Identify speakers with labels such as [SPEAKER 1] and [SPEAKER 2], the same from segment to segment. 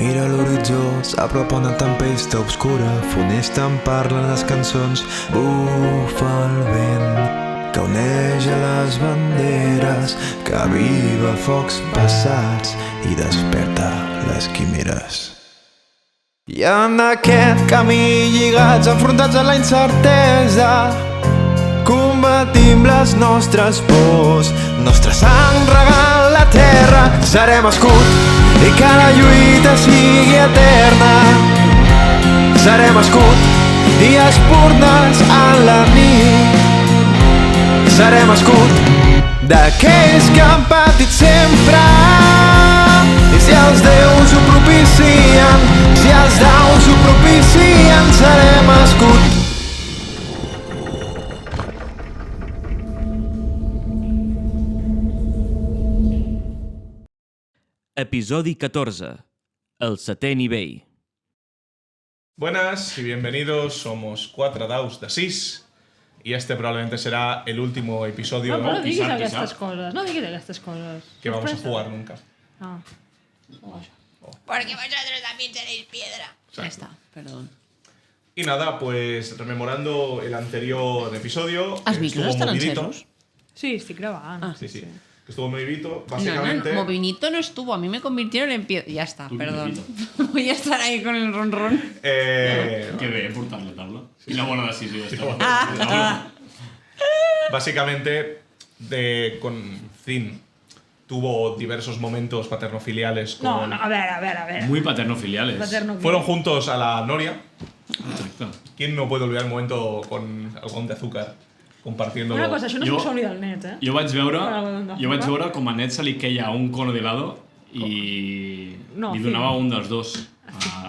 [SPEAKER 1] Mira l'horitzó, s'apropa una tempesta obscura, funesta en parlen les cançons, bufa el vent que oneja les banderes, que aviva focs passats i desperta les quimeres. I en aquest camí lligats, enfrontats a la incertesa, combatim les nostres pors, nostra sang regant la terra. Serem escut i que la lluita sigui eterna. Serem escut i espurnes en la nit. Serem escut d'aquells que han patit sempre. I si els déus ho propicien, si els daus ho propicien, serem escut.
[SPEAKER 2] Episodi 14. El setè nivell.
[SPEAKER 3] Buenas y bienvenidos, somos 4 daus de 6 y este probablemente será el último episodio
[SPEAKER 4] No diguis
[SPEAKER 3] quizá,
[SPEAKER 4] aquestes coses, no diguis aquestes coses.
[SPEAKER 3] que vamos a
[SPEAKER 4] Sorpresa.
[SPEAKER 3] jugar nunca.
[SPEAKER 4] Ah.
[SPEAKER 5] Porque vosotros también tenéis piedra.
[SPEAKER 4] Ya está, perdón.
[SPEAKER 3] Y nada, pues rememorando el anterior episodio,
[SPEAKER 5] ¿Has
[SPEAKER 3] que
[SPEAKER 5] visto
[SPEAKER 3] estuvo
[SPEAKER 5] los
[SPEAKER 3] movidito.
[SPEAKER 5] tarancheros?
[SPEAKER 4] Sí, estic gravant.
[SPEAKER 3] Sí, sí, que estuvo movidito,
[SPEAKER 5] No,
[SPEAKER 3] básicamente.
[SPEAKER 5] no, Movinito no estuvo, a mí me convirtieron en piedra. Ya está, perdón. Voy a estar ahí con el ronron.
[SPEAKER 6] Que bé portar la taula. Quina bona decisió d'estar.
[SPEAKER 3] Básicamente, con Zin tuvo diversos momentos paternofiliales con...
[SPEAKER 4] No, no, a ver.
[SPEAKER 6] Muy paternofiliales.
[SPEAKER 4] Paterno
[SPEAKER 3] Fueron juntos a la Noria.
[SPEAKER 6] Exacte.
[SPEAKER 3] ¿Quién no puede olvidar el momento con algodón de azúcar compartiendo?
[SPEAKER 4] Una cosa, això no és
[SPEAKER 6] Jo-
[SPEAKER 4] un somni del net, eh?
[SPEAKER 6] Jo vaig veure,
[SPEAKER 4] Con algodón de
[SPEAKER 6] jo vaig
[SPEAKER 4] azúcar.
[SPEAKER 6] veure com a Ned se li queia un cono d'helado i
[SPEAKER 4] No,
[SPEAKER 6] li
[SPEAKER 4] Finn.
[SPEAKER 6] donava un dels dos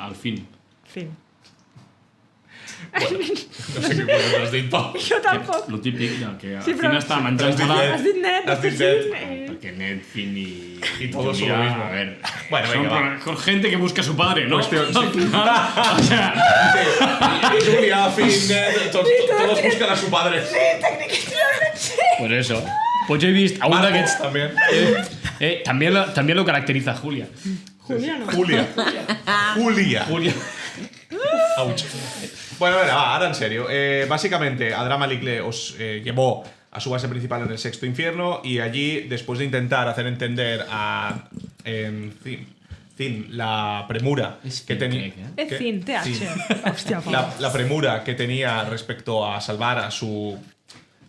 [SPEAKER 6] al fin.
[SPEAKER 4] Fin.
[SPEAKER 3] No sé qué cosa has dit, Pau.
[SPEAKER 4] Jo tampoc.
[SPEAKER 6] Lo típic de que al
[SPEAKER 4] Sí,
[SPEAKER 6] fin
[SPEAKER 4] però-
[SPEAKER 6] està
[SPEAKER 3] Has
[SPEAKER 6] menjant-se-la
[SPEAKER 4] Has dit net,
[SPEAKER 3] Has dit
[SPEAKER 4] has
[SPEAKER 3] net.
[SPEAKER 4] dit fin.
[SPEAKER 6] perquè Ned, Finn
[SPEAKER 3] Y todos son lo
[SPEAKER 6] Julia,
[SPEAKER 3] mismo.
[SPEAKER 6] a ver,
[SPEAKER 3] Bueno,
[SPEAKER 6] son
[SPEAKER 3] venga,
[SPEAKER 6] con gente que busca a su padre, ¿no?
[SPEAKER 3] Cuestión, sí.
[SPEAKER 6] Al final, o sea,
[SPEAKER 3] Julia, Finn, Ned, todos buscan a su padre.
[SPEAKER 6] pues eso. Pues yo he visto a un
[SPEAKER 3] Marco
[SPEAKER 6] d'aquests...
[SPEAKER 3] también.
[SPEAKER 6] También lo caracteriza a Julia.
[SPEAKER 4] Julia no.
[SPEAKER 3] Julia.
[SPEAKER 6] Julia.
[SPEAKER 3] Ouch. Bueno, va, ahora en serio. Básicamente, Adramalik os llevó a su base principal en el sexto infierno y allí, después de intentar hacer entender a Zin la premura que tenía...
[SPEAKER 4] És fin, TH. Hòstia, Pau.
[SPEAKER 3] La premura que tenía respecto a salvar a su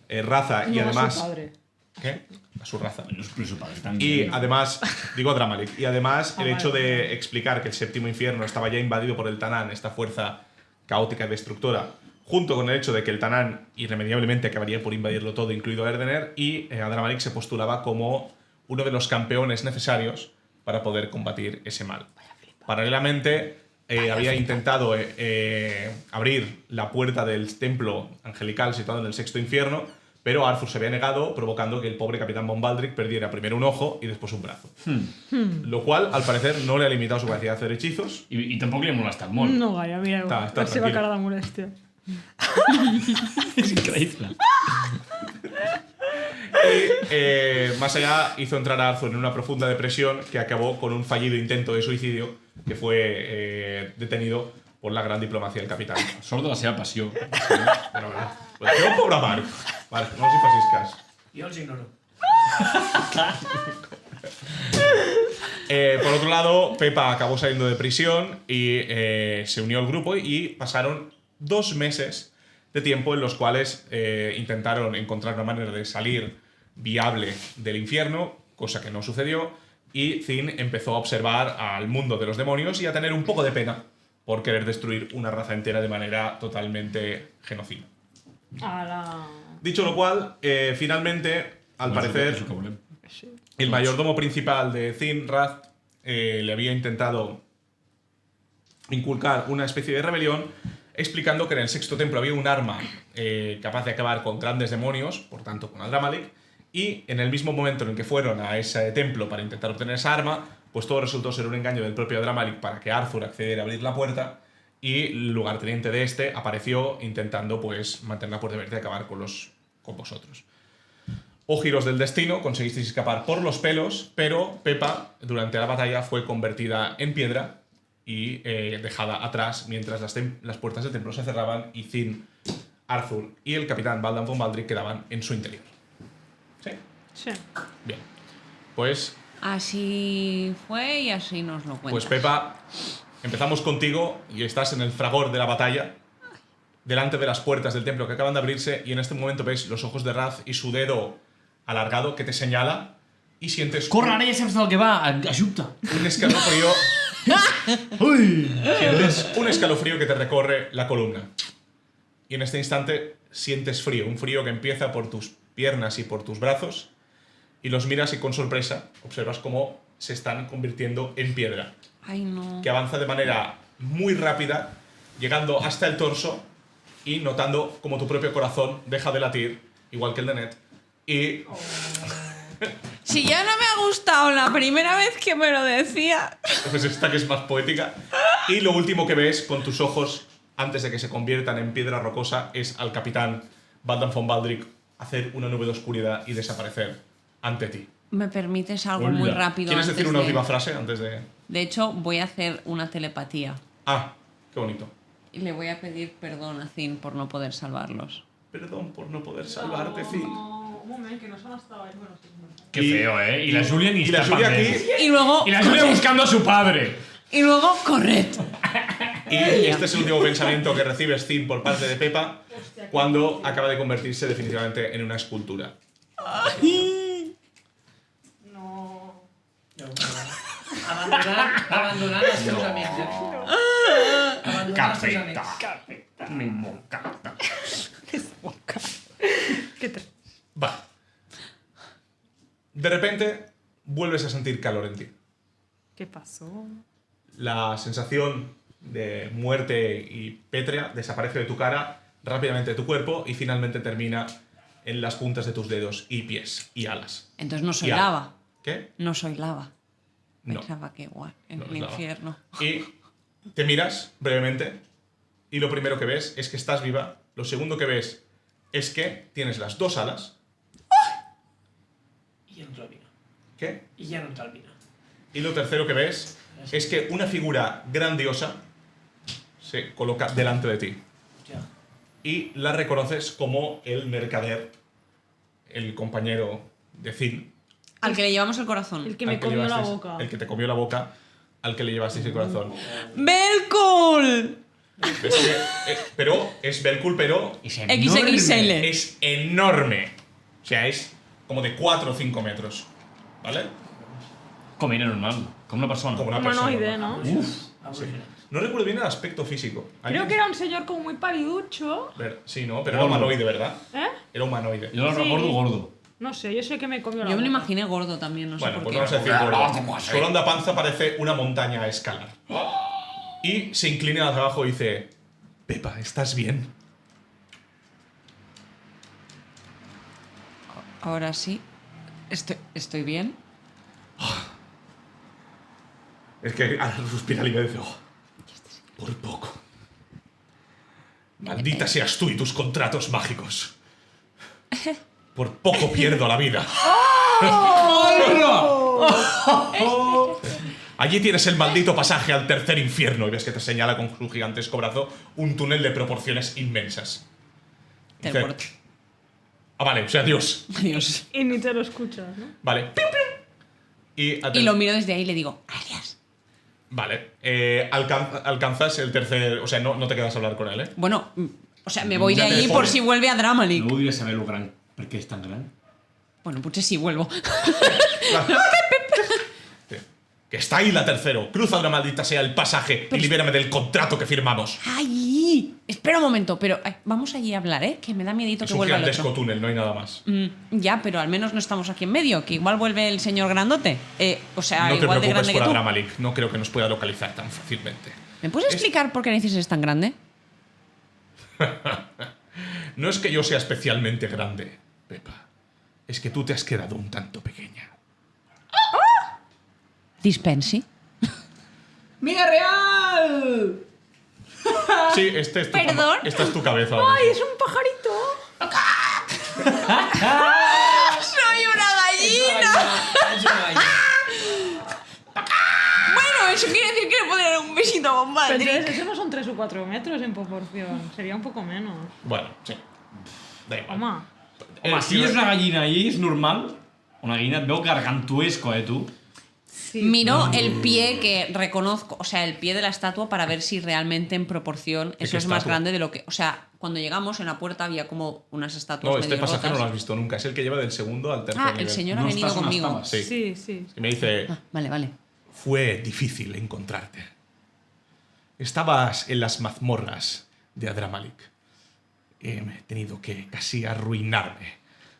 [SPEAKER 3] raza y
[SPEAKER 4] No,
[SPEAKER 3] además...
[SPEAKER 4] su padre.
[SPEAKER 3] ¿Qué? A su raza.
[SPEAKER 6] Los padres están
[SPEAKER 3] Y
[SPEAKER 6] bien.
[SPEAKER 3] además, digo Adramalik, y además el
[SPEAKER 4] vale,
[SPEAKER 3] hecho de
[SPEAKER 4] vale.
[SPEAKER 3] explicar que el séptimo infierno estaba ya invadido por el Tanán, esta fuerza caótica y destructora, junto con el hecho de que el Tanán irremediablemente acabaría por invadirlo todo, incluido Erdener, y Adramalik se postulaba como uno de los campeones necesarios para poder combatir ese mal. Paralelamente, había intentado abrir la puerta del templo angelical situado en el sexto infierno, pero Arthur se había negado, provocando que el pobre capitán Von Baldric perdiera primero un ojo y después un brazo. Lo cual, al parecer, no le ha limitado su capacidad de hacer hechizos.
[SPEAKER 6] I tampoc li ha molestat molt.
[SPEAKER 4] No gaire, mireu.
[SPEAKER 3] Està
[SPEAKER 4] La seva
[SPEAKER 3] tranquil.
[SPEAKER 4] cara de molèstia.
[SPEAKER 6] És increïble.
[SPEAKER 3] Y más allá, hizo entrar a Arthur en una profunda depresión que acabó con un fallido intento de suicidio que fue detenido por la gran diplomacia del capitán.
[SPEAKER 6] Sort de la seva passió.
[SPEAKER 3] Bueno, pues un pobre Marc. Marc, no els hi facis cas.
[SPEAKER 7] Jo els ignoro.
[SPEAKER 3] Por otro lado, Pepa acabó saliendo de prisión y se unió al grupo y pasaron 2 meses de tiempo en los cuales intentaron encontrar una manera de salir viable del infierno, cosa que no sucedió, y Zin empezó a observar al mundo de los demonios y a tener un poco de pena por querer destruir una raza entera de manera totalmente genocida.
[SPEAKER 4] A la...
[SPEAKER 3] Dicho lo cual, finalmente, al parecer,
[SPEAKER 6] És el que volem.
[SPEAKER 3] el mayordomo principal de Zin, Raz, le había intentado inculcar una especie de rebelión, explicando que en el sexto templo había un arma capaz de acabar con grandes demonios, por tanto con Adramalik, y en el mismo momento en el que fueron a ese templo para intentar obtener esa arma, pues todo resultó ser un engaño del propio Adramalik para que Arthur accediera a abrir la puerta, y el lugarteniente de este apareció intentando pues mantener la puerta abierta y acabar con vosotros. O giros del destino, conseguisteis escapar por los pelos, pero Pepa, durante la batalla, fue convertida en piedra y dejada atrás mientras las puertas del templo se cerraban y Zin, Arthur y el capitán Baldan von Baldrick quedaban en su interior. ¿Sí?
[SPEAKER 4] Sí.
[SPEAKER 3] Bien. Pues,
[SPEAKER 5] Así fue y así nos lo cuentas.
[SPEAKER 3] pues Pepa, empezamos contigo y estás en el fragor de la batalla, delante de las puertas del templo que acaban de abrirse, y en este momento ves los ojos de Raz y su dedo alargado que te señala y sientes
[SPEAKER 6] Corre, ara ja saps del que va. Ajupta.
[SPEAKER 3] un escalofrío. Sientes un escalofrío que te recorre la columna. Y en este instante sientes frío, un frío que empieza por tus piernas y por tus brazos, y los miras y con sorpresa observas cómo se están convirtiendo en piedra,
[SPEAKER 5] Ay, no.
[SPEAKER 3] que avanza de manera muy rápida, llegando hasta el torso y notando como tu propio corazón deja de latir, igual que el de Ned, y
[SPEAKER 5] Si ya no me ha gustado la primera vez que me lo decía.
[SPEAKER 3] pues esta que es más poética. Y lo último que ves con tus ojos, antes de que se conviertan en piedra rocosa, es al capitán Baldan von Baldrick hacer una nube de oscuridad y desaparecer ante ti.
[SPEAKER 5] ¿Me permites algo
[SPEAKER 6] Hola.
[SPEAKER 5] muy rápido?
[SPEAKER 3] ¿Quieres
[SPEAKER 5] antes
[SPEAKER 3] decir una
[SPEAKER 5] de-
[SPEAKER 3] última frase antes de...?
[SPEAKER 5] De hecho, voy a hacer una telepatía.
[SPEAKER 3] Ah, qué bonito.
[SPEAKER 5] Y le voy a pedir perdón a Zin por no poder salvarlos.
[SPEAKER 3] Perdón por no poder salvarte, Zin.
[SPEAKER 4] No, un momento, que no son hasta ahí. Bueno, sí, bueno.
[SPEAKER 6] Qué feo, ¿eh? Y la Julia ni
[SPEAKER 3] Y la
[SPEAKER 6] está
[SPEAKER 3] Julia
[SPEAKER 6] para
[SPEAKER 3] aquí...
[SPEAKER 6] ver.
[SPEAKER 5] Y luego...
[SPEAKER 6] Y la Julia buscando a su padre.
[SPEAKER 5] Y luego, corred.
[SPEAKER 3] Y este es el último pensamiento que recibes, Zin, por parte de Pepa, cuando acaba de convertirse definitivamente en una escultura.
[SPEAKER 4] No.
[SPEAKER 7] Abandonar els teus amics. Abandonar els teus amics.
[SPEAKER 6] Capeta, mi bocata.
[SPEAKER 4] ¿Qué te...
[SPEAKER 3] Va. De repente, vuelves a sentir calor en ti.
[SPEAKER 4] ¿Qué pasó?
[SPEAKER 3] La sensación de muerte y pétrea desaparece de tu cara, rápidamente de tu cuerpo, y finalmente termina en las puntas de tus dedos y pies y alas.
[SPEAKER 5] Entonces no soy
[SPEAKER 3] Y ala.
[SPEAKER 5] lava.
[SPEAKER 3] ¿Qué?
[SPEAKER 5] No soy lava.
[SPEAKER 3] No.
[SPEAKER 5] Pensaba que igual, en
[SPEAKER 3] No
[SPEAKER 5] el
[SPEAKER 3] es lava.
[SPEAKER 5] infierno.
[SPEAKER 3] Y te miras brevemente y lo primero que ves es que estás viva. Lo segundo que ves es que tienes las dos alas.
[SPEAKER 7] I entra el vino.
[SPEAKER 3] ¿Qué?
[SPEAKER 7] I ja no entra el vino.
[SPEAKER 3] Y lo tercero que ves es que una figura grandiosa se coloca delante de ti.
[SPEAKER 7] Hòstia.
[SPEAKER 3] Y la reconoces como el mercader, el compañero de Zin.
[SPEAKER 5] Al que le llevamos el corazón.
[SPEAKER 4] El que me
[SPEAKER 3] al
[SPEAKER 4] comió la
[SPEAKER 3] llevasteis-
[SPEAKER 4] boca.
[SPEAKER 3] El que te comió la boca, al que le llevasteis el corazón.
[SPEAKER 5] ¡Belkul!
[SPEAKER 3] ¿Ves que, pero es Belkul, pero
[SPEAKER 6] Es
[SPEAKER 5] XXL.
[SPEAKER 3] es enorme. O sea, es como de 4 o 5 metros. ¿Vale?
[SPEAKER 6] Com era normal, com una persona.
[SPEAKER 3] Como una persona.
[SPEAKER 4] Humanoide, ¿no?
[SPEAKER 7] Alucinant.
[SPEAKER 3] No recuerdo bien el aspecto físico.
[SPEAKER 4] Creo que era un señor como muy paliducho.
[SPEAKER 3] Sí, no, pero era humanoide, ¿verdad?
[SPEAKER 4] ¿Eh?
[SPEAKER 3] Era humanoide.
[SPEAKER 6] Jo el
[SPEAKER 4] Sí.
[SPEAKER 6] recordo gordo.
[SPEAKER 4] No sé, yo sé que me comió la
[SPEAKER 5] Yo me lo
[SPEAKER 4] boca.
[SPEAKER 5] imaginé gordo también, no sé
[SPEAKER 3] Bueno,
[SPEAKER 5] por
[SPEAKER 3] pues
[SPEAKER 5] qué.
[SPEAKER 3] vamos a decir gordo. Su ronda panza parece una montaña a escalar. Y se inclina hacia abajo y dice: Pepa, ¿estás bien?
[SPEAKER 5] Ahora sí. Estoy bien.
[SPEAKER 3] Es que suspira y me dice: "Oh, por poco. Maldita seas tú y tus contratos mágicos. Por poco pierdo la vida. Allí tienes el maldito pasaje al tercer infierno", y ves que te señala con su gigantesco brazo un túnel de proporciones inmensas. Dice:
[SPEAKER 5] Teleport.
[SPEAKER 3] "Ah, vale, o sea, adiós".
[SPEAKER 5] Adiós.
[SPEAKER 4] Y ni te lo escuchas, ¿no?
[SPEAKER 3] Vale. ¡Piu, piu!
[SPEAKER 5] Y lo miro desde ahí y le digo, alias.
[SPEAKER 3] Vale. Alcanzas el tercer... O sea, no te quedas a hablar con él, ¿eh?
[SPEAKER 5] Bueno, o sea, me voy de
[SPEAKER 3] Ya te
[SPEAKER 5] allí
[SPEAKER 3] pone.
[SPEAKER 5] por si vuelve a Dramalik.
[SPEAKER 6] No voldria saber lo gran... Per què és tan gran?
[SPEAKER 5] Bueno, potser sí, vuelvo.
[SPEAKER 3] Que está ahí la tercero. Cruza una maldita sea el pasaje y libérame del contrato que firmamos.
[SPEAKER 5] ¡Ay! Espera un momento, pero vamos allí a hablar, ¿eh? Que me da miedito
[SPEAKER 3] Es
[SPEAKER 5] que
[SPEAKER 3] un
[SPEAKER 5] vuelva el
[SPEAKER 3] gigantesco
[SPEAKER 5] otro.
[SPEAKER 3] túnel, no hay nada más.
[SPEAKER 5] Ya, pero al menos no estamos aquí en medio, que igual vuelve el señor grandote. O sea,
[SPEAKER 3] No te
[SPEAKER 5] igual de
[SPEAKER 3] preocupes
[SPEAKER 5] grande que
[SPEAKER 3] por
[SPEAKER 5] tú.
[SPEAKER 3] Adramalik. No creo que nos pueda localizar tan fácilmente.
[SPEAKER 5] ¿Me puedes explicar por qué Necis es tan grande?
[SPEAKER 3] No es que yo sea especialmente grande, Pepa. Es que tú te has quedado un tanto pequeña.
[SPEAKER 5] Dispensi.
[SPEAKER 7] Vida real!
[SPEAKER 3] Sí, este es tu
[SPEAKER 5] ¿Perdón?
[SPEAKER 3] Esta es tu cabeza. ahora
[SPEAKER 4] ¡Ay,
[SPEAKER 3] mismo.
[SPEAKER 4] es un pajarito!
[SPEAKER 5] ¡Soy una gallina! Bueno, eso quiere decir que le podría dar un besito a Bob
[SPEAKER 4] Pero
[SPEAKER 5] Aldrich.
[SPEAKER 4] entonces, eso no son 3 o 4 metros en proporción. Sería un poco menos.
[SPEAKER 3] Bueno, sí. Da igual.
[SPEAKER 4] Home,
[SPEAKER 6] Home, si és una gallina i és normal, una gallina et veu gargantuesco, tu.
[SPEAKER 4] sí.
[SPEAKER 5] Miro el pie que reconozco, o sea, el pie de la estatua para ver si realmente en proporción
[SPEAKER 3] qué
[SPEAKER 5] eso es más
[SPEAKER 3] estatua?
[SPEAKER 5] grande de lo que... O sea, cuando llegamos en la puerta había como unas estatuas
[SPEAKER 3] No, este
[SPEAKER 5] medio
[SPEAKER 3] pasaje no
[SPEAKER 5] rotas.
[SPEAKER 3] lo has visto nunca. Es el que lleva del segundo al tercer
[SPEAKER 5] Ah,
[SPEAKER 3] nivel.
[SPEAKER 5] el señor ha
[SPEAKER 6] No
[SPEAKER 5] venido
[SPEAKER 6] estás on
[SPEAKER 5] conmigo.
[SPEAKER 6] estaves.
[SPEAKER 3] Sí.
[SPEAKER 4] Sí, sí.
[SPEAKER 3] Y me dice,
[SPEAKER 5] Ah, vale.
[SPEAKER 3] fue difícil encontrarte. Estabas en las mazmorras de Adramalik. He tenido que casi arruinarme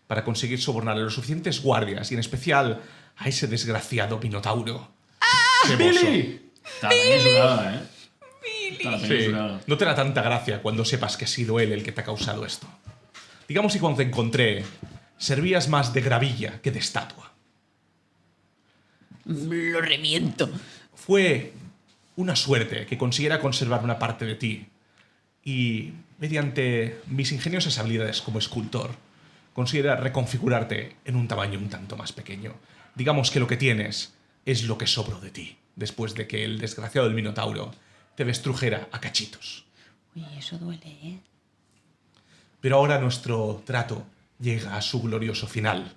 [SPEAKER 3] para conseguir sobornar a los suficientes guardias y en especial a ese desgraciado Minotauro. Ceboso.
[SPEAKER 6] Te la tenies jurada, Te la tenies
[SPEAKER 3] Sí,
[SPEAKER 6] jurada.
[SPEAKER 3] no te da tanta gracia cuando sepas que ha sido él el que te ha causado esto. Digamos que cuando te encontré, servías más de gravilla que de estatua.
[SPEAKER 5] Lo reviento.
[SPEAKER 3] Fue una suerte que consiguiera conservar una parte de ti y, mediante mis ingeniosas habilidades como escultor, consiguiera reconfigurarte en un tamaño un tanto más pequeño. Digamos que lo que tienes es lo que sobró de ti, después de que el desgraciado del Minotauro te destrujera a cachitos.
[SPEAKER 5] Uy, eso duele, ¿eh?
[SPEAKER 3] Pero ahora nuestro trato llega a su glorioso final.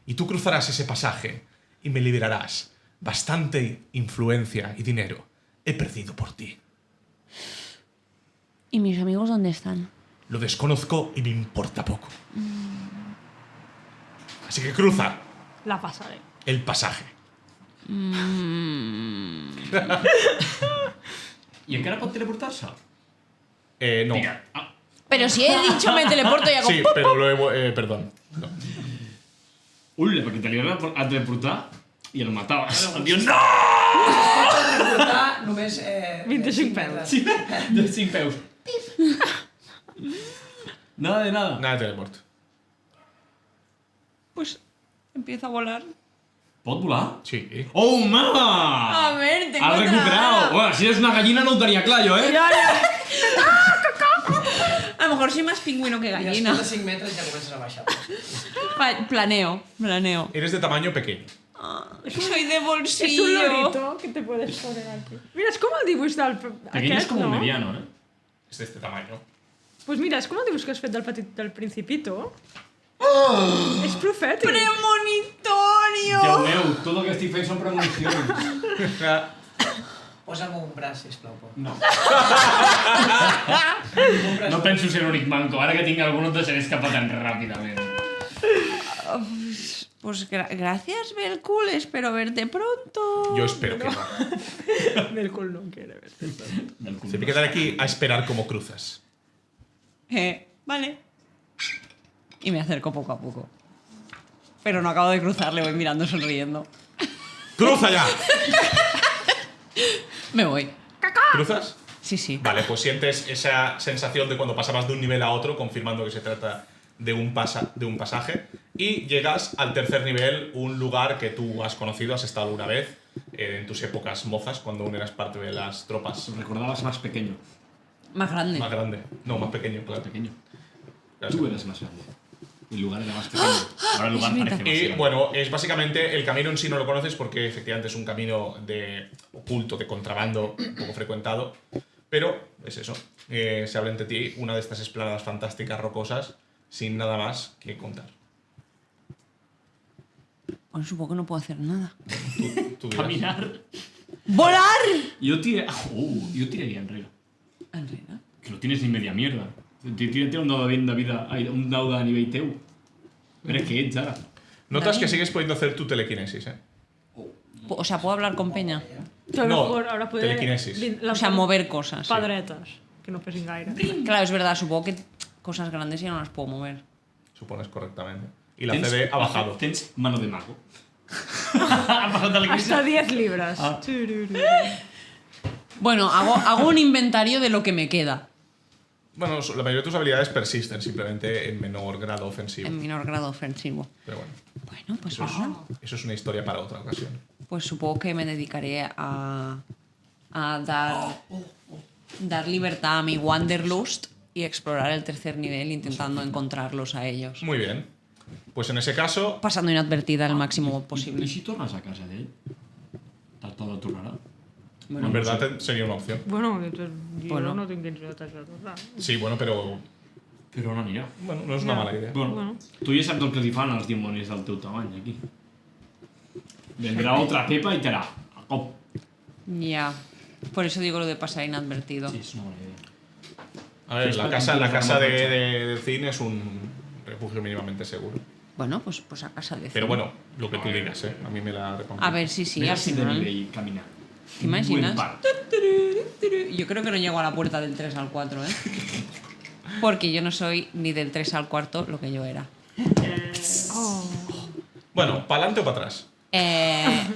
[SPEAKER 3] Y tú cruzarás ese pasaje y me liberarás. Bastante influencia y dinero he perdido por ti.
[SPEAKER 5] ¿Y mis amigos dónde están?
[SPEAKER 3] Lo desconozco y me importa poco. Así que cruza
[SPEAKER 4] La pasaré.
[SPEAKER 3] el pasaje.
[SPEAKER 6] I encara pot teleportar-se?
[SPEAKER 3] No.
[SPEAKER 6] Vinga. Ah,
[SPEAKER 5] Pero si he dicho me teleporto y hago...
[SPEAKER 3] Sí,
[SPEAKER 5] ¡pum!
[SPEAKER 3] pero lo he... perdón. No.
[SPEAKER 6] Ula, perquè te l'has a teleportar i el mataves. El dios, no!
[SPEAKER 7] Portar només...
[SPEAKER 4] 25 peus.
[SPEAKER 6] Sí, de 5 peus. Nada de nada.
[SPEAKER 3] Nada de teleport.
[SPEAKER 5] Pues empiezo a volar.
[SPEAKER 6] Pot volar?
[SPEAKER 3] Sí.
[SPEAKER 6] Oh, ma!
[SPEAKER 5] A ver, tengo
[SPEAKER 6] Has
[SPEAKER 5] otra
[SPEAKER 6] recuperado.
[SPEAKER 5] ala.
[SPEAKER 6] Bueno, si eres una gallina no ho tenia clar jo,
[SPEAKER 4] Ya, ya.
[SPEAKER 5] A lo mejor soy más pingüino que
[SPEAKER 7] I
[SPEAKER 5] gallina.
[SPEAKER 7] després de 5 metres ja comences a baixar.
[SPEAKER 5] Planeo.
[SPEAKER 3] Eres de tamaño pequeño.
[SPEAKER 5] Soy de
[SPEAKER 4] Es un
[SPEAKER 5] bolsillo.
[SPEAKER 4] lorito que te puedes poner aquí. Mira, es como el dibuix del...
[SPEAKER 6] Pequeño es
[SPEAKER 4] aquest,
[SPEAKER 6] como
[SPEAKER 4] no?
[SPEAKER 6] mediano,
[SPEAKER 3] Es de este tamaño.
[SPEAKER 4] Pues mira, es como el dibuix que has fet del Principito. És profètic.
[SPEAKER 5] ¡Premonitorio!
[SPEAKER 6] Déu meu, tot el que estic fent són premonicions.
[SPEAKER 7] Posa'm un braç, sisplau, Pol.
[SPEAKER 6] No. No penso ser l'únic manco. Ara que tinc algú no et deixaré escapar tan ràpidament.
[SPEAKER 5] Pues gracias, Belcool. Espero verte pronto.
[SPEAKER 3] Yo espero que no.
[SPEAKER 4] Belcool no quiere ver.
[SPEAKER 6] Del cul.
[SPEAKER 3] Se me quedaré aquí a esperar cómo cruzas.
[SPEAKER 5] Vale. Y me acerco poco a poco. Pero no acabo de cruzar, le voy mirando sonriendo.
[SPEAKER 3] ¡Cruza ya!
[SPEAKER 5] Me voy.
[SPEAKER 3] ¿Cruzas?
[SPEAKER 5] Sí.
[SPEAKER 3] Vale, pues sientes esa sensación de cuando pasabas de un nivel a otro, confirmando que se trata de un pasaje, y llegas al tercer nivel, un lugar que tú has conocido, has estado alguna vez, en tus épocas mozas, cuando aún eras parte de las tropas.
[SPEAKER 6] Recordabas más pequeño.
[SPEAKER 5] Más grande.
[SPEAKER 3] Más grande. No, más pequeño, claro.
[SPEAKER 6] Más pequeño.
[SPEAKER 3] Claro.
[SPEAKER 6] Tú eras más grande. El lugar era más pequeño. Ahora el lugar
[SPEAKER 5] Es
[SPEAKER 6] parece más
[SPEAKER 3] Y
[SPEAKER 6] grande.
[SPEAKER 3] bueno, es básicamente el camino en sí no lo conoces porque efectivamente es un camino de oculto, de contrabando, poco frecuentado. Pero es eso. Se abre entre ti una de estas esplanadas fantásticas rocosas sin nada más que contar.
[SPEAKER 5] Bueno, supongo que no puedo hacer nada.
[SPEAKER 3] Tú dirás.
[SPEAKER 6] Caminar.
[SPEAKER 5] ¡Volar!
[SPEAKER 6] Yo tiraría enrere.
[SPEAKER 5] Enrere.
[SPEAKER 6] Que no tienes ni media mierda. Tírate un dado de vida, un dado a nivell teu. Pero que ets ara.
[SPEAKER 3] Notas que
[SPEAKER 5] Dani.
[SPEAKER 3] sigues pudiendo hacer tu telequinesis, ¿eh?
[SPEAKER 5] O sea, puedo hablar con Peña.
[SPEAKER 4] A lo
[SPEAKER 3] No,
[SPEAKER 4] mejor ahora puede...
[SPEAKER 3] telequinesis.
[SPEAKER 5] O sea, mover cosas.
[SPEAKER 4] Padretes, que no pesin gaire.
[SPEAKER 5] Claro, es verdad, supongo que cosas grandes ya no las puedo mover.
[SPEAKER 3] Supones correctamente. Y la CD ha bajado.
[SPEAKER 6] Tens mano de mago. Ha pasado tal
[SPEAKER 4] Hasta 10 libras.
[SPEAKER 3] Ah.
[SPEAKER 4] Tururú.
[SPEAKER 5] Bueno, hago un inventario de lo que me queda.
[SPEAKER 3] Bueno, la mayoría de tus habilidades persisten, simplemente en menor grado ofensivo.
[SPEAKER 5] En menor grado ofensivo.
[SPEAKER 3] Pero bueno,
[SPEAKER 5] Bueno, pues
[SPEAKER 3] eso
[SPEAKER 5] nada.
[SPEAKER 3] eso es una historia para otra ocasión.
[SPEAKER 5] Pues supongo que me dedicaré a dar libertad a mi Wanderlust y explorar el tercer nivel intentando encontrarlos a ellos.
[SPEAKER 3] Muy bien. Pues en ese caso,
[SPEAKER 5] Pasando inadvertida el máximo
[SPEAKER 6] I
[SPEAKER 5] posible.
[SPEAKER 6] si tornes a casa d'ell? Te'l tornarà?
[SPEAKER 5] Bueno,
[SPEAKER 3] en verdad sería una opción.
[SPEAKER 4] Bueno,
[SPEAKER 5] Bueno.
[SPEAKER 4] no tinc gens de tasar.
[SPEAKER 3] Sí, bueno, però...
[SPEAKER 6] Però no anirà.
[SPEAKER 3] Bueno, no és una mala idea.
[SPEAKER 6] Bueno, tu ja saps el que li fan als dimonis del teu tamany, aquí. Vendrá otra Pepa y te hará. A cop.
[SPEAKER 5] Ya. Por eso digo lo de pasar inadvertido.
[SPEAKER 6] Sí, es una buena idea.
[SPEAKER 3] A ver,
[SPEAKER 6] Es
[SPEAKER 3] la
[SPEAKER 6] para
[SPEAKER 3] casa,
[SPEAKER 6] que
[SPEAKER 3] la
[SPEAKER 6] empiece
[SPEAKER 3] casa
[SPEAKER 6] a
[SPEAKER 3] de cine es un refugio mínimamente seguro.
[SPEAKER 5] Bueno, pues a casa de
[SPEAKER 3] Pero
[SPEAKER 5] Zoro.
[SPEAKER 3] bueno, lo que tú digas, ¿eh? A mí me la reconozco.
[SPEAKER 5] A ver, sí,
[SPEAKER 6] Mira
[SPEAKER 5] al
[SPEAKER 6] si de
[SPEAKER 5] final.
[SPEAKER 6] nivel caminar.
[SPEAKER 5] ¿Te imaginas?
[SPEAKER 6] Buen par.
[SPEAKER 5] Yo creo que no llego a la puerta del 3 al 4, ¿eh? Porque yo no soy ni del 3 al 4 lo que yo era.
[SPEAKER 3] Bueno, ¿para adelante o para atrás?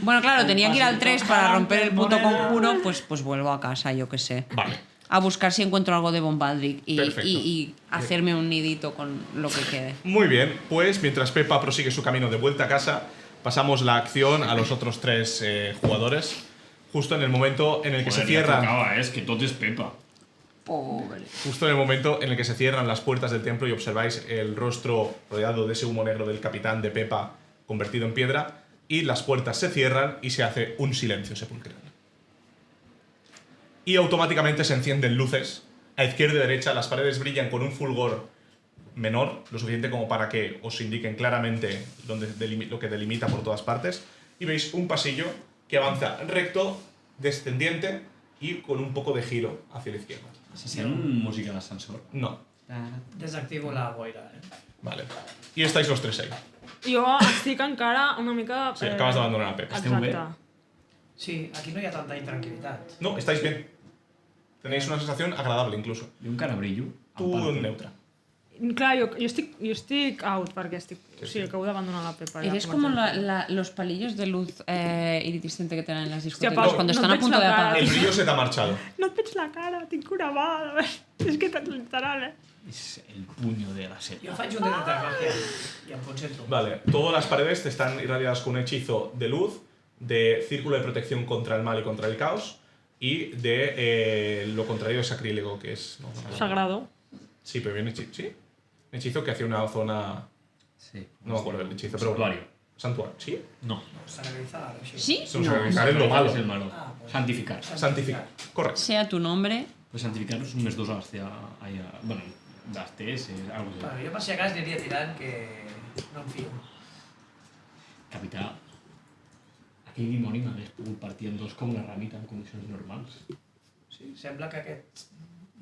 [SPEAKER 5] Bueno, claro, tenía que ir al 3 para romper el puto conjuro, pues vuelvo a casa, yo qué sé.
[SPEAKER 3] Vale.
[SPEAKER 5] A buscar si encuentro algo de Bombadric
[SPEAKER 3] Perfecto.
[SPEAKER 5] y hacerme un nidito con lo que quede.
[SPEAKER 3] Muy bien, pues mientras Pepa prosigue su camino de vuelta a casa, pasamos la acción a los otros 3 jugadores, justo en el momento en el que se cierran.
[SPEAKER 6] Es que todo es Pepa.
[SPEAKER 5] Pobre.
[SPEAKER 3] Justo en el momento en el que se cierran las puertas del templo y observáis el rostro rodeado de ese humo negro del capitán de Pepa convertido en piedra, y las puertas se cierran y se hace un silencio sepulcral. Y automáticamente se encienden luces. A izquierda y derecha las paredes brillan con un fulgor menor, lo suficiente como para que os indiquen claramente lo que delimita por todas partes. Y veis un pasillo que avanza recto, descendiente y con un poco de giro hacia la izquierda.
[SPEAKER 6] Si sent música d'ascensor.
[SPEAKER 3] No.
[SPEAKER 7] Desactivo la boira,
[SPEAKER 3] Vale. Y estáis los 3 ahí.
[SPEAKER 4] Jo estic encara una mica...
[SPEAKER 3] Sí, acabas de abandonar a Pepa.
[SPEAKER 6] Esteu bé?
[SPEAKER 4] Exacte.
[SPEAKER 7] Sí, aquí no hi ha tanta intranquil·litat.
[SPEAKER 3] No, estáis bien. Tenéis una sensación agradable incluso.
[SPEAKER 6] I un cara brillo.
[SPEAKER 3] Tú neutra.
[SPEAKER 4] Clar, jo estic out perquè estic... O sigui, acabo d'abandonar la Pepa. ja,
[SPEAKER 5] Eres
[SPEAKER 4] com
[SPEAKER 5] como
[SPEAKER 4] a
[SPEAKER 5] los palillos de luz iridiscente que tienen en las
[SPEAKER 4] Hòstia,
[SPEAKER 5] discotecas
[SPEAKER 4] Pau,
[SPEAKER 5] cuando
[SPEAKER 4] no
[SPEAKER 5] están
[SPEAKER 4] et
[SPEAKER 5] a
[SPEAKER 4] veig
[SPEAKER 5] punto de
[SPEAKER 4] la cara.
[SPEAKER 5] apagar.
[SPEAKER 3] El brillo se te ha marchado.
[SPEAKER 4] No et veig la cara, tinc una mà. És que literal,
[SPEAKER 6] Es el puño de la sed.
[SPEAKER 7] Jo faig un detectar magia i em concentro.
[SPEAKER 3] Vale, todas las paredes te están irradiadas con un hechizo de luz, de círculo de protección contra el mal y contra el caos, y de lo contrario de sacrílego, que es... no,
[SPEAKER 4] Sagrado.
[SPEAKER 3] Sí, pero bien hechizo. ¿Sí? Un hechizo que hace una zona...
[SPEAKER 6] Sí.
[SPEAKER 3] No me acuerdo del hechizo, pero...
[SPEAKER 6] Santuario.
[SPEAKER 3] Santuario, ¿sí?
[SPEAKER 6] No.
[SPEAKER 7] Sacralizar, així.
[SPEAKER 5] ¿Sí?
[SPEAKER 3] Es un sacrificar es lo malo.
[SPEAKER 6] Es el malo.
[SPEAKER 7] Ah, pues.
[SPEAKER 6] Santificar.
[SPEAKER 3] Santificar. Correcto.
[SPEAKER 5] Sea tu nombre.
[SPEAKER 6] Pues santificar es un mes dos hacia... Bueno, das TS, algo así.
[SPEAKER 7] Bueno, jo per si a cas aniria tirant que no em fio.
[SPEAKER 6] Capità, aquell dimoni m'hagués pogut partir en dos com una ramita en condicions normals.
[SPEAKER 7] Sí, sembla que aquest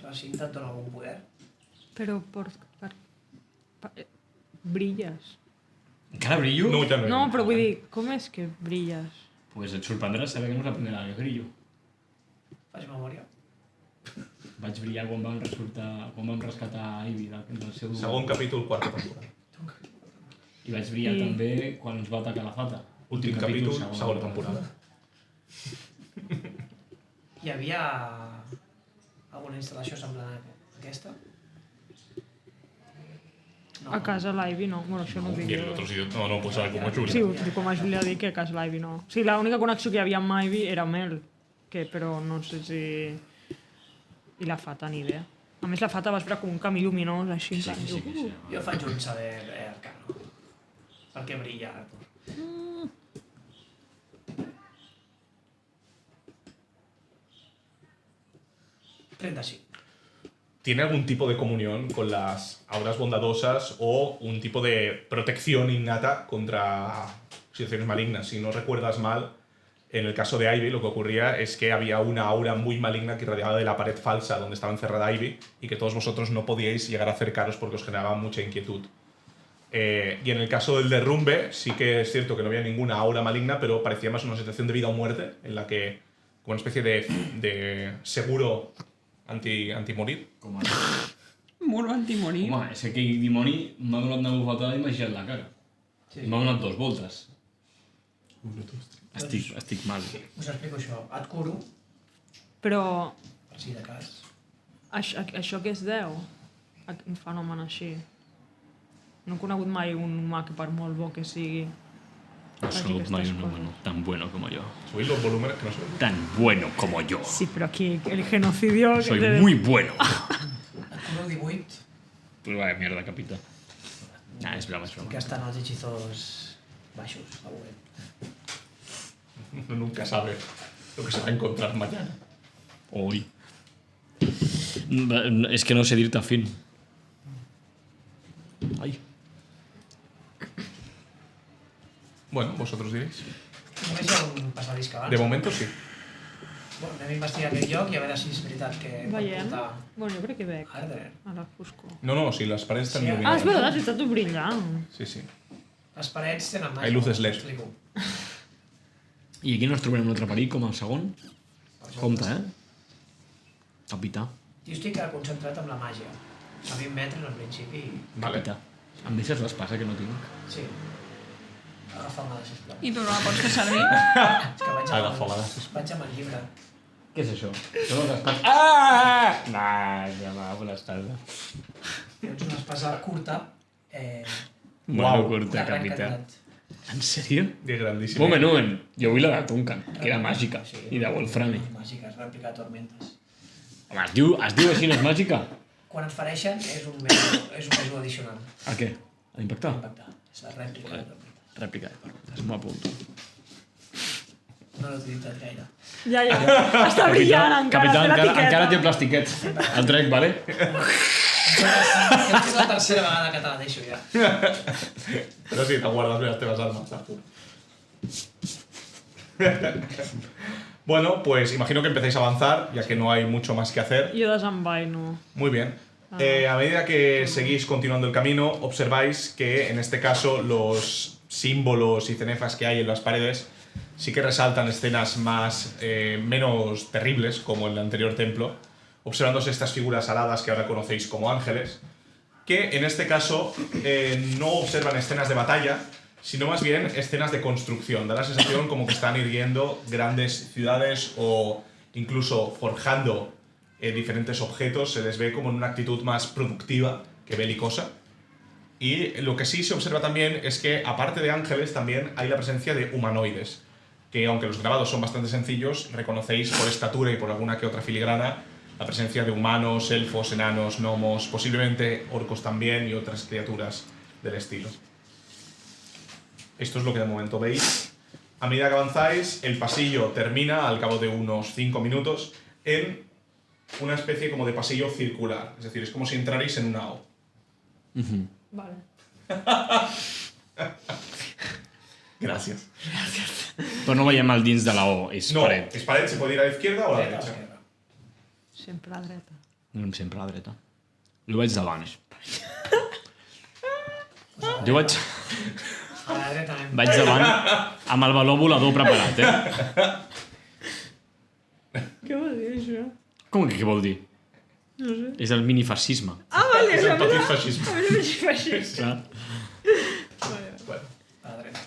[SPEAKER 7] recinte et dona algun poder.
[SPEAKER 4] Però brilles.
[SPEAKER 6] Encara brillo?
[SPEAKER 3] No, ya no.
[SPEAKER 4] No, però vull dir, com és que brilles?
[SPEAKER 6] Pues et sorprendràs saber que no és la primera vegada que brillo.
[SPEAKER 7] Faig memòria.
[SPEAKER 6] Vaig brillar quan vam rescatar Ivy del seu...
[SPEAKER 3] Segon capítol, quarta temporada.
[SPEAKER 6] I vaig brillar
[SPEAKER 4] I-
[SPEAKER 6] també quan ens va atacar la fata.
[SPEAKER 3] Últim capítol, segona temporada.
[SPEAKER 7] Hi havia alguna instal·lació semblant a aquesta?
[SPEAKER 4] A casa l'Ivy no. Bueno, això no ho dic
[SPEAKER 3] Y en
[SPEAKER 4] jo.
[SPEAKER 3] otro sitio... No, no, pues algo más chulo.
[SPEAKER 4] Sí, com es volia dir que a casa l'Ivy no. Sí, l'única connexió que hi havia amb Ivy era Mel, que però no sé si... I la Fata, ni idea. A més, la Fata va esperar com un camí lluminós, així, en plan...
[SPEAKER 6] Sí.
[SPEAKER 7] Jo faig un saber arcano. Perquè brilla. 35.
[SPEAKER 3] ¿Tiene algún tipo de comunión con las auras bondadosas o un tipo de protección innata contra situaciones malignas? Si no recuerdas mal, en el caso de Ivy lo que ocurría es que había una aura muy maligna que irradiaba de la pared falsa donde estaba encerrada Ivy y que todos vosotros no podíais llegar a acercaros porque os generaba mucha inquietud. Y en el caso del derrumbe sí que es cierto que no había ninguna aura maligna, pero parecía más una situación de vida o muerte en la que, como una especie de seguro anti-morir.
[SPEAKER 6] Com ara.
[SPEAKER 5] Muro antimorir.
[SPEAKER 6] Home, és que aquell dimoni m'ha donat una bufetada i m'ha girat la cara.
[SPEAKER 7] Sí.
[SPEAKER 6] M'ha donat 2 voltes. Estic mal.
[SPEAKER 7] Us explico això. Et curo,
[SPEAKER 4] Però
[SPEAKER 7] per si de cas.
[SPEAKER 4] això què es deu? A un fenomen així? No he conegut mai un humà que per molt bo que sigui...
[SPEAKER 6] No
[SPEAKER 4] faci
[SPEAKER 6] soy
[SPEAKER 4] aquestes
[SPEAKER 6] un humano
[SPEAKER 4] coses.
[SPEAKER 6] tan bueno como yo.
[SPEAKER 3] Subid los volúmenes que no se ven.
[SPEAKER 6] Tan bueno como yo.
[SPEAKER 4] Sí, però aquí el genocidio...
[SPEAKER 6] Soy muy bueno.
[SPEAKER 7] Et curo 18,
[SPEAKER 6] Pues vaya mierda, capitán. Nah, es broma, es broma.
[SPEAKER 7] que estan els hechizos baixos, al moment.
[SPEAKER 3] Uno nunca sabe. Lo que se va a encontrar mañana.
[SPEAKER 6] Hoy. Es que no sé dir-te fin. Ai.
[SPEAKER 3] Bueno, vosotros diréis.
[SPEAKER 7] Només hi ha un passadís que abans.
[SPEAKER 3] De momento sí.
[SPEAKER 7] Bueno, anem a investigar aquest lloc i a veure si és veritat que pot
[SPEAKER 4] Veiem.
[SPEAKER 7] portar
[SPEAKER 4] Bueno, jo crec que veig.
[SPEAKER 7] a Erdener.
[SPEAKER 4] A la foscor.
[SPEAKER 3] No, si las paredes están
[SPEAKER 7] Sí,
[SPEAKER 4] Ah,
[SPEAKER 3] iluminadas.
[SPEAKER 4] és veritat, està tot brillant.
[SPEAKER 3] Sí.
[SPEAKER 7] Les parets tenen màgia.
[SPEAKER 3] Hay luces LED.
[SPEAKER 7] Explico.
[SPEAKER 6] I aquí no ens trobem un altre perill com a segon? Compte, Capità.
[SPEAKER 7] Jo estic concentrat amb la màgia. A 20 metres, en principi.
[SPEAKER 3] Vale.
[SPEAKER 6] Capità. Em deixes l'espasa que no tinc?
[SPEAKER 7] Sí. Agafa-me, sisplau.
[SPEAKER 5] I tu no la pots fer servir?
[SPEAKER 7] És que vaig amb,
[SPEAKER 3] Agafa-la,
[SPEAKER 7] vaig amb el llibre.
[SPEAKER 6] Què és això? Són les espases. Ah! Nah, ja m'agafo l'espasa.
[SPEAKER 7] Tens una espasa curta,
[SPEAKER 6] Bueno,
[SPEAKER 3] Uau.
[SPEAKER 6] curta,
[SPEAKER 7] de gran
[SPEAKER 6] capità.
[SPEAKER 7] qualitat.
[SPEAKER 6] En sèrio?
[SPEAKER 3] De grandísimo.
[SPEAKER 6] Un moment. Jo vull la de Tuncan, que era màgica.
[SPEAKER 7] Sí.
[SPEAKER 6] I de Wolframi.
[SPEAKER 7] És màgica, és rèplica de tormentes.
[SPEAKER 6] Home, es diu així, no és màgica?
[SPEAKER 7] Quan et fereixen, és un meso addicional.
[SPEAKER 6] A què? A impactar?
[SPEAKER 7] Impactar. És la rèplica de tormentes.
[SPEAKER 6] Rèplica de tormentes. M'ho apunto.
[SPEAKER 7] No l'he utilitzat gaire.
[SPEAKER 4] Ja. Està brillant encara.
[SPEAKER 6] Capità,
[SPEAKER 4] té l'etiqueta.
[SPEAKER 6] encara té plastiquets. El trec, vale?
[SPEAKER 7] És la tercera vegada que te la deixo ja.
[SPEAKER 3] Pero sí, te guardas bien las teves armas, Arthur. Bueno, pues imagino que empecéis a avanzar, ya que no hay mucho más que hacer.
[SPEAKER 4] Jo desenvaino.
[SPEAKER 3] Muy bien. A medida que seguís continuando el camino, observáis que en este caso los símbolos y cenefas que hay en las paredes sí que resaltan escenas menos terribles, como en el anterior templo, observándose estas figuras aladas que ahora conocéis como ángeles, que en este caso no observan escenas de batalla, sino más bien escenas de construcción. Da la sensación como que están irguiendo grandes ciudades o incluso forjando diferentes objetos. Se les ve como en una actitud más productiva que belicosa. Y lo que sí se observa también es que, aparte de ángeles, también hay la presencia de humanoides, que aunque los grabados son bastante sencillos, reconocéis por estatura y por alguna que otra filigrana la presencia de humanos, elfos, enanos, gnomos, posiblemente orcos también y otras criaturas del estilo. Esto es lo que de momento veis. A medida que avanzáis, el pasillo termina, al cabo de unos 5 minutos, en una especie como de pasillo circular. Es decir, es como si entrarais en una O.
[SPEAKER 4] Vale.
[SPEAKER 3] Gracias.
[SPEAKER 6] Però no veiem el dins de la O, és
[SPEAKER 3] No,
[SPEAKER 6] paret.
[SPEAKER 3] es pared, se puede ir a la izquierda o a la
[SPEAKER 7] Dreta o
[SPEAKER 3] derecha.
[SPEAKER 7] esquerra?
[SPEAKER 4] Sempre a la dreta.
[SPEAKER 6] Anem sempre a la dreta. Jo vaig davant. Jo vaig
[SPEAKER 7] A la dreta anem.
[SPEAKER 6] davant amb el baló volador preparat,
[SPEAKER 4] Què vol dir això?
[SPEAKER 6] Com que què vol dir?
[SPEAKER 4] No sé.
[SPEAKER 6] És el minifascisme.
[SPEAKER 4] Ah, vale,
[SPEAKER 3] Es el petit fascismo.
[SPEAKER 4] A mi no m'he feixista.
[SPEAKER 6] Clar.
[SPEAKER 3] Bueno,
[SPEAKER 7] A la dreta.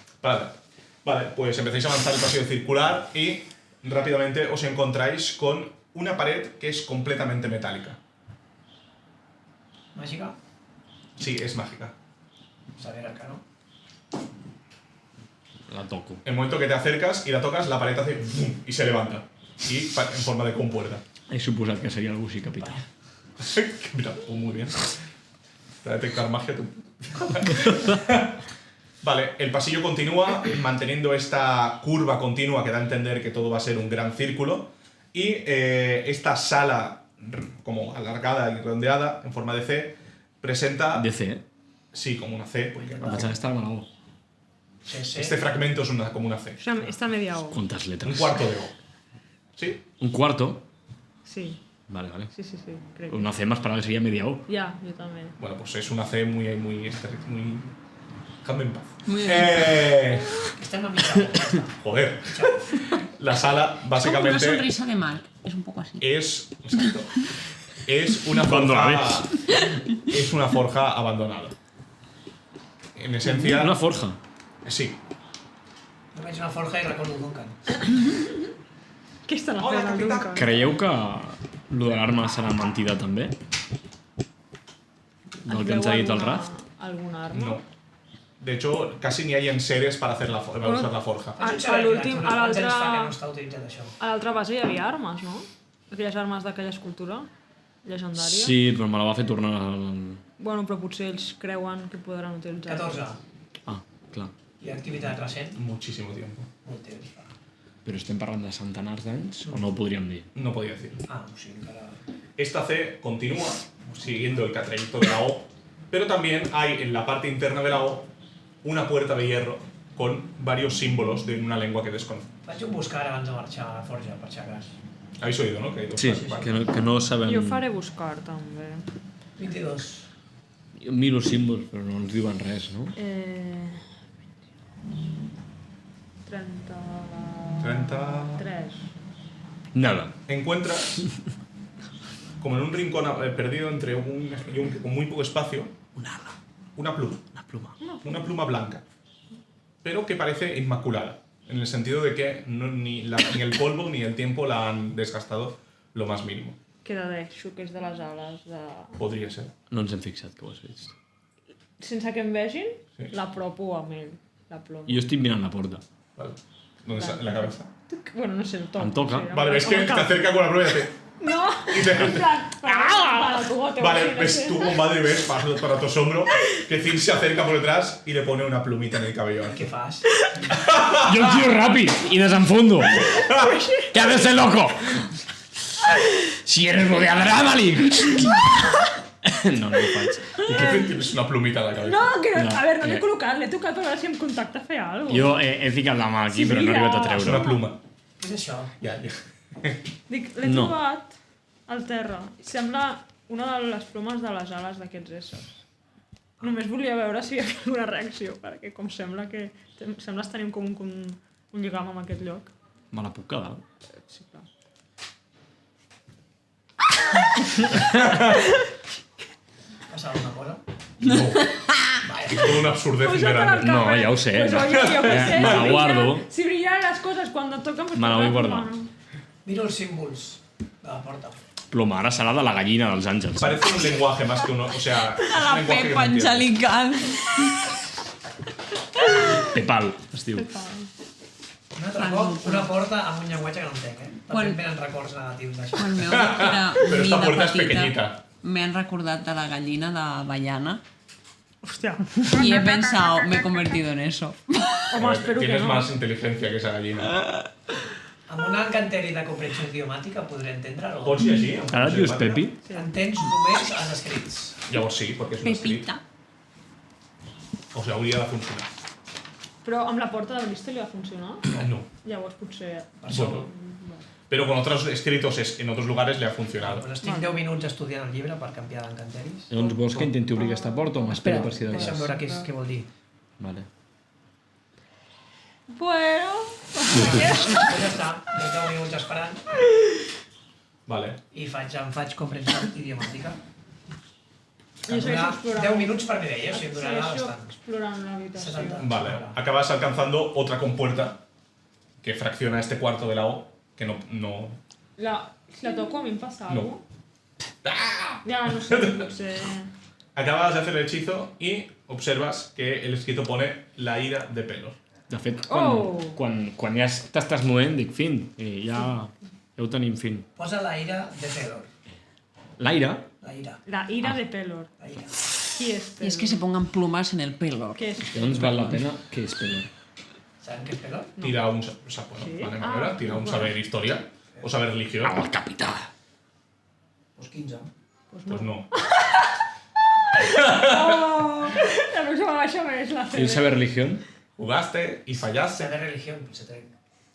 [SPEAKER 3] vale, pues empecéis a avanzar el pasillo circular y rápidamente os encontráis con una pared que es completamente metálica.
[SPEAKER 7] Màgica?
[SPEAKER 3] Sí, es mágica.
[SPEAKER 7] Saber acá, ¿no?
[SPEAKER 6] La toco.
[SPEAKER 3] El momento que te acercas y la tocas, la pared hace ¡bum! Y se levanta. Y en forma de compuerta.
[SPEAKER 6] He suposat que seria algú així, capità.
[SPEAKER 3] Mira, pues muy bien. Para detectar magia tú. Vale, el pasillo continúa manteniendo esta curva continua que da a entender que todo va a ser un gran círculo. Y esta sala, como alargada y redondeada, en forma de C, presenta...
[SPEAKER 6] DC,
[SPEAKER 3] Sí, como una C. Porque
[SPEAKER 6] Em pensava que estava a la O.
[SPEAKER 7] Sí, sí.
[SPEAKER 3] este fragmento es como una C.
[SPEAKER 4] O sea, està media O.
[SPEAKER 6] Quantes
[SPEAKER 3] Un
[SPEAKER 6] letres?
[SPEAKER 3] cuarto de O. ¿Sí?
[SPEAKER 6] Un cuarto?
[SPEAKER 4] Sí,
[SPEAKER 6] Vale, vale.
[SPEAKER 4] sí, crec.
[SPEAKER 6] Una C m'esperava que seria media O.
[SPEAKER 4] Ja, jo també.
[SPEAKER 3] Bueno, pues es una C muy... Dejadme en paz.
[SPEAKER 5] Muy bien.
[SPEAKER 7] Estem a mitjà.
[SPEAKER 3] Joder. La sala,
[SPEAKER 5] Como una
[SPEAKER 3] básicamente,
[SPEAKER 5] sonrisa de Mark. Es un poco así.
[SPEAKER 3] es... Exacto. Es una
[SPEAKER 6] Cuando la
[SPEAKER 3] forja... Es una forja abandonada. En esencia...
[SPEAKER 6] Una forja.
[SPEAKER 3] Sí.
[SPEAKER 7] Jo veig una forja i recordo Duncan.
[SPEAKER 4] Què estan
[SPEAKER 3] Hola,
[SPEAKER 4] fent al
[SPEAKER 3] capità.
[SPEAKER 4] Duncan?
[SPEAKER 6] Creieu que lo de l'arma serà mentida també? Del que ens ha dit el Raz?
[SPEAKER 4] Alguna arma?
[SPEAKER 3] No. De hecho, casi ni hay enseres para usar la forja.
[SPEAKER 4] Ah,
[SPEAKER 7] Potser
[SPEAKER 4] a l'últim,
[SPEAKER 7] uns quants anys fa que no
[SPEAKER 4] a
[SPEAKER 7] està utilitzat això.
[SPEAKER 4] l'altra base hi havia armes, no? Aquelles armes d'aquella escultura llegendària.
[SPEAKER 6] Sí, però me la va fer tornar...
[SPEAKER 4] Bueno, però potser ells creuen que podran utilitzar.
[SPEAKER 7] 14.
[SPEAKER 6] Ah, clar.
[SPEAKER 7] I activitat recent?
[SPEAKER 3] Muchísimo tiempo.
[SPEAKER 7] Molt temps fa.
[SPEAKER 6] Però estem parlant de centenars d'anys o no ho podríem dir?
[SPEAKER 3] No podía decir.
[SPEAKER 7] Ah, o sigui, encara...
[SPEAKER 3] Esta C continúa siguiendo el trayecto de la O, pero también hay en la parte interna de la O una puerta de hierro con varios símbolos de una lengua que desconozco.
[SPEAKER 7] Faig un buscar abans de marxar a la forja, per si acas.
[SPEAKER 3] Habéis oído, ¿no? Que hay dos
[SPEAKER 6] Sí,
[SPEAKER 3] pasos, vale.
[SPEAKER 6] que no sabem...
[SPEAKER 4] Jo faré buscar, també.
[SPEAKER 7] 22.
[SPEAKER 6] Jo miro símbols, però no ens diuen res, no?
[SPEAKER 4] 33.
[SPEAKER 6] Nada.
[SPEAKER 3] Encuentras, como en un rincón perdido entre con muy poco espacio, una pluma. Una pluma blanca. Pero que parece inmaculada. En el sentido de que ni el polvo ni el tiempo la han desgastado lo más mínimo.
[SPEAKER 4] Queda d'això, que és de les ales.
[SPEAKER 3] Podría ser.
[SPEAKER 6] No ens hem fixat que ho has vist.
[SPEAKER 4] Sense que em vegin,
[SPEAKER 3] Sí.
[SPEAKER 4] l'apropo amb ell, la ploma.
[SPEAKER 6] Jo estic mirant la porta.
[SPEAKER 3] Vale. ¿Dónde está? En la cabeza.
[SPEAKER 4] Bueno, no sé, el toc.
[SPEAKER 6] Em toca.
[SPEAKER 4] Sí,
[SPEAKER 3] Vale, ves que te acerca con la pluma y hace...
[SPEAKER 4] No!
[SPEAKER 3] Y te-
[SPEAKER 4] En plan, para tu bote.
[SPEAKER 3] Vale, ves tú con madre ves para tu asombro que Zin se acerca por detrás y le pone una plumita en el cabello.
[SPEAKER 7] Què fas?
[SPEAKER 6] Jo el giro ràpid i desenfondo. ¿Qué haces, el loco? Si eres lo de Adramalik. No, no ho faig.
[SPEAKER 3] ¿Y qué Zin tienes una plumita en la cabeza?
[SPEAKER 4] No, que no,
[SPEAKER 6] No,
[SPEAKER 4] a veure, no l'he col·locat, l'he tocat per veure si em contacta a fer alguna cosa.
[SPEAKER 6] Jo he ficat la mà aquí,
[SPEAKER 4] Sí,
[SPEAKER 6] però no he
[SPEAKER 4] mira.
[SPEAKER 6] arribat a
[SPEAKER 3] Es una
[SPEAKER 6] treure.
[SPEAKER 3] pluma.
[SPEAKER 7] Què és això?
[SPEAKER 3] Ya.
[SPEAKER 4] Dic, l'he
[SPEAKER 6] No.
[SPEAKER 4] trobat al terra. Sembla una de les plomes de les ales d'aquests éssers. Només volia veure si hi havia alguna reacció, perquè com sembla que... Sembles tenir com un lligam amb aquest lloc.
[SPEAKER 6] Me la puc quedar?
[SPEAKER 4] Sí, clar.
[SPEAKER 7] Passa alguna cosa?
[SPEAKER 3] No. Es todo una absurdez muy grande.
[SPEAKER 6] No, ja ho sé.
[SPEAKER 4] Pues oye, yo qué sé,
[SPEAKER 6] Me la
[SPEAKER 4] si
[SPEAKER 6] guardo.
[SPEAKER 4] brillan- Si brillan las cosas cuando tocan... Pues
[SPEAKER 6] Me la vull
[SPEAKER 4] tocar,
[SPEAKER 6] guardar.
[SPEAKER 4] mano.
[SPEAKER 7] Miro els símbols de la porta.
[SPEAKER 6] Ploma, ara serà de la gallina dels àngels.
[SPEAKER 3] Parece un lenguaje más que uno. O sea, es
[SPEAKER 5] A
[SPEAKER 3] un
[SPEAKER 5] la
[SPEAKER 3] lenguaje que no
[SPEAKER 5] Pepa
[SPEAKER 3] entiendes.
[SPEAKER 5] angelical.
[SPEAKER 6] Pepal, es diu.
[SPEAKER 7] Un altre cop, una porta amb un llenguatge que no entenc, eh?
[SPEAKER 5] Quan-
[SPEAKER 7] També venen records negatius d'això.
[SPEAKER 5] Quan m'heu dit que era
[SPEAKER 3] Pero esta
[SPEAKER 5] mida
[SPEAKER 3] puerta es
[SPEAKER 5] petita,
[SPEAKER 3] pequeñita.
[SPEAKER 5] me han recordat de la gallina de Baiana
[SPEAKER 4] Hòstia.
[SPEAKER 5] y he pensado, me he convertido en eso.
[SPEAKER 4] Home, espero que
[SPEAKER 3] Tienes
[SPEAKER 4] no.
[SPEAKER 3] más inteligencia que esa gallina.
[SPEAKER 7] Amb un encanteri de comprensió idiomàtica podré entendre-ho.
[SPEAKER 3] ¿Pots llegir?
[SPEAKER 6] Ara et dius Pepi?
[SPEAKER 7] Entens només els escrits.
[SPEAKER 3] Llavors sí, perquè és un escrit.
[SPEAKER 5] Pepita.
[SPEAKER 3] O sea, hauria de funcionar.
[SPEAKER 4] Però amb la porta de Bristol li va funcionar?
[SPEAKER 3] No.
[SPEAKER 4] Llavors potser...
[SPEAKER 3] Bueno. Pero con otros escritos en otros lugares le ha funcionado.
[SPEAKER 7] Pues estic 10 minuts estudiant el llibre per canviar d'encanteris.
[SPEAKER 6] Llavors vols que intenti obrir aquesta porta o m'espera per si de
[SPEAKER 7] Deixa'm
[SPEAKER 6] cas?
[SPEAKER 7] veure què vol dir.
[SPEAKER 6] Vale.
[SPEAKER 4] Bueno...
[SPEAKER 7] Pues ja està, 10 minuts esperant
[SPEAKER 3] Vale.
[SPEAKER 7] i em faig comprensió idiomàtica.
[SPEAKER 4] Jo segueixo explorant.
[SPEAKER 7] 10 minuts per Mireia, o sigui, em durarà
[SPEAKER 4] Segueixo
[SPEAKER 7] bastant.
[SPEAKER 4] explorant l'habitació.
[SPEAKER 7] 70.
[SPEAKER 3] Vale. Acabas alcanzando otra compuerta que fracciona este cuarto de la O, que no...
[SPEAKER 4] Si la toco a mi em passa
[SPEAKER 3] No.
[SPEAKER 4] alguna cosa? Ja, no sé, potser...
[SPEAKER 3] Acabas de hacer el hechizo y observas que el escrito pone la ira de Pelor.
[SPEAKER 6] De fet,
[SPEAKER 4] Oh!
[SPEAKER 6] quan ja t'estàs movent, dic fin. I ja ho tenim fin.
[SPEAKER 7] Posa la ira de Pelor.
[SPEAKER 6] L'aire,
[SPEAKER 7] La ira.
[SPEAKER 4] La ira de Pelor.
[SPEAKER 7] La ira.
[SPEAKER 4] Qui és Pelor?
[SPEAKER 5] Y es que se pongan plumas en el pelo.
[SPEAKER 4] Què és?
[SPEAKER 6] llavors val la pena que és Pelor.
[SPEAKER 7] Saben què és Pelor?
[SPEAKER 3] Tira un... bueno,
[SPEAKER 4] Sí.
[SPEAKER 3] vale,
[SPEAKER 4] Ah,
[SPEAKER 3] Manuela, tira un
[SPEAKER 4] bueno.
[SPEAKER 3] saber historia o saber religión.
[SPEAKER 6] El capità.
[SPEAKER 7] Pues 15.
[SPEAKER 3] Pues no.
[SPEAKER 4] Oh! La próxima baixa és la
[SPEAKER 6] El
[SPEAKER 4] CD.
[SPEAKER 6] saber religió?
[SPEAKER 3] Jugaste y fallaste.
[SPEAKER 7] Saber religión, pues se trec.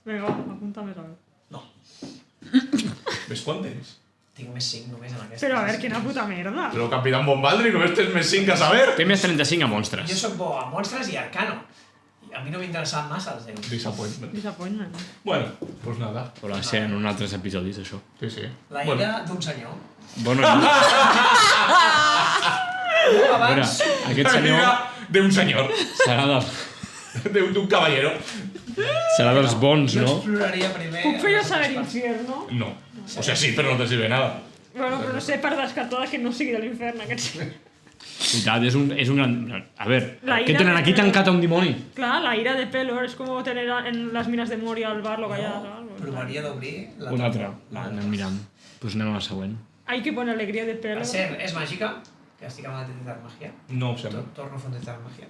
[SPEAKER 4] Vinga, va, apunta més a veure.
[SPEAKER 7] No.
[SPEAKER 3] ¿Ves cuál tienes?
[SPEAKER 7] Tinc més 5 només en aquesta.
[SPEAKER 4] Però a veure, quina puta merda.
[SPEAKER 3] Pero Capitán Bombaldri, no estés mes sin que saber.
[SPEAKER 6] Té més 35 a
[SPEAKER 7] Jo
[SPEAKER 6] monstres.
[SPEAKER 7] sóc bo a monstres i arcano. I a mi no m'interessaven massa els déus.
[SPEAKER 3] Disappointment.
[SPEAKER 4] Disappointment.
[SPEAKER 3] Bueno, pues nada.
[SPEAKER 6] Però va ser en un altres episodis, això.
[SPEAKER 3] Sí, sí.
[SPEAKER 7] La
[SPEAKER 3] Bueno,
[SPEAKER 7] ira d'un senyor.
[SPEAKER 6] Bueno, a
[SPEAKER 7] Jo
[SPEAKER 6] veure,
[SPEAKER 7] abans...
[SPEAKER 6] aquest
[SPEAKER 3] la
[SPEAKER 6] senyor
[SPEAKER 3] ira de un señor,
[SPEAKER 6] serà,
[SPEAKER 3] de un caballero.
[SPEAKER 6] serà dels bons,
[SPEAKER 7] Jo
[SPEAKER 6] no?
[SPEAKER 7] exploraria primer...
[SPEAKER 4] Puc fer jo saber infierno?
[SPEAKER 3] No. O sea, sí, pero no te sirve nada.
[SPEAKER 4] Bueno, però no sé, per descartar que no sigui de l'infern aquest.
[SPEAKER 6] Veritat, és un gran... A veure,
[SPEAKER 4] La
[SPEAKER 6] què
[SPEAKER 4] ira
[SPEAKER 6] tenen
[SPEAKER 4] de
[SPEAKER 6] aquí
[SPEAKER 4] Pelor.
[SPEAKER 6] tancat a un dimoni?
[SPEAKER 4] Clar, la ira de Pelor és com tener en les mines de Moria al bar lo que hi ha.
[SPEAKER 7] No, provaria d'obrir la
[SPEAKER 6] Un altre.
[SPEAKER 7] La
[SPEAKER 6] Va, anem mirant. Doncs anem a la següent.
[SPEAKER 4] Hay que poner alegría de Pelor.
[SPEAKER 7] Per cert, és màgica, que estic amb la detectar màgia.
[SPEAKER 3] No, sembla.
[SPEAKER 7] Torno a fer un detectar màgia.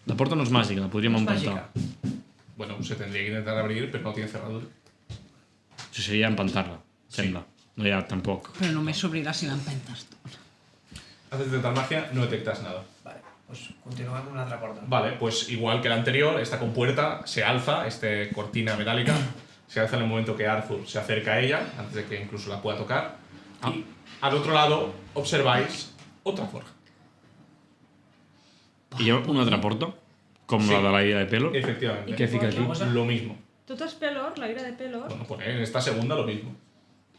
[SPEAKER 6] La porta no és màgica, la podríem
[SPEAKER 7] És
[SPEAKER 6] emportar.
[SPEAKER 7] màgica.
[SPEAKER 3] Bueno, se tendría que intentar abrir, pero no tiene cerradura.
[SPEAKER 6] Això seria empantar-la, sembla. No hi ha tampoc.
[SPEAKER 5] Però només s'obrirà si l'empentes tu.
[SPEAKER 3] Haces intentar magia, no detectas nada.
[SPEAKER 7] Vale, pues continuamos con una otra puerta.
[SPEAKER 3] Vale, pues igual que la anterior, esta compuerta se alza, cortina metálica, se alza en el momento que Arthur se acerca a ella, antes de que incluso la pueda tocar. Y al otro lado observáis otra forja.
[SPEAKER 6] Hi ha una altra porta? Com
[SPEAKER 3] Sí.
[SPEAKER 6] la de l'aire de pelo?
[SPEAKER 3] Efectivamente.
[SPEAKER 6] Què fica aquí?
[SPEAKER 3] Lo mismo.
[SPEAKER 4] Tot és Pelor, l'aire de Pelor.
[SPEAKER 3] Bueno, pone en esta segunda lo mismo.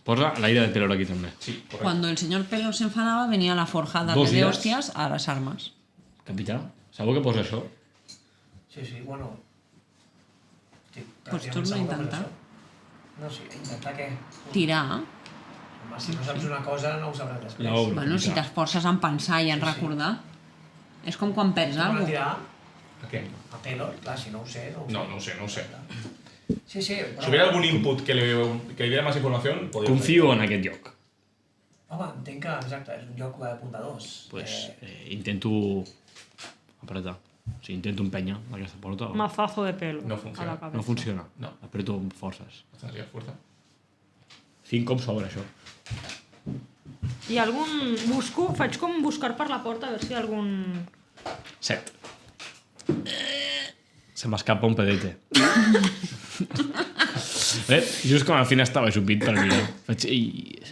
[SPEAKER 6] Posa l'aire de pelo aquí també.
[SPEAKER 3] Sí, correcto.
[SPEAKER 5] Cuando el señor Pelo se enfadaba, venía a la forja a darle
[SPEAKER 6] 2
[SPEAKER 5] de
[SPEAKER 6] días.
[SPEAKER 5] hostias a las armas.
[SPEAKER 6] Capità, sabeu què posa això?
[SPEAKER 7] Sí, bueno. Sí,
[SPEAKER 5] Pues
[SPEAKER 7] pràcticament
[SPEAKER 5] torna a
[SPEAKER 7] segur que
[SPEAKER 5] intentar.
[SPEAKER 7] és això. No, sí, intentar què?
[SPEAKER 5] Tirar.
[SPEAKER 7] Home, si no saps una cosa, no ho sabràs després.
[SPEAKER 6] La obra.
[SPEAKER 5] Bueno, si t'esforces en pensar i en recordar. És com quan perds
[SPEAKER 7] Com
[SPEAKER 5] alguna
[SPEAKER 7] a tirar
[SPEAKER 3] ¿A qué?
[SPEAKER 7] a Pelor, clar, si no ho sé, no ho sé.
[SPEAKER 3] No, no sé, no sé.
[SPEAKER 7] Sí, però...
[SPEAKER 3] Si hubiera algún input que le diera más información, podría.
[SPEAKER 6] Confio en aquest lloc.
[SPEAKER 7] Home, entenc que, exacte, és un lloc apuntadors.
[SPEAKER 6] Pues intento apretar. O sigui, intento empènyer aquesta porta.
[SPEAKER 4] Mazazo de pelo
[SPEAKER 3] No funciona.
[SPEAKER 4] a la cabeza.
[SPEAKER 6] No funciona.
[SPEAKER 3] No.
[SPEAKER 6] Apreto amb forces.
[SPEAKER 3] Bastante fuerza.
[SPEAKER 6] 5 cops sobre això.
[SPEAKER 4] Hi ha algun... Faig com buscar per la porta a veure si hi ha algun...
[SPEAKER 6] 7. Se m'escapa un pedete. Just com al final estava xupit per mirar. Faig... Ei.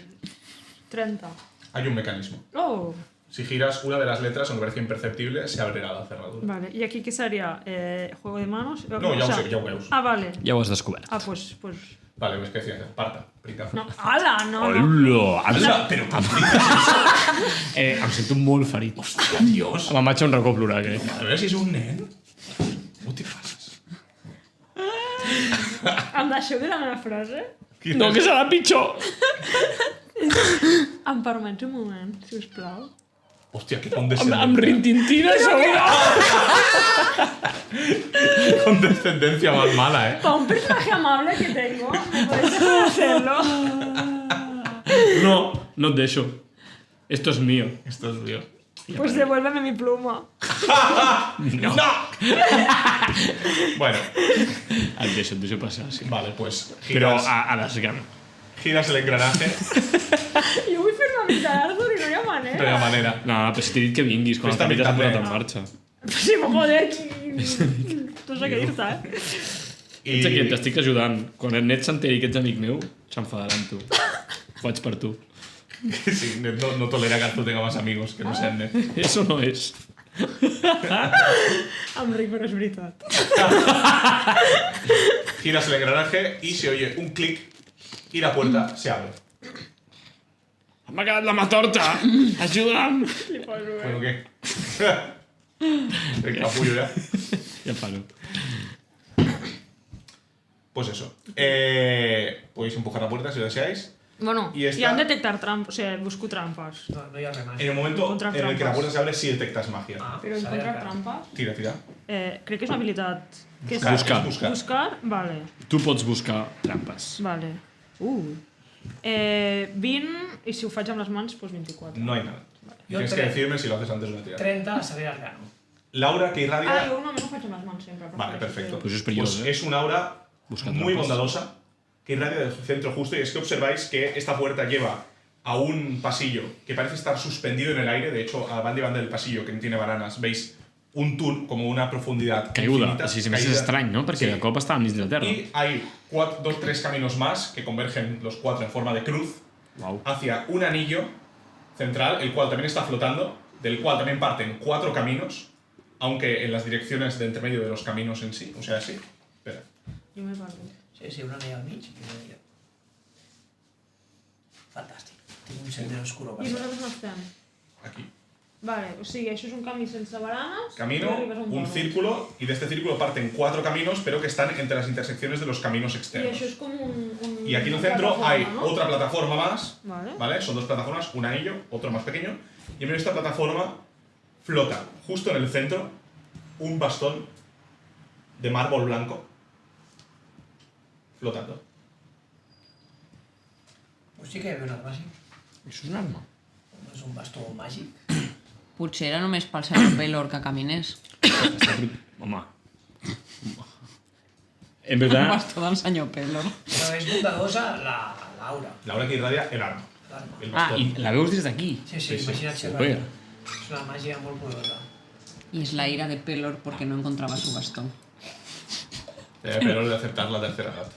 [SPEAKER 4] 30.
[SPEAKER 3] Hay un mecanismo.
[SPEAKER 4] Oh!
[SPEAKER 3] Si giras una de las letras, aunque parezca imperceptible, se abrirá la cerradura.
[SPEAKER 4] Vale, i aquí què seria? Juego de manos?
[SPEAKER 3] No, ja ho sé, ja ho veus.
[SPEAKER 4] Ah, vale.
[SPEAKER 6] Ja ho has descobert.
[SPEAKER 4] Ah, pues...
[SPEAKER 3] Vale, pues ¿qué decías? Parta, brincazo.
[SPEAKER 4] No, ala, no, no.
[SPEAKER 6] Hola!
[SPEAKER 3] Anda, pero
[SPEAKER 6] Em sento molt ferit.
[SPEAKER 3] hostia, Dios.
[SPEAKER 6] Me'n vaig a un racó a plorar, que...
[SPEAKER 3] A veure si és un nen. No t'hi passes.
[SPEAKER 4] Em deixeu dir la meva frase?
[SPEAKER 6] No, que serà pitjor!
[SPEAKER 4] Em permets un moment, si us plau?
[SPEAKER 3] Hòstia, que
[SPEAKER 6] Amb
[SPEAKER 3] condescendencia.
[SPEAKER 6] rintintina a sobre!
[SPEAKER 3] Condescendencia más mala, ¿eh?
[SPEAKER 4] Para un personaje amable que tengo, ¿me podéis dejar hacerlo?
[SPEAKER 6] No, no et deixo. Esto es mío.
[SPEAKER 3] Esto es mío.
[SPEAKER 4] Pues devuélveme mi pluma.
[SPEAKER 3] ¡No! Bueno,
[SPEAKER 6] Et deixo passar, sí.
[SPEAKER 3] vale, pues
[SPEAKER 6] Però
[SPEAKER 3] giras,
[SPEAKER 6] a desgana.
[SPEAKER 3] giras el engranaje
[SPEAKER 4] Jo vull fer una mica d'Arthur i no hi ha
[SPEAKER 3] de
[SPEAKER 4] manera.
[SPEAKER 3] la manera.
[SPEAKER 6] No, però si t'he dit que vinguis quan el
[SPEAKER 3] Fes-te
[SPEAKER 6] capità s'ha
[SPEAKER 3] també.
[SPEAKER 6] posat en marxa.
[SPEAKER 4] Sí, però joder, no sé què dir-te, eh?
[SPEAKER 6] Ets aquí, t'estic ajudant. Quan el net s'enteri que ets amic meu, s'enfadarà amb tu. Ho faig per tu.
[SPEAKER 3] Sí, no tolera que Arthur tenga más amigos que no sean Ned.
[SPEAKER 6] Eso no és.
[SPEAKER 4] Em ric, però és veritat.
[SPEAKER 3] Giras el engranaje y se oye un clic y la puerta se abre.
[SPEAKER 6] M'ha quedat la mà torta! Ajuda'm!
[SPEAKER 3] Bueno, ¿qué? El capullo ya.
[SPEAKER 6] Ja paro.
[SPEAKER 3] Pues eso. Podéis empujar la puerta si lo deseáis.
[SPEAKER 4] Bueno,
[SPEAKER 3] I esta-
[SPEAKER 4] hi han detectar trampes, o sigui, busco trampes.
[SPEAKER 7] No hi ha res més.
[SPEAKER 3] En el momento
[SPEAKER 4] Encontrar
[SPEAKER 3] en el que la
[SPEAKER 4] trampas.
[SPEAKER 3] puerta se abre, sí detectas magia.
[SPEAKER 7] Ah,
[SPEAKER 4] Però
[SPEAKER 7] s'ha
[SPEAKER 4] encontrar
[SPEAKER 7] de-
[SPEAKER 4] trampes...
[SPEAKER 3] Tira, tira.
[SPEAKER 4] Crec que és una habilitat... Que és...
[SPEAKER 6] Buscar.
[SPEAKER 3] Es buscar.
[SPEAKER 4] Buscar? Vale,
[SPEAKER 6] Tu pots buscar trampes.
[SPEAKER 4] vale. 20, i si ho faig amb les mans, doncs 24.
[SPEAKER 3] No hay nada. Y
[SPEAKER 7] Yo
[SPEAKER 3] tienes que
[SPEAKER 7] tres.
[SPEAKER 3] decirme si lo haces antes de la tirada.
[SPEAKER 7] 30 salir al grano.
[SPEAKER 3] Laura, que irradia.
[SPEAKER 4] Ah, jo només ho faig amb les mans sempre.
[SPEAKER 3] Vale, perfecto.
[SPEAKER 6] Pues es perillós,
[SPEAKER 3] Pues
[SPEAKER 6] ¿eh?
[SPEAKER 3] es un aura
[SPEAKER 6] Busca
[SPEAKER 3] muy
[SPEAKER 6] trampas.
[SPEAKER 3] bondadosa que irradia del centro justo. Y es que observáis que esta puerta lleva a un pasillo que parece estar suspendido en el aire. De hecho, a banda y banda del pasillo, que no tiene baranas, veis un túnel como una profundidad
[SPEAKER 6] Caiguda.
[SPEAKER 3] infinita.
[SPEAKER 6] Així, a més, és
[SPEAKER 3] Caída.
[SPEAKER 6] estrany, no? Perquè
[SPEAKER 3] Sí.
[SPEAKER 6] de cop està al mig de la terra.
[SPEAKER 3] Y hay 3 caminos más que convergen los 4 en forma de cruz
[SPEAKER 6] Uau.
[SPEAKER 3] hacia un anillo central, el cual también está flotando, del cual también parten 4 caminos, aunque en las direcciones de entremedio de los caminos en sí, o sea, sí. Espera.
[SPEAKER 4] Jo m'he perdut.
[SPEAKER 7] Sí, una anella al mig i una anella. Fantàstic. Tinc un sendero oscuro.
[SPEAKER 4] I nosaltres no estem.
[SPEAKER 3] Aquí.
[SPEAKER 4] Vale, o sigui, això és un camí sense baranes...
[SPEAKER 3] Camino,
[SPEAKER 4] i arribes a
[SPEAKER 3] un
[SPEAKER 4] pont.
[SPEAKER 3] círculo, y de este círculo parten 4 caminos, pero que están entre las intersecciones de los caminos
[SPEAKER 4] I
[SPEAKER 3] externos.
[SPEAKER 4] això és com un...
[SPEAKER 3] Y aquí en el centro hay
[SPEAKER 4] plataforma, ¿no?
[SPEAKER 3] otra plataforma más,
[SPEAKER 4] Vale.
[SPEAKER 3] ¿vale? Son 2 plataformas, un anillo, otro más pequeño, y en medio de esta plataforma flota, justo en el centro, un bastón de mármol blanco flotando.
[SPEAKER 7] Pues sí que hi havia un arma així.
[SPEAKER 6] Això és un arma.
[SPEAKER 7] No és un bastó màgic.
[SPEAKER 5] Potser era només pel senyor Pelor que caminés.
[SPEAKER 6] Home, En
[SPEAKER 5] El
[SPEAKER 6] verdad,
[SPEAKER 5] bastó del senyor Pelor.
[SPEAKER 7] Però és bondadosa Laura.
[SPEAKER 3] Laura que irradia el arma. El
[SPEAKER 6] ah,
[SPEAKER 3] bastón.
[SPEAKER 6] i la veus des d'aquí.
[SPEAKER 7] Sí, imagina't
[SPEAKER 6] Super.
[SPEAKER 7] xerrar. És una màgia molt poderosa.
[SPEAKER 5] Y es la ira de Pelor porque no encontraba su bastón.
[SPEAKER 3] Pero de aceptar la tercera edad.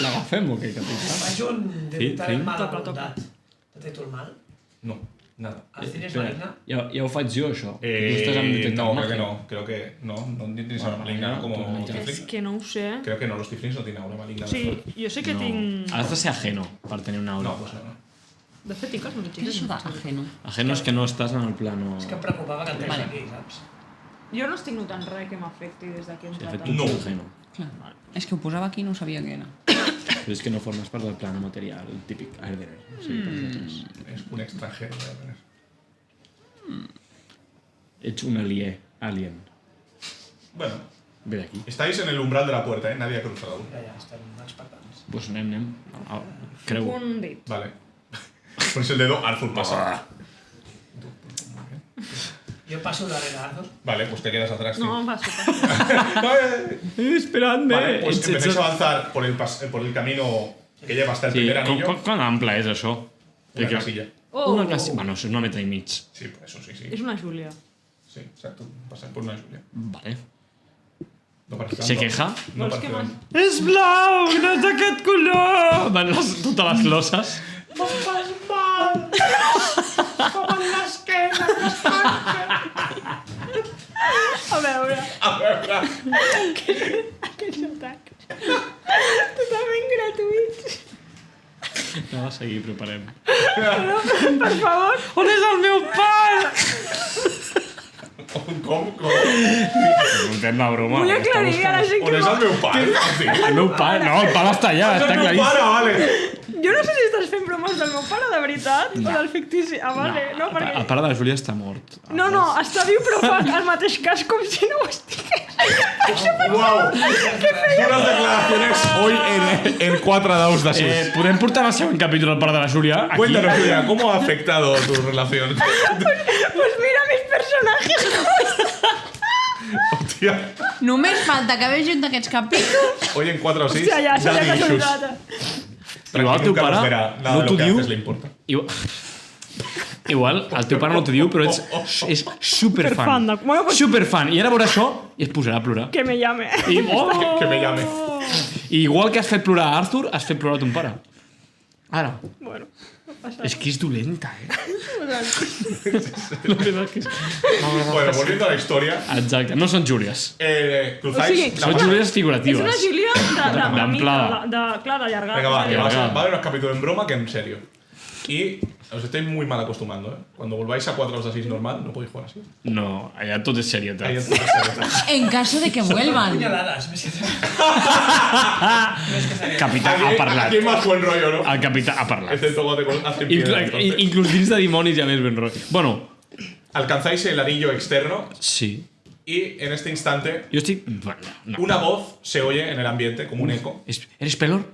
[SPEAKER 6] L'agafem o què, capità?
[SPEAKER 7] Faig un
[SPEAKER 6] Sí,
[SPEAKER 7] debutar
[SPEAKER 6] sí.
[SPEAKER 7] el mal a
[SPEAKER 4] Toca,
[SPEAKER 7] voluntat. Detecto el mal.
[SPEAKER 3] No, nada.
[SPEAKER 7] Arcine és
[SPEAKER 6] Espera,
[SPEAKER 7] maligna.
[SPEAKER 6] ja ho faig jo, això. Tu estàs amb detectar
[SPEAKER 3] no,
[SPEAKER 6] magia.
[SPEAKER 3] creo que no tienes aura maligna
[SPEAKER 6] Bueno,
[SPEAKER 3] como
[SPEAKER 6] pues
[SPEAKER 4] És
[SPEAKER 3] Tiflin.
[SPEAKER 4] que no ho sé.
[SPEAKER 3] Creo que no, los Tiflins no tienen aura maligna.
[SPEAKER 4] Sí, jo sé que
[SPEAKER 6] No.
[SPEAKER 4] tinc...
[SPEAKER 6] Has de ser ajeno per tenir una aura.
[SPEAKER 3] No, pues no.
[SPEAKER 4] De fet, tinc els meus
[SPEAKER 5] ¿Qué es eso de
[SPEAKER 4] hechizos.
[SPEAKER 5] ajeno?
[SPEAKER 6] Ajeno és que no estàs en el plano...
[SPEAKER 7] És que em preocupava que entrés
[SPEAKER 5] Vale.
[SPEAKER 7] aquí, saps?
[SPEAKER 4] Jo no estic notant res que m'afecti des d'aquí un
[SPEAKER 6] Sí, de
[SPEAKER 4] plat.
[SPEAKER 6] fet, tu
[SPEAKER 3] No.
[SPEAKER 6] ets ajeno.
[SPEAKER 5] Claro. Es que ho posava aquí y no sabía qué era.
[SPEAKER 6] Però és que no formes part del plano material típic Ardener. Sí, per nosaltres.
[SPEAKER 3] Es un extranjero. voy a poner.
[SPEAKER 6] Ets un alien.
[SPEAKER 3] Bueno,
[SPEAKER 6] Ve d'aquí.
[SPEAKER 3] estáis en el umbral de la puerta, ¿eh? Nadie ha cruzado aún.
[SPEAKER 7] Ja, estem expectants.
[SPEAKER 6] Doncs anem. Creu.
[SPEAKER 4] Un dit.
[SPEAKER 3] Vale. Pones el dedo, Arthur pasa.
[SPEAKER 7] Jo passo darrere Arthur.
[SPEAKER 3] Vale, pues te quedas atrás. tío.
[SPEAKER 4] No, em va super.
[SPEAKER 6] Esperadme!
[SPEAKER 3] Vale, pues empezáis a avanzar por el camino que lleva hasta el
[SPEAKER 6] Sí,
[SPEAKER 3] primer anillo.
[SPEAKER 6] quan ample és això?
[SPEAKER 3] Una casilla.
[SPEAKER 4] Oh,
[SPEAKER 6] Una casilla. Bueno, és una metre i mig.
[SPEAKER 3] Sí, por eso sí, sí.
[SPEAKER 4] és una Júlia.
[SPEAKER 3] Sí, exacto. Pasar por una Julia.
[SPEAKER 6] Vale.
[SPEAKER 3] No parece
[SPEAKER 6] Se
[SPEAKER 3] tanto.
[SPEAKER 6] queja?
[SPEAKER 3] No
[SPEAKER 4] Vols
[SPEAKER 3] parece
[SPEAKER 4] que
[SPEAKER 3] tanto.
[SPEAKER 6] És blau, no és d'aquest color! Van totes les losses.
[SPEAKER 4] A veure,
[SPEAKER 3] A veure.
[SPEAKER 4] aquests atacs. Totalment gratuïts.
[SPEAKER 6] Anem a seguir, preparem.
[SPEAKER 4] Per favor.
[SPEAKER 6] On és el meu pare?
[SPEAKER 3] Com?
[SPEAKER 6] No entenc la broma.
[SPEAKER 4] Vull aclarir a la gent
[SPEAKER 3] On
[SPEAKER 4] que...
[SPEAKER 3] és el meu pare? Sí.
[SPEAKER 6] El meu pare, no, el pare està allà,
[SPEAKER 3] És
[SPEAKER 6] està
[SPEAKER 3] el meu
[SPEAKER 6] claríssim.
[SPEAKER 3] pare, vale.
[SPEAKER 4] Jo no sé si estàs fent bromes del meu pare de veritat o del fictici. Ah, vale, no,
[SPEAKER 6] El
[SPEAKER 4] perquè...
[SPEAKER 6] pare de la Júlia està mort.
[SPEAKER 4] No, no, està viu però fa el mateix cas com si no ho estigués.
[SPEAKER 3] Wow. Duras declaraciones hoy en 4 dados de 6.
[SPEAKER 6] Podem portar al següent capítol el pare de la Júlia? Aquí?
[SPEAKER 3] Cuéntanos, Julia, ¿cómo ha afectado tu relación?
[SPEAKER 4] Pues mira mis personajes.
[SPEAKER 3] Hostia.
[SPEAKER 5] Només falta que vegi un d'aquests capítols.
[SPEAKER 3] Hoy en 4 o 6.
[SPEAKER 4] Hòstia, ja, seria casualitat.
[SPEAKER 6] Igual el teu pare
[SPEAKER 3] Nada
[SPEAKER 6] no
[SPEAKER 3] de
[SPEAKER 6] t'ho
[SPEAKER 3] lo que
[SPEAKER 6] diu.
[SPEAKER 3] haces le importa.
[SPEAKER 6] Igual el teu pare no t'ho diu, però és superfan.
[SPEAKER 4] Superfan de- Bueno, pues-
[SPEAKER 6] Superfan. I ara veurà això i es posarà a plorar.
[SPEAKER 4] Que me llame.
[SPEAKER 6] I,
[SPEAKER 3] Que me llame.
[SPEAKER 6] I igual que has fet plorar a Arthur, has fet plorar a ton pare. Ara.
[SPEAKER 4] Bueno, no passa
[SPEAKER 6] És que és dolenta, eh?
[SPEAKER 4] res.
[SPEAKER 6] La veritat que és...
[SPEAKER 3] Bueno, volviendo a la historia.
[SPEAKER 6] Exacte, no són Júlies.
[SPEAKER 3] Cruzáis.
[SPEAKER 4] O sigui,
[SPEAKER 3] la
[SPEAKER 6] Són
[SPEAKER 3] mano.
[SPEAKER 6] Júlies
[SPEAKER 4] És
[SPEAKER 6] figuratives.
[SPEAKER 4] una Júlia
[SPEAKER 6] D'amplada.
[SPEAKER 4] clar, d'allargada.
[SPEAKER 3] Venga, va, que va a
[SPEAKER 6] Venga.
[SPEAKER 3] haber más capítulo en broma que en serio. Y os estáis muy mal acostumbrando, ¿eh? Cuando volváis a 4 de 6 normal, no podéis jugar así.
[SPEAKER 6] No, allà tot és serietat.
[SPEAKER 3] Ahí entonces se
[SPEAKER 5] En caso de que vuelvan.
[SPEAKER 7] Punyalades, més que...
[SPEAKER 6] Capità ha parlat.
[SPEAKER 3] Aquí hay más buen rollo, ¿no?
[SPEAKER 6] El capità ha parlat.
[SPEAKER 3] Excepto cuando te hacen piedra, entonces.
[SPEAKER 6] Inclús dins de dimonis hi ha més ben rotllo. Bueno,
[SPEAKER 3] Alcanzáis el anillo externo
[SPEAKER 6] sí.
[SPEAKER 3] y en este instante
[SPEAKER 6] Jo estic... Bueno, no.
[SPEAKER 3] una voz se oye en el ambiente como un eco.
[SPEAKER 6] Eres Pelor?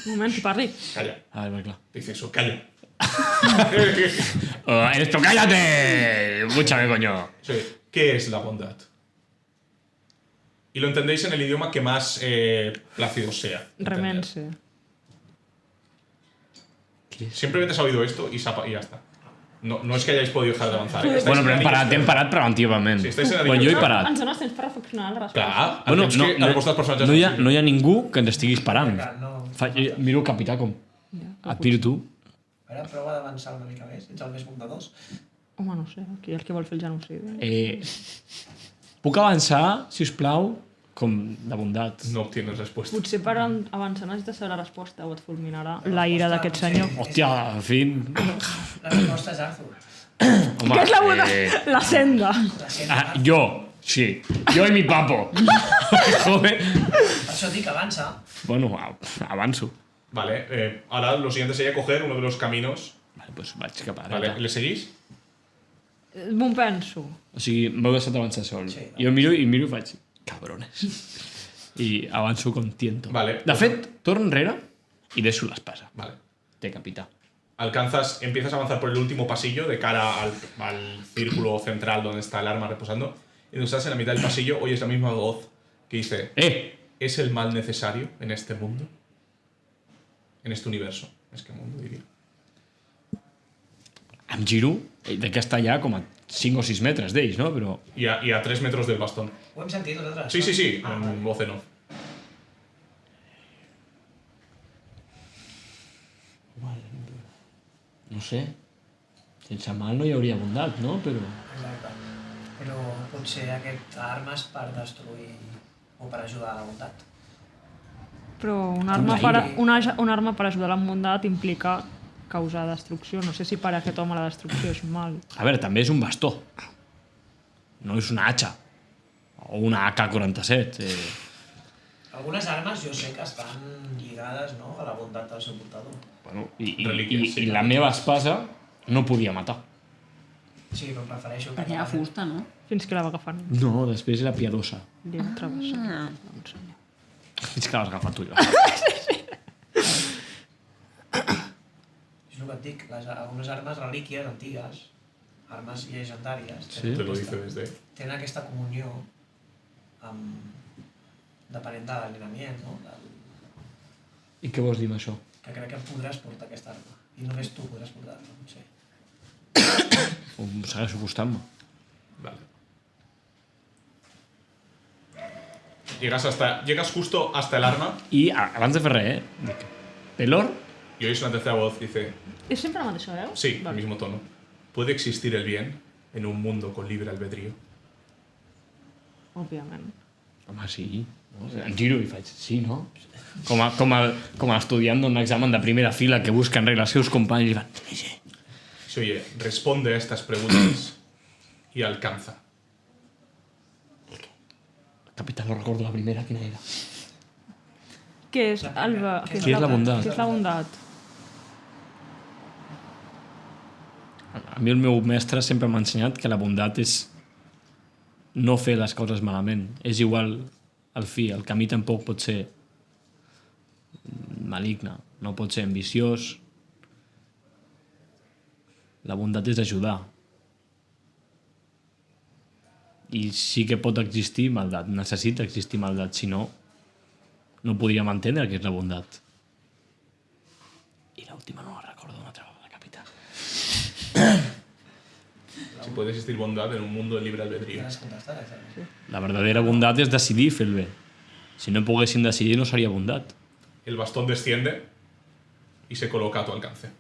[SPEAKER 4] Un moment, que parli.
[SPEAKER 3] Calla.
[SPEAKER 6] Ah, va, clar.
[SPEAKER 3] Dice eso, calla.
[SPEAKER 6] Eres tú, cállate. Escúchame, coño.
[SPEAKER 3] Sí. ¿Qué es la bondad? Y lo entendéis en el idioma que más plácido sea. entender.
[SPEAKER 4] Remense.
[SPEAKER 3] Simplemente has oído esto y ya está. No es que hayáis podido dejar de avanzar. ¿eh? Estáis
[SPEAKER 6] Bueno,
[SPEAKER 3] en
[SPEAKER 6] però
[SPEAKER 3] el
[SPEAKER 6] hem parat,
[SPEAKER 3] anillo
[SPEAKER 6] hem parat preventivament.
[SPEAKER 3] Sí, estáis en el
[SPEAKER 6] Bueno, jo he
[SPEAKER 3] anillo
[SPEAKER 6] parat.
[SPEAKER 4] Ens dones temps per reflexionar al respecte.
[SPEAKER 3] Clar,
[SPEAKER 6] Bueno,
[SPEAKER 3] el temps que els vostres personatges
[SPEAKER 6] no,
[SPEAKER 3] han
[SPEAKER 6] no hi ha ningú que ens estigui esperant.
[SPEAKER 7] No.
[SPEAKER 6] Miro el capità com... Et miro tu.
[SPEAKER 7] A veure, prova d'avançar una mica més. Ets el més bondadós.
[SPEAKER 4] Home, no sé, aquí el que vol fer el genocidi.
[SPEAKER 6] Puc avançar, si us plau, com de bondat?
[SPEAKER 3] No obtienes respuesta.
[SPEAKER 4] Potser per avançar necessites saber la resposta o et fulminarà la ira d'aquest senyor.
[SPEAKER 6] Hòstia, al fin...
[SPEAKER 7] La resposta és Arthur.
[SPEAKER 6] Home,
[SPEAKER 4] Què és la bona? La senda.
[SPEAKER 7] La sent.
[SPEAKER 6] jo, sí. Jo i mi papo. Joder.
[SPEAKER 7] Per això dic, avança.
[SPEAKER 6] Bueno, avanço.
[SPEAKER 3] Vale, ahora lo siguiente sería coger uno de los caminos.
[SPEAKER 6] Vale, doncs vaig cap a
[SPEAKER 3] Vale,
[SPEAKER 6] dreta.
[SPEAKER 3] ¿le seguís?
[SPEAKER 4] M'ho penso.
[SPEAKER 6] O sigui, m'heu deixat avançar sol.
[SPEAKER 7] Sí.
[SPEAKER 6] Jo miro i faig... Cabrones. I avanço com tiento.
[SPEAKER 3] Vale.
[SPEAKER 6] De fet, torno enrere i deixo l'espasa.
[SPEAKER 3] Vale.
[SPEAKER 6] De capità.
[SPEAKER 3] Empiezas a avanzar por el último pasillo de cara al círculo central donde está el arma reposando. Y cuando estás en la mitad del pasillo, oyes la misma voz que dice, ¿es el mal necesario en este mundo? En este universo, es que mundo diria.
[SPEAKER 6] Em giro, de que està allà com a 5 o 6 metres d'ells, no? Però...
[SPEAKER 3] Y a 3 metros del bastón.
[SPEAKER 7] Ho hem sentit nosaltres?
[SPEAKER 3] Sí, en voz en off.
[SPEAKER 6] No sé. Sense mal no hi hauria bondat, no? Però...
[SPEAKER 7] Exacte. Però potser aquestes armes per destruir o per ajudar a la bondat.
[SPEAKER 4] Però una arma per ajudar a la bondat implica causar destrucció. No sé si per a aquest home la destrucció és mal.
[SPEAKER 6] A veure, també és un bastó. No és una hacha. O una AK-47.
[SPEAKER 7] Algunes armes jo sé que estan lligades, no?, a la bondat del seu portador.
[SPEAKER 6] Bueno,
[SPEAKER 3] Relíquies, sí.
[SPEAKER 6] I la meva espasa no podia matar.
[SPEAKER 7] Sí, però em refereixo que...
[SPEAKER 5] Perquè era fusta, no?
[SPEAKER 4] Fins que la va agafant.
[SPEAKER 6] No, després era piadosa.
[SPEAKER 4] Li va travessar.
[SPEAKER 6] Fins que l'has agafat tu.
[SPEAKER 7] És el que et dic, algunes armes relíquies antigues, armes llegendàries,
[SPEAKER 6] Sí.
[SPEAKER 3] Te lo dice desde...
[SPEAKER 7] tenen aquesta comunió amb... depenent de l'alineament, no?
[SPEAKER 6] I què vols dir amb això?
[SPEAKER 7] Que crec que podràs portar aquesta arma. I només tu podràs portar-la, potser.
[SPEAKER 6] Segueixo costant-me.
[SPEAKER 3] Vale. Llegas justo hasta el arma
[SPEAKER 6] I abans de fer res, dic, Pelor?
[SPEAKER 3] y oís una tercera voz que dice,
[SPEAKER 4] És sempre la mateixa veu?
[SPEAKER 3] sí, el mismo tono. ¿Puede existir el bien en un mundo con libre albedrío?
[SPEAKER 4] Òbviament.
[SPEAKER 6] Home, sí. No? Em giro i faig, sí, no? Com a estudiant d'un examen de primera fila que busca enrere els seus companys i van, sí.
[SPEAKER 3] Se oye, responde a estas preguntas y alcanza.
[SPEAKER 6] Capità, no recordo la primera, quina era?
[SPEAKER 4] Què és, Alba?
[SPEAKER 7] Què
[SPEAKER 6] és la bondat?
[SPEAKER 4] Què és la bondat?
[SPEAKER 6] A mi el meu mestre sempre m'ha ensenyat que la bondat és no fer les coses malament. És igual al fi, el camí tampoc pot ser maligne, no pot ser ambiciós. La bondat és ajudar. I sí que pot existir maldat, necessita existir maldat, si no, no podríem entendre què és la bondat. I l'última no la recordo una altra vegada, capità.
[SPEAKER 3] Si puede existir bondad en un mundo de libre albedrío.
[SPEAKER 7] Ja l'has contestat, exacte.
[SPEAKER 6] La verdadera bondat és decidir fer el bé. Si no poguéssim decidir, no seria bondat.
[SPEAKER 3] El bastón desciende y se coloca a tu alcance.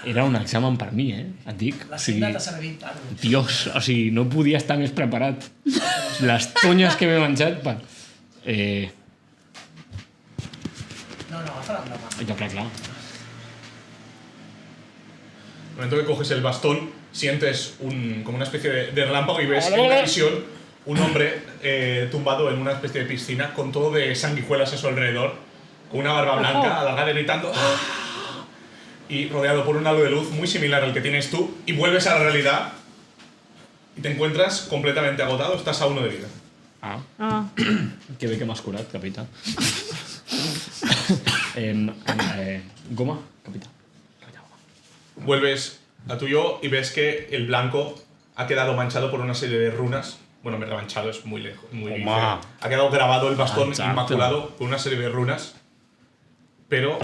[SPEAKER 6] Era un examen per mi, et dic.
[SPEAKER 7] La
[SPEAKER 6] O sigui,
[SPEAKER 7] cinta t'ha servit tant.
[SPEAKER 6] Dios, o sigui, no podia estar més preparat. Les tonyes que m'he menjat per...
[SPEAKER 7] No, agafa-la amb la mà.
[SPEAKER 6] Jo crec, clar.
[SPEAKER 3] En el momento que coges el bastón, sientes como una especie de relámpago y ves en una visión un hombre tumbado en una especie de piscina con todo de sanguijuelas a su alrededor, con una barba blanca, alargada y gritando, y rodeado por un halo de luz muy similar al que tienes tú, y vuelves a la realidad y te encuentras completamente agotado, estás a 1 de vida.
[SPEAKER 6] Que bé que m'has curat, capità. Goma, capità.
[SPEAKER 3] Vuelves a tu yo y ves que el blanco ha quedado manchado por una serie de runas. Bueno, manchado es muy lejos, muy
[SPEAKER 6] Home.
[SPEAKER 3] feo. Ha quedado grabado el bastón
[SPEAKER 6] Exacte.
[SPEAKER 3] inmaculado con una serie de runas. Pero,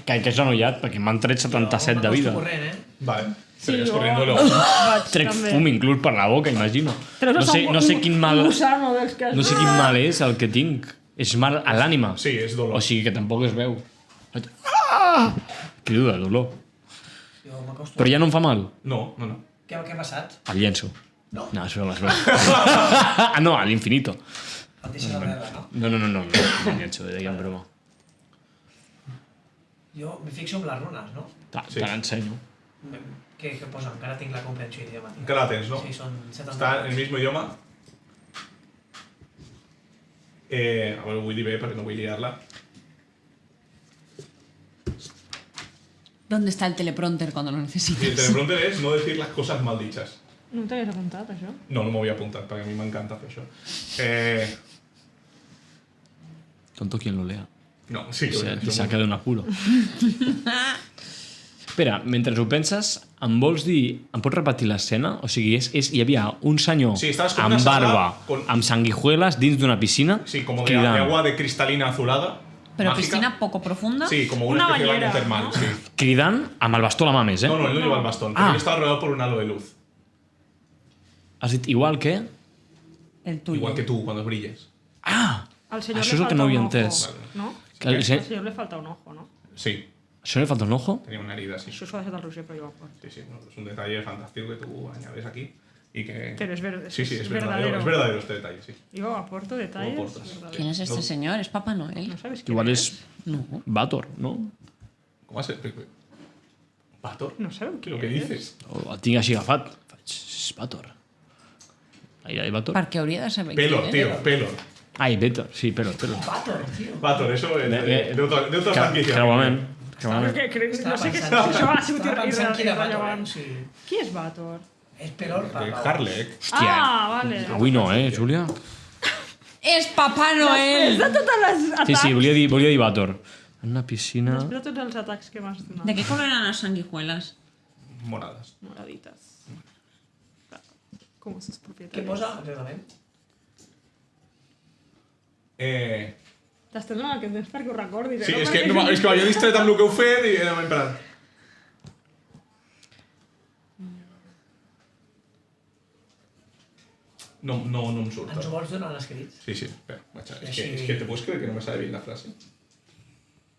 [SPEAKER 6] Que és enollat, perquè m'han tret 77 de vida.
[SPEAKER 7] Corrent,
[SPEAKER 3] vale,
[SPEAKER 4] Sí,
[SPEAKER 3] sigues
[SPEAKER 4] jo
[SPEAKER 3] corriendo luego.
[SPEAKER 4] vaig
[SPEAKER 6] Trec
[SPEAKER 4] també.
[SPEAKER 6] fum inclús per la boca, imagino.
[SPEAKER 4] Treus
[SPEAKER 6] No sé quin mal...
[SPEAKER 4] gusano dels que...
[SPEAKER 6] No sé quin mal és el que tinc. És mal a l'ànima.
[SPEAKER 3] Sí, és dolor.
[SPEAKER 6] O sigui que tampoc es veu. Crido de dolor.
[SPEAKER 7] Jo m'acosto.
[SPEAKER 6] Però ja no em fa mal.
[SPEAKER 3] No.
[SPEAKER 7] Què ha passat?
[SPEAKER 6] El llenço.
[SPEAKER 7] No.
[SPEAKER 6] No, és broma, és broma. Ah, no, a l'infinito.
[SPEAKER 7] Et deixa la merda, no?
[SPEAKER 6] No, el llenço, deia en broma.
[SPEAKER 7] Jo me fixo en les runes, no?
[SPEAKER 3] Sí.
[SPEAKER 6] Te l'ensenyo.
[SPEAKER 7] Què posa? Encara tinc la comprensió idiomàtica.
[SPEAKER 3] Encara la tens, no?
[SPEAKER 7] Sí, són 70.
[SPEAKER 3] Està en el mismo idioma. A veure, ho vull dir bé perquè no vull liar-la.
[SPEAKER 5] ¿Dónde está el teleprompter cuando lo
[SPEAKER 3] Y el
[SPEAKER 5] necesitas?
[SPEAKER 3] teleprompter és no decir las cosas mal dichas.
[SPEAKER 4] No t'hagués apuntat, això?
[SPEAKER 3] No m'ho havia apuntat, perquè a mi m'encanta fer això.
[SPEAKER 6] Tonto quien lo lea.
[SPEAKER 3] No, sí que
[SPEAKER 6] Se saca de un apuro. Espera, mentre ho penses, Em vols dir... Em pots repetir l'escena? O sigui, hi havia un senyor
[SPEAKER 3] Sí, estaves con
[SPEAKER 6] amb
[SPEAKER 3] una sala
[SPEAKER 6] barba,
[SPEAKER 3] con-
[SPEAKER 6] amb sanguijuelas, dins d'una piscina,
[SPEAKER 3] Sí, como de
[SPEAKER 6] cridant,
[SPEAKER 3] agua de cristalina azulada.
[SPEAKER 5] Pero
[SPEAKER 3] mágica.
[SPEAKER 5] piscina poco profunda.
[SPEAKER 3] Sí, como
[SPEAKER 4] Una
[SPEAKER 3] una especie de baño
[SPEAKER 4] bañera,
[SPEAKER 3] termal.
[SPEAKER 4] ¿no?
[SPEAKER 3] Sí.
[SPEAKER 6] cridant amb el bastó a la mà més, eh?
[SPEAKER 3] No, él no lleva el bastón.
[SPEAKER 6] Ah.
[SPEAKER 3] Él estaba rodeado por un halo de luz.
[SPEAKER 6] Has dit igual que...
[SPEAKER 5] El tuyo.
[SPEAKER 3] Igual que tú cuando brilles.
[SPEAKER 6] Ah!
[SPEAKER 4] Al señor
[SPEAKER 6] Això
[SPEAKER 4] le
[SPEAKER 6] és el que
[SPEAKER 4] falta
[SPEAKER 6] no havia
[SPEAKER 4] un ojo,
[SPEAKER 6] entès.
[SPEAKER 4] ¿no?
[SPEAKER 6] Que el
[SPEAKER 4] Al
[SPEAKER 6] se-
[SPEAKER 4] señor le falta un ojo, ¿no?
[SPEAKER 3] Sí,
[SPEAKER 6] Això li falta un ojo?
[SPEAKER 3] tenía una herida así.
[SPEAKER 4] Això s'ho ha deixat el Roger, però jo ho porto.
[SPEAKER 3] Sí, sí, no, es un detalle fantástico que tú añades aquí. Y que...
[SPEAKER 4] Pero es verdad.
[SPEAKER 3] Sí, sí, es verdadero. Es verdadero este detalle, sí.
[SPEAKER 4] Yo aporto detalles.
[SPEAKER 3] Lo aportas.
[SPEAKER 4] verdaderos.
[SPEAKER 5] ¿Quién es este señor? ¿Es Papá Noel?
[SPEAKER 4] ¿No sabes quién
[SPEAKER 6] Igual
[SPEAKER 4] es?
[SPEAKER 6] és
[SPEAKER 5] No.
[SPEAKER 6] Vator, no?
[SPEAKER 3] ¿Cómo hace? ¿Pastor?
[SPEAKER 4] No sabeu qui
[SPEAKER 3] ¿Lo que
[SPEAKER 4] és.
[SPEAKER 3] dices?
[SPEAKER 6] O el tinc així agafat. És Vator. Ai, Vator?
[SPEAKER 5] Per què hauria de saber
[SPEAKER 3] Pelor,
[SPEAKER 5] qui
[SPEAKER 3] tío,
[SPEAKER 5] és?
[SPEAKER 3] Pelor.
[SPEAKER 6] Ai, Vator, sí, Pelor.
[SPEAKER 7] Vator, tio.
[SPEAKER 3] Vator, eso es de otra franquicia.
[SPEAKER 6] Creuament.
[SPEAKER 4] Perquè crec, no sé què és.
[SPEAKER 7] Estava
[SPEAKER 4] Això ha sigut
[SPEAKER 7] estava pensant qui era Vator,
[SPEAKER 4] irrellevant.
[SPEAKER 7] O sigui,
[SPEAKER 4] Qui és Vator?
[SPEAKER 7] és Pelor per raó.
[SPEAKER 3] Harlek.
[SPEAKER 6] Hòstia.
[SPEAKER 4] Ah, vale.
[SPEAKER 6] Avui no, Júlia?
[SPEAKER 5] És Papà Noel!
[SPEAKER 4] De totes les atacs.
[SPEAKER 6] Sí, sí, volia dir Vator. En una piscina...
[SPEAKER 4] Després de tots els atacs que m'has donat.
[SPEAKER 5] ¿De qué color eran las sanguijuelas?
[SPEAKER 3] Moradas.
[SPEAKER 4] Moraditas. Com sus
[SPEAKER 7] Què
[SPEAKER 4] propietaris.
[SPEAKER 7] posa, exactament?
[SPEAKER 4] T'estem donant el que tens perquè ho recordis,
[SPEAKER 3] Sí,
[SPEAKER 4] no?
[SPEAKER 3] és que,
[SPEAKER 4] Perquè-
[SPEAKER 3] no, és que m'havia distret amb el que heu fet i no m'he parat. No em surt.
[SPEAKER 7] Ens ho vols donar en escrit?
[SPEAKER 3] Sí, sí, espera, macho. Es
[SPEAKER 7] Sí.
[SPEAKER 3] que te puedes creer que no me sale bien la frase.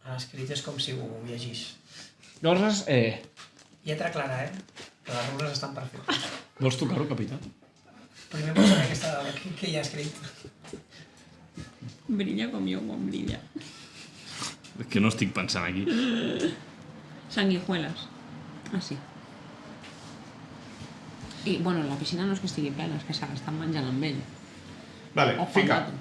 [SPEAKER 7] En escrit és com si ho llegís.
[SPEAKER 6] Llavors,
[SPEAKER 7] Lletra clara, eh? Que les runes estan perfectes.
[SPEAKER 6] vols tocar-ho, capità?
[SPEAKER 7] Primer vull saber què hi ha escrit.
[SPEAKER 5] Brilla com jo quan brilla.
[SPEAKER 6] És que no estic pensant aquí.
[SPEAKER 5] Sanguijuelas. Así. I, bueno, la piscina no és que estigui plena, és que se l'estan menjant amb ell.
[SPEAKER 3] Vale,
[SPEAKER 5] Ojo,
[SPEAKER 3] fica.
[SPEAKER 5] gato.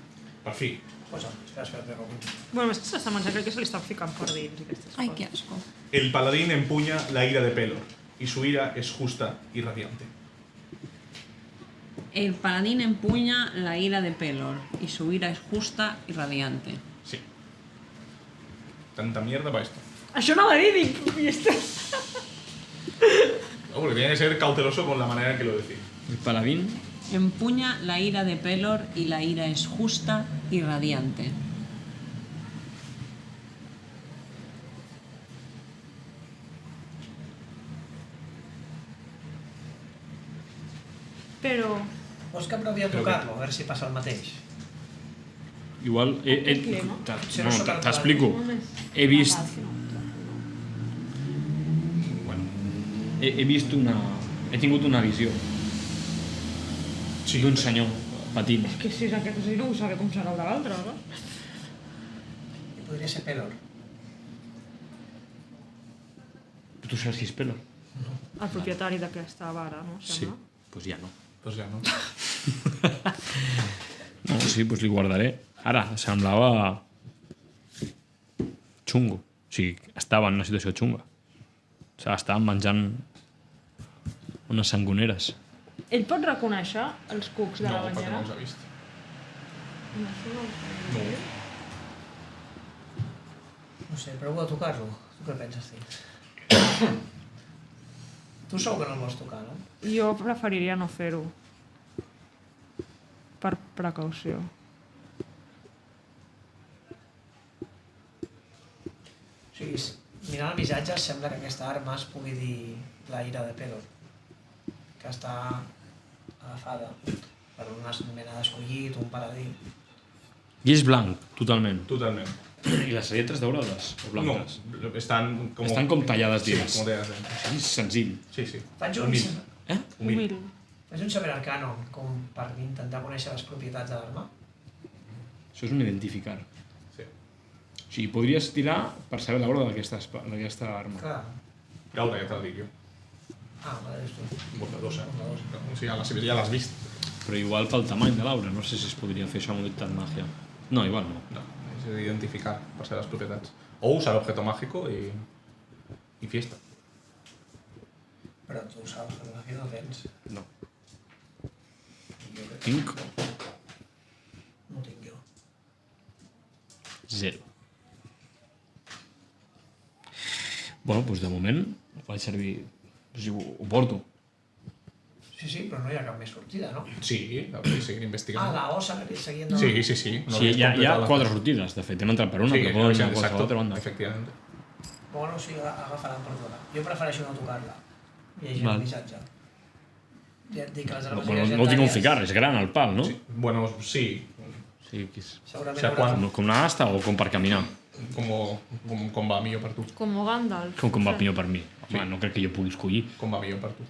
[SPEAKER 3] Per fi.
[SPEAKER 7] Posa, espera, que recull.
[SPEAKER 4] Bueno, més que s'està menjant, crec que se li estan ficant per dins i aquestes
[SPEAKER 5] Ai,
[SPEAKER 4] coses.
[SPEAKER 5] que asco.
[SPEAKER 3] El paladín empuña la ira de Pelor y su ira es justa y radiante.
[SPEAKER 5] El paladín empuña la ira de Pelor y su ira es justa y radiante.
[SPEAKER 3] Sí. Tanta mierda para esto.
[SPEAKER 4] Això no va dir, dic, i esto...
[SPEAKER 3] No, porque tiene que ser cauteloso con la manera en que lo decís.
[SPEAKER 6] El paladín...
[SPEAKER 5] Empuña la ira de Pelor y la ira es justa y radiante.
[SPEAKER 4] Però...
[SPEAKER 7] Vols que provi a tocar-lo, a veure si passa el mateix?
[SPEAKER 6] Igual...
[SPEAKER 4] clima.
[SPEAKER 7] Si no sóc el
[SPEAKER 6] T'explico. He vist... Bueno, he vist una... He tingut una visió
[SPEAKER 3] Sí.
[SPEAKER 6] d'un senyor patint.
[SPEAKER 4] Que si és aquest, si no vull saber com serà el de l'altre, no?
[SPEAKER 7] I podria ser Pelor.
[SPEAKER 6] Tu saps qui és Pelor?
[SPEAKER 4] El propietari d'aquesta vara, no?
[SPEAKER 6] Sí.
[SPEAKER 4] Sembla.
[SPEAKER 6] Pues ja no.
[SPEAKER 3] Pues ya no.
[SPEAKER 6] No, sí, pues li guardaré. Ara, semblava... xungo. O sigui, estava en una situació xunga. O sigui, estaven menjant unes sangoneres.
[SPEAKER 4] Ell pot reconèixer els cucs de
[SPEAKER 3] No,
[SPEAKER 4] la
[SPEAKER 3] perquè
[SPEAKER 4] banyera?
[SPEAKER 3] no els ha vist.
[SPEAKER 4] No.
[SPEAKER 7] No sé, prova a tocar-lo. Tu què penses, tio? Tu segur que no el vols tocar, no?
[SPEAKER 4] Jo preferiria no fer-ho. Per precaució.
[SPEAKER 7] O sigui, mirant el missatge sembla que aquesta arma es pugui dir la ira de Pelor, que està agafada per una mena d'escollit, un paladí.
[SPEAKER 6] I és blanc, totalment.
[SPEAKER 3] Totalment.
[SPEAKER 6] I les lletres daurades o blanques?
[SPEAKER 3] No, estan com...
[SPEAKER 6] Estan com tallades
[SPEAKER 3] Sí,
[SPEAKER 6] dins.
[SPEAKER 3] com tallades dins.
[SPEAKER 6] Sí, és senzill.
[SPEAKER 3] Sí, sí.
[SPEAKER 7] Faig un,
[SPEAKER 3] Humil.
[SPEAKER 4] Humil.
[SPEAKER 7] faig un saber arcano com per intentar conèixer les propietats de l'arma.
[SPEAKER 6] Això és un identificar.
[SPEAKER 3] Sí.
[SPEAKER 6] O sigui, podries tirar per saber l'hora d'aquesta arma.
[SPEAKER 7] Clar.
[SPEAKER 3] Gaura, ja te la dic jo.
[SPEAKER 7] Ah, me la dius tu.
[SPEAKER 3] Bondadosa. O sigui, ja l'has vist.
[SPEAKER 6] Però igual pel tamany de l'aura, no sé si es podria fer això amb unitat màgia. No, igual no.
[SPEAKER 3] No, es de identificar para saber las propiedades. O usar objeto mágico y fiesta.
[SPEAKER 7] Però tu ho saps, que aquí no tens.
[SPEAKER 6] No.
[SPEAKER 7] Jo crec que
[SPEAKER 6] Tinc
[SPEAKER 7] no tinc jo.
[SPEAKER 6] 0. Bueno, doncs de moment ho faig servir Sí, ho porto.
[SPEAKER 7] Sí, però no hi ha cap més sortida, no?
[SPEAKER 3] Sí, seguim investigant.
[SPEAKER 7] La osa que seguint...
[SPEAKER 3] Sí. No
[SPEAKER 6] Sí,
[SPEAKER 3] havies
[SPEAKER 6] hi ha
[SPEAKER 3] completat la
[SPEAKER 6] 4
[SPEAKER 3] fase.
[SPEAKER 6] sortides, de fet. Hem entrat per una,
[SPEAKER 3] Sí,
[SPEAKER 6] però poden anar a
[SPEAKER 3] exacto,
[SPEAKER 6] qualsevol altra banda.
[SPEAKER 3] efectivament.
[SPEAKER 7] Bueno, sí, agafaran per tota. Jo prefereixo no tocar-la. Llegir
[SPEAKER 6] Val.
[SPEAKER 7] el missatge. Ja et dic que les
[SPEAKER 6] No,
[SPEAKER 7] armes
[SPEAKER 6] però no ho tinc on ficar, és gran el pal, no?
[SPEAKER 3] Sí. Bueno, sí,
[SPEAKER 6] Sí, que és...
[SPEAKER 7] Segurament
[SPEAKER 3] O sigui,
[SPEAKER 7] haurà...
[SPEAKER 6] Com una asta o com per caminar?
[SPEAKER 3] com va millor per tu.
[SPEAKER 4] Com Gandalf.
[SPEAKER 6] Com va millor per mi. Home, no crec que jo pugui escollir.
[SPEAKER 3] Com va millor per tu.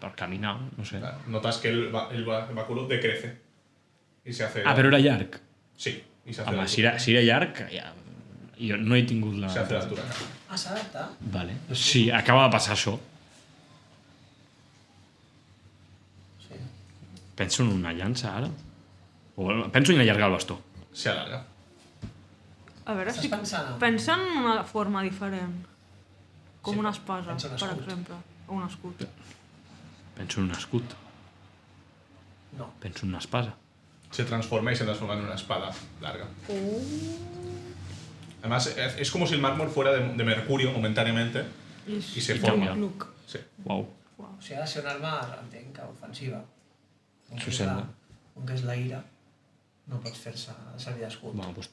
[SPEAKER 6] Per caminar, no sé.
[SPEAKER 3] Notas que el báculo decrece y se hace...
[SPEAKER 6] Ah, però era llarg.
[SPEAKER 3] Sí, y se hace
[SPEAKER 6] Home,
[SPEAKER 3] de
[SPEAKER 6] si era llarg, ja... Jo no he tingut la...
[SPEAKER 3] Se hace de altura.
[SPEAKER 7] Ah, s'ha d'adaptar?
[SPEAKER 6] Vale. Sí, acaba de passar això.
[SPEAKER 7] Sí.
[SPEAKER 6] Penso en una llança, ara. O penso en allargar el bastó.
[SPEAKER 3] Se alarga.
[SPEAKER 4] A veure
[SPEAKER 7] Estàs
[SPEAKER 4] si...
[SPEAKER 7] pensant en...
[SPEAKER 4] Pensa en una forma diferent. Com
[SPEAKER 7] Sí,
[SPEAKER 4] una espasa,
[SPEAKER 7] pensa en un
[SPEAKER 4] per
[SPEAKER 7] escut.
[SPEAKER 4] exemple. O un escut.
[SPEAKER 6] Penso en un escut.
[SPEAKER 7] No.
[SPEAKER 6] Penso en una espasa.
[SPEAKER 3] Se transforma y se transforma en una espada larga. Además, es como si el mármol fuera de mercurio momentáneamente y se forma.
[SPEAKER 4] Look.
[SPEAKER 3] Sí.
[SPEAKER 6] Uau.
[SPEAKER 7] O sigui, ha de ser una arma, entenc, que ofensiva. Com
[SPEAKER 6] Això
[SPEAKER 7] que és
[SPEAKER 6] sembla.
[SPEAKER 7] Com que és la ira, no pots fer-se servir d'escut.
[SPEAKER 6] Bueno, doncs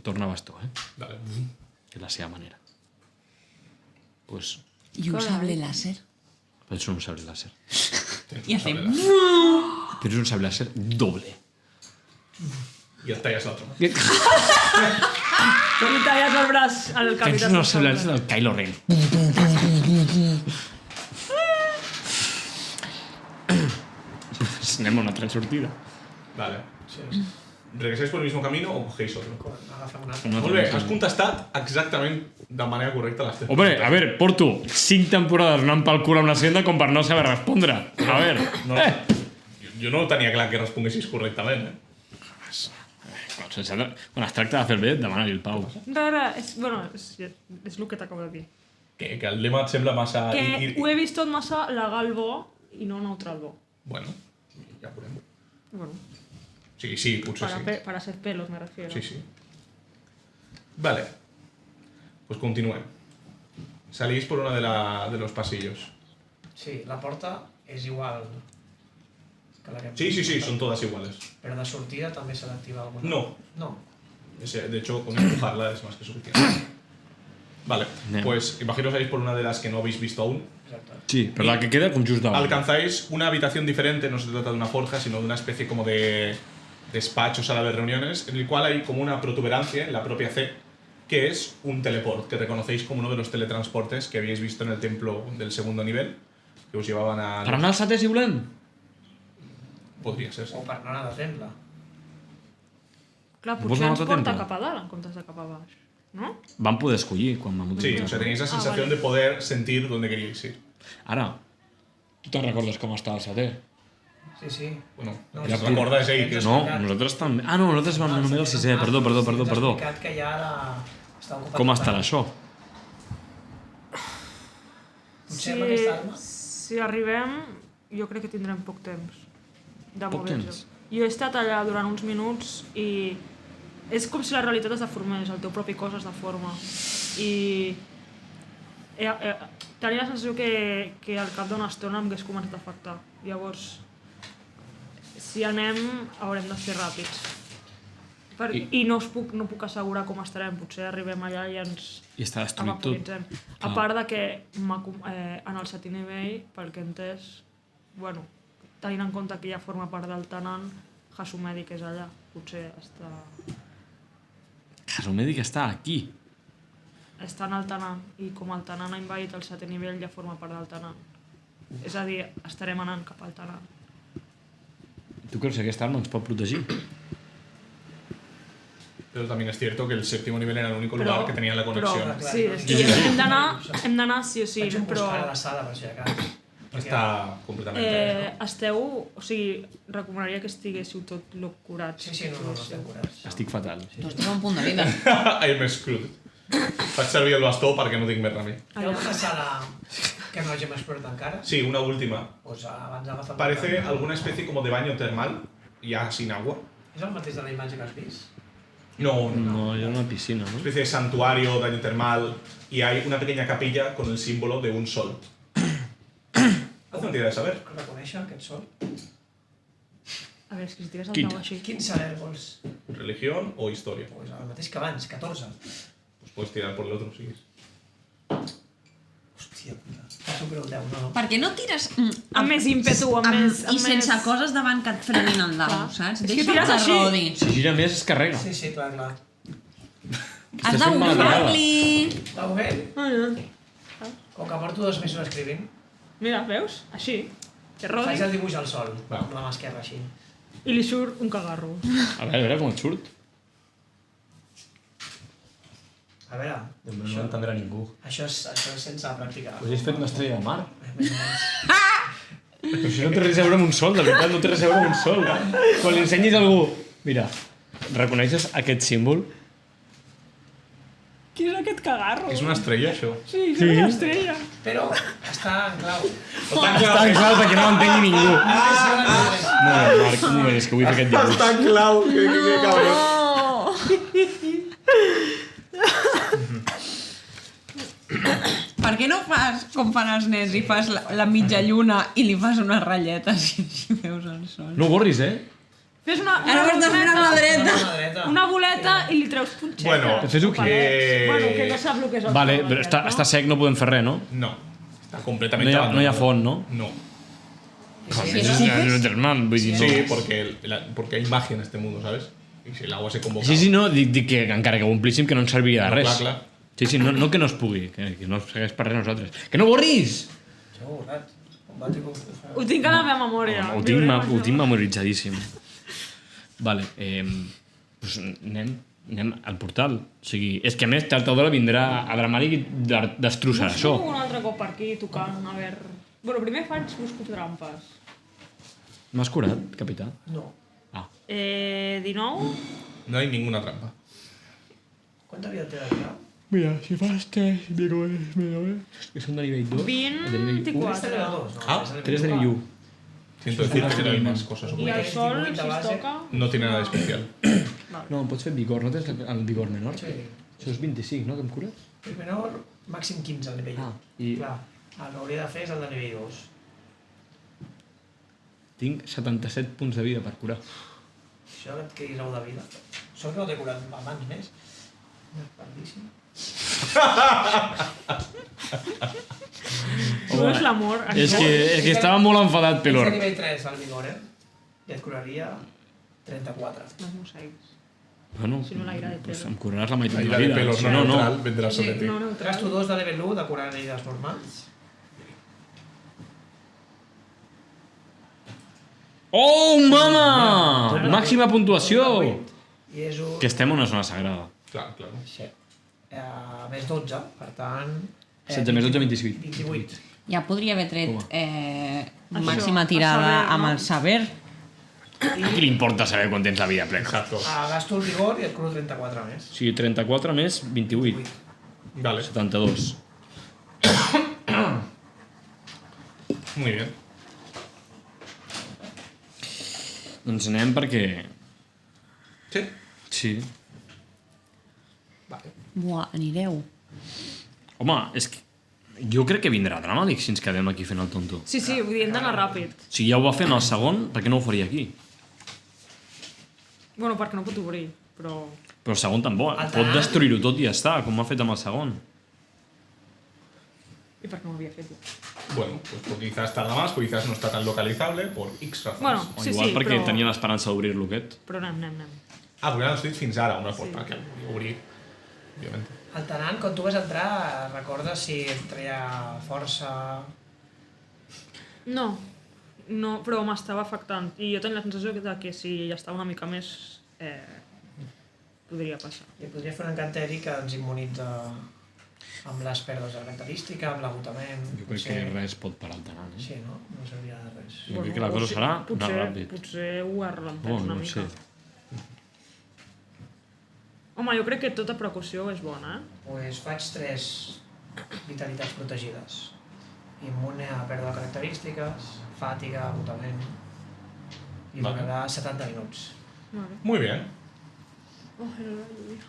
[SPEAKER 6] torna bastó,
[SPEAKER 3] Dale.
[SPEAKER 6] De la seva manera. Pues
[SPEAKER 5] Y un sable láser.
[SPEAKER 6] penso en un sable láser.
[SPEAKER 5] Y hace...
[SPEAKER 6] Pero es un sable láser doble.
[SPEAKER 3] Y el tallas la otra.
[SPEAKER 4] I talles el braç al
[SPEAKER 6] Penso
[SPEAKER 4] capità.
[SPEAKER 6] en el sable láser del Kylo Ren. Pues anem a una altra sortida.
[SPEAKER 3] Vale.
[SPEAKER 7] Sí.
[SPEAKER 3] ¿Regresáis por el mismo camino o cogéis otro?
[SPEAKER 7] Agafem una altra.
[SPEAKER 6] Una
[SPEAKER 3] Molt bé,
[SPEAKER 6] altra
[SPEAKER 3] has contestat exactament de manera correcta les teves
[SPEAKER 6] Hombre,
[SPEAKER 3] preguntes.
[SPEAKER 6] a ver, porto 5 temporades anant pel cul amb la senda com per no saber respondre. A ver,
[SPEAKER 3] No, jo no tenia clar que responguessis correctament,
[SPEAKER 6] Quan es tracta de fer el bé, demana-li el Pau.
[SPEAKER 4] És el que t'acabo de dir.
[SPEAKER 3] Que el lema et sembla massa...
[SPEAKER 4] Que ho he vist tot massa legal bo i no neutral bo.
[SPEAKER 3] Bueno, ja ho veurem.
[SPEAKER 4] Bueno,
[SPEAKER 3] Sí, potser sí.
[SPEAKER 4] para hacer pelos me refiero.
[SPEAKER 3] Sí. Vale. Pues continúen. Salís por una de los pasillos.
[SPEAKER 7] Sí, la porta és igual que la que hem
[SPEAKER 3] Sí,
[SPEAKER 7] vist.
[SPEAKER 3] son todas iguales.
[SPEAKER 7] Però de sortida també s'ha d'activar alguna?
[SPEAKER 3] No.
[SPEAKER 7] No.
[SPEAKER 3] De hecho, con empujarla es más que suficiente. Vale,
[SPEAKER 6] Anem.
[SPEAKER 3] pues imagino salís por una de las que no habéis visto aún.
[SPEAKER 7] Exacte.
[SPEAKER 6] Sí, però la que queda com just davant.
[SPEAKER 3] Alcanzáis una habitación diferente, no se trata de una forja, sino de una especie como de despacho, sala de reuniones, en el cual hay como una protuberancia en la propia C, que es un teleport, que reconocéis como uno de los teletransportes que habéis visto en el templo del segundo nivel, que os llevaban a...
[SPEAKER 6] Per anar al setè, si volem?
[SPEAKER 3] Podría ser, sí.
[SPEAKER 7] O per anar a l'assemble.
[SPEAKER 4] Clar,
[SPEAKER 6] Vols
[SPEAKER 4] potser
[SPEAKER 6] anar
[SPEAKER 4] ens
[SPEAKER 6] a
[SPEAKER 4] porta
[SPEAKER 6] temple?
[SPEAKER 4] cap a dalt en comptes de cap a baix. No?
[SPEAKER 6] Vam poder escollir quan vam
[SPEAKER 3] Sí,
[SPEAKER 6] utilitzar.
[SPEAKER 3] o sea, tenéis la sensación
[SPEAKER 4] vale.
[SPEAKER 3] de poder sentir dónde queríais ir.
[SPEAKER 6] Ara, tu te'n recordes com està el setè?
[SPEAKER 7] Sí.
[SPEAKER 3] Bueno,
[SPEAKER 7] No,
[SPEAKER 3] ya
[SPEAKER 7] sí.
[SPEAKER 3] recordáis ahí que es...
[SPEAKER 6] No, nosaltres també. Ah, no, nosaltres vam només el sisè. Perdó.
[SPEAKER 7] Ens ha explicat que ja ara està ocupat.
[SPEAKER 6] Com estarà això?
[SPEAKER 7] Potser amb aquesta arma?
[SPEAKER 4] Si arribem, jo crec que tindrem poc temps de
[SPEAKER 6] Poc
[SPEAKER 4] moure-nos.
[SPEAKER 6] temps?
[SPEAKER 4] Jo he estat allà durant uns minuts i és com si la realitat es deformés, el teu propi cos es deforma. I tenia la sensació que al cap d'una estona em hagués començat a afectar. Llavors, si anem, haurem de ser ràpids. I no puc assegurar com estarem. Potser arribem allà i ens
[SPEAKER 6] I està destruït tot.
[SPEAKER 4] evaporitzem. A part de que en el setè nivell, pel que he entès, bueno, tenint en compte que ja forma part del Tanan, Hasumedi, que és allà, potser
[SPEAKER 6] Hasumedi que està aquí.
[SPEAKER 4] està en el Tanan, i com el Tanan ha invadit el setè nivell, ja forma part del Tanan. És a dir, estarem anant cap al Tanan.
[SPEAKER 6] Tu creus que aquesta arma ens pot protegir?
[SPEAKER 3] Pero también es cierto que el séptimo nivel era el único lugar que tenía la conexión.
[SPEAKER 7] Però-
[SPEAKER 4] Sí, és que hem d'anar sí o sí,
[SPEAKER 7] Vaig a
[SPEAKER 4] però
[SPEAKER 7] buscar a la sala per si de cas.
[SPEAKER 3] Está completamente...
[SPEAKER 4] esteu... O sigui, recomanaria que estiguéssiu tot curats.
[SPEAKER 7] Sí, no estem curats.
[SPEAKER 6] Estic fatal.
[SPEAKER 5] Tu estàs a un punt de vida.
[SPEAKER 3] I'm screwed. Faig servir el bastó perquè no tinc més remei.
[SPEAKER 7] Hi ha una sala que no hagin explorat encara?
[SPEAKER 3] Sí, una última.
[SPEAKER 7] Pues abans agafem...
[SPEAKER 3] Parece alguna especie como de baño termal, ya sin agua.
[SPEAKER 7] És el mateix de la imatge que has vist?
[SPEAKER 3] No,
[SPEAKER 6] No, hi ha una piscina,
[SPEAKER 3] Una
[SPEAKER 6] no?
[SPEAKER 3] especie de santuario, baño termal, y hay una pequeña capilla con el símbolo de un sol. Haz una tirada de saber.
[SPEAKER 7] Reconèixer aquest sol.
[SPEAKER 4] A veure, és que si tires el
[SPEAKER 6] Quin?
[SPEAKER 4] dau així...
[SPEAKER 7] Quin saber vols?
[SPEAKER 3] Religión o historia.
[SPEAKER 7] Pues el mateix que abans, 14.
[SPEAKER 3] Pues puedes tirar por el otro, si quieres.
[SPEAKER 7] Hòstia puta. Que supero el 10, no?
[SPEAKER 5] Per què no tires...
[SPEAKER 4] Amb més ímpetu, amb més...
[SPEAKER 5] I sense coses davant que et frenin el dau,
[SPEAKER 4] Clar.
[SPEAKER 5] saps?
[SPEAKER 4] És que
[SPEAKER 5] Deixa'l
[SPEAKER 4] tires
[SPEAKER 5] que
[SPEAKER 4] així.
[SPEAKER 5] rodi.
[SPEAKER 6] Si gira més es carrega.
[SPEAKER 7] Sí, sí, clar, clar.
[SPEAKER 5] Has de bufar-li.
[SPEAKER 7] Està moment?
[SPEAKER 4] Ah,
[SPEAKER 7] Com que porto 2 mesos escrivint,
[SPEAKER 4] mira, veus? Així. Que rodi.
[SPEAKER 7] faig el dibuix al sol,
[SPEAKER 3] Va.
[SPEAKER 7] amb la mà esquerra, així.
[SPEAKER 4] I li surt un cagarro.
[SPEAKER 6] A veure com et surt.
[SPEAKER 7] A veure,
[SPEAKER 6] No entendrà ningú.
[SPEAKER 7] això és sense practicar.
[SPEAKER 6] Us has fet una estrella de mar?
[SPEAKER 7] Més o menys.
[SPEAKER 6] Però això no té res a veure amb un sol, de veritat, no té res a veure amb un sol. Quan li ensenyis a algú... Mira, reconeixes aquest símbol?
[SPEAKER 4] Qui és aquest cagarro?
[SPEAKER 3] És una estrella, això.
[SPEAKER 4] Sí, és una estrella.
[SPEAKER 7] Però està en clau.
[SPEAKER 6] Està en clau perquè no l'entengui ningú. Un moment, Marc, un moment, és que vull fer aquest dibuix.
[SPEAKER 3] Està clau, que cabrón.
[SPEAKER 5] Per què no fas com fan els nens i fas la mitja lluna i li fas unes ratlletes i així veus el sol?
[SPEAKER 6] No ho borris, eh?
[SPEAKER 4] Fes una
[SPEAKER 5] Ara ho estàs fent amb la dreta.
[SPEAKER 7] Una dreta.
[SPEAKER 4] una boleta i li treus punxeta.
[SPEAKER 3] Bueno,
[SPEAKER 6] Fes-ho aquí.
[SPEAKER 4] Bueno, que no sap el que és el
[SPEAKER 6] Vale,
[SPEAKER 4] sol,
[SPEAKER 6] però
[SPEAKER 4] aquest,
[SPEAKER 6] està sec, no podem fer res, no?
[SPEAKER 3] No. Está
[SPEAKER 6] No
[SPEAKER 3] completamente
[SPEAKER 6] hi ha
[SPEAKER 3] abandonado.
[SPEAKER 6] font, no?
[SPEAKER 3] No.
[SPEAKER 6] Germán, vull dir, no.
[SPEAKER 3] Sí, porque hay magia en este mundo, ¿sabes? Y si el agua se convoca...
[SPEAKER 6] Sí, no, dic que encara que ho omplíssim que no ens serviria de
[SPEAKER 3] No,
[SPEAKER 6] res.
[SPEAKER 3] clar.
[SPEAKER 6] Sí, no que no es pugui, que no segueix per res nosaltres. Que no borris!
[SPEAKER 7] Això ho borrat. Combat i Kung Fu.
[SPEAKER 4] Ho tinc a la meva memòria.
[SPEAKER 6] Ho
[SPEAKER 4] Viurem
[SPEAKER 6] tinc
[SPEAKER 4] això.
[SPEAKER 6] memoritzadíssim. Vale, pues anem al portal. O sigui, és que a més tard o d'hora vindrà a Dramàric i destrossarà això.
[SPEAKER 4] Busco un altre cop per aquí, tocant, a veure... Bueno, primer busco trampes.
[SPEAKER 6] M'has curat, capità?
[SPEAKER 7] No.
[SPEAKER 6] Ah.
[SPEAKER 4] 19?
[SPEAKER 3] No hay ninguna trampa.
[SPEAKER 7] Quanta vida té de clau?
[SPEAKER 6] Mira, si fas 3 vigores, que són de nivell 2.
[SPEAKER 4] 24.
[SPEAKER 3] Ah,
[SPEAKER 6] 3 de nivell 1.
[SPEAKER 3] Siento decirte que no hay más cosas
[SPEAKER 4] I el
[SPEAKER 3] ocultas.
[SPEAKER 4] sol,
[SPEAKER 7] 18
[SPEAKER 4] si
[SPEAKER 7] de
[SPEAKER 4] es
[SPEAKER 7] base.
[SPEAKER 4] toca...
[SPEAKER 3] No tiene nada de especial.
[SPEAKER 6] No, em pots fer vigor, no tens el vigor menor?
[SPEAKER 7] Sí.
[SPEAKER 6] Això és 25, no, que em cures?
[SPEAKER 7] El menor, màxim 15 al nivell 1.
[SPEAKER 6] Ah, i-
[SPEAKER 7] Clar, el que hauria de fer és el de nivell 2.
[SPEAKER 6] Tinc 77 punts de vida per curar.
[SPEAKER 7] Això que et quedis 9 de vida. Sort que no t'he curat abans més. Perdíssim.
[SPEAKER 4] No és l'amor.
[SPEAKER 6] És que estava molt enfadat,
[SPEAKER 7] És
[SPEAKER 6] Pelor.
[SPEAKER 7] de nivell 3 al vigor, I et curaria 34.
[SPEAKER 4] No es mosseguis.
[SPEAKER 6] Bueno,
[SPEAKER 4] Si no l'aire de
[SPEAKER 6] pues
[SPEAKER 4] pelo.
[SPEAKER 6] em curaràs la meitat
[SPEAKER 3] La
[SPEAKER 6] de
[SPEAKER 3] ira
[SPEAKER 6] la
[SPEAKER 3] de
[SPEAKER 6] vida.
[SPEAKER 3] pelos
[SPEAKER 6] Si
[SPEAKER 3] no
[SPEAKER 6] no, no.
[SPEAKER 3] neutral vendrá sobre ti.
[SPEAKER 4] No,
[SPEAKER 7] Trasto
[SPEAKER 4] neutral.
[SPEAKER 7] 2 de level 1 de curar herides normals.
[SPEAKER 6] Oh, mama! Màxima puntuació!
[SPEAKER 7] I és un...
[SPEAKER 6] Que estem a una zona sagrada.
[SPEAKER 3] Claro, claro.
[SPEAKER 7] Sí. Més 12, per tant...
[SPEAKER 6] 16 més 12, 28.
[SPEAKER 7] 28.
[SPEAKER 5] Ja podria haver tret
[SPEAKER 6] Home.
[SPEAKER 5] màxima
[SPEAKER 4] el
[SPEAKER 5] tirada
[SPEAKER 4] saber, no?
[SPEAKER 5] amb el saber.
[SPEAKER 6] A qui li importa saber quan tens la vida plena?
[SPEAKER 3] Exacto.
[SPEAKER 7] Gasto el vigor i et curo 34 més.
[SPEAKER 6] O sigui, 34 més 28.
[SPEAKER 3] Vale,
[SPEAKER 6] 72.
[SPEAKER 3] muy bien.
[SPEAKER 6] Doncs anem perquè...
[SPEAKER 3] Sí.
[SPEAKER 6] Sí.
[SPEAKER 3] Vale.
[SPEAKER 5] Buah, anireu.
[SPEAKER 6] Home, és que... Jo crec que vindrà Dramàlic si ens quedem aquí fent el tonto.
[SPEAKER 4] Sí, sí, vull dir, hem d'anar ràpid.
[SPEAKER 6] Si ja ho va fer en el segon, per què no ho faria aquí?
[SPEAKER 4] Bueno, perquè no pot obrir, però...
[SPEAKER 6] Però el segon tampoc.
[SPEAKER 7] El
[SPEAKER 6] Pot
[SPEAKER 7] Taran.
[SPEAKER 6] destruir-ho tot i ja està, com ha fet amb el segon.
[SPEAKER 4] I per què no ho havia fet?
[SPEAKER 3] Bueno, pues quizás tarda más, pues quizás no está tan localizable por X razones.
[SPEAKER 4] Bueno,
[SPEAKER 6] O
[SPEAKER 4] sí,
[SPEAKER 6] igual
[SPEAKER 4] sí,
[SPEAKER 6] perquè
[SPEAKER 4] però...
[SPEAKER 6] tenia l'esperança d'obrir-lo aquest.
[SPEAKER 4] Però anem.
[SPEAKER 3] Ah, porque no estic fins ara, una porta que obrir, obviamente.
[SPEAKER 7] El Tanan, quan tu vas entrar, recordes si et treia força...
[SPEAKER 4] No, però m'estava afectant. I jo tenia la sensació que si ja estava una mica més... podria passar.
[SPEAKER 7] I podria fer un encanteri que ens immunitza amb les pèrdues de característica, amb l'agotament...
[SPEAKER 6] Jo crec que res pot parar el Taran, eh?
[SPEAKER 7] Sí, no? No serviria de res.
[SPEAKER 6] Jo crec que la cosa serà anar ràpid.
[SPEAKER 4] Potser ho arrentem
[SPEAKER 6] Oh,
[SPEAKER 4] una
[SPEAKER 6] no
[SPEAKER 4] mica.
[SPEAKER 6] sé.
[SPEAKER 4] Home, jo crec que tota precaució és bona,
[SPEAKER 7] Pues faig 3 vitalitats protegides. Immune a pèrdua de característiques, fàtiga, agotament... I
[SPEAKER 3] Vale.
[SPEAKER 7] durarà 70 minuts.
[SPEAKER 4] Vale.
[SPEAKER 3] Muy bien.
[SPEAKER 4] Oh, era la lluvia.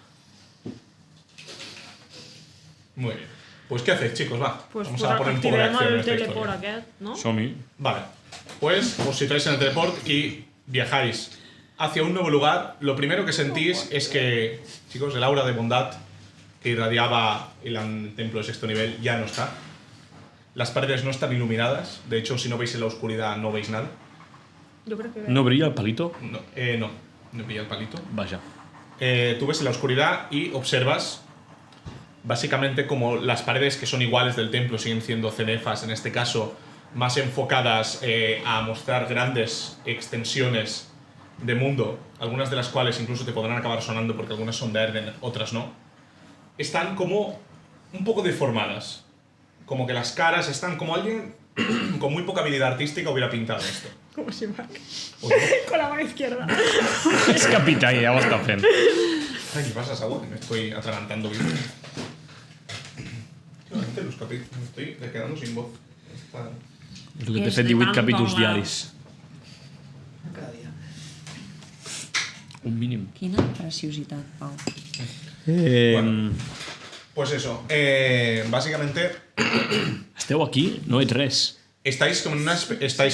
[SPEAKER 3] Muy bien. Pues, ¿qué hacéis, chicos? Va,
[SPEAKER 4] Pues,
[SPEAKER 3] vamos a poner un poco de
[SPEAKER 4] activem
[SPEAKER 3] acción en
[SPEAKER 4] el
[SPEAKER 3] esta
[SPEAKER 4] teleport
[SPEAKER 3] historia.
[SPEAKER 4] aquest, no?
[SPEAKER 6] Som-hi.
[SPEAKER 3] Vale, pues os situáis en el teleport y viajáis hacia un nuevo lugar. Lo primero que sentís es que, chicos, el aura de bondad que irradiaba el templo de sexto nivel ya no está. Las paredes no están iluminadas. De hecho, si no veis en la oscuridad, no veis nada.
[SPEAKER 4] Jo crec que...
[SPEAKER 6] No brilla el palito?
[SPEAKER 3] No pilla el palito.
[SPEAKER 6] Vaja.
[SPEAKER 3] Tú ves en la oscuridad y observas básicamente como las paredes que son iguales del templo siguen siendo cenefas, en este caso más enfocadas a mostrar grandes extensiones de mundo, algunas de las cuales incluso te podrán acabar sonando porque algunas son de Erden, otras no. Están como un poco deformadas, como que las caras están como alguien con muy poca habilidad artística hubiera pintado esto.
[SPEAKER 4] Com si Marc.
[SPEAKER 3] Uy,
[SPEAKER 4] Con la mano izquierda.
[SPEAKER 6] És capità i ja ho està fent.
[SPEAKER 3] Ay, ¿qué pasa, Saúl? Me estoy atragantando vivo. Últimamente los capítulos me estoy quedando sin voz. Está...
[SPEAKER 6] El que t'he fet 18 capítols diaris.
[SPEAKER 7] Cada dia.
[SPEAKER 6] Un mínim.
[SPEAKER 5] Quina preciositat, Pau.
[SPEAKER 3] Bueno. Pues eso, básicamente
[SPEAKER 6] Esteu aquí? No he res.
[SPEAKER 3] estáis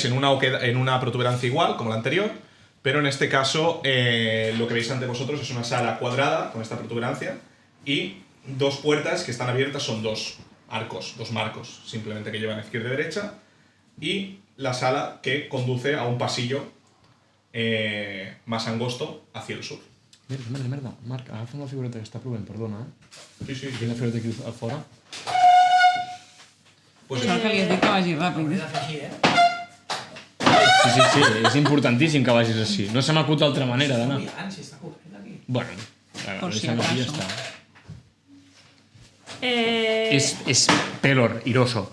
[SPEAKER 3] en una protuberancia igual como la anterior, pero en este caso lo que veis ante vosotros es una sala cuadrada con esta protuberancia y dos puertas que están abiertas, son dos marcos simplemente que llevan izquierda y derecha, y la sala que conduce a un pasillo más angosto hacia el sur.
[SPEAKER 6] Merda. Marc, agafa'm la figureta que està plovent, perdona,
[SPEAKER 3] Sí, sí,
[SPEAKER 6] Quina figureta aquí a fora?
[SPEAKER 3] Pues
[SPEAKER 5] Això que li has dit que vagi ràpid.
[SPEAKER 7] Hauria de fer així, eh?
[SPEAKER 6] Sí, és importantíssim que vagis així. No se m'acut d'altra manera d'anar.
[SPEAKER 7] Ui, si està corrent aquí.
[SPEAKER 6] Bueno,
[SPEAKER 5] Por si
[SPEAKER 6] deixa'm aquí i ja
[SPEAKER 5] acaso.
[SPEAKER 6] està. És Pelor, iroso.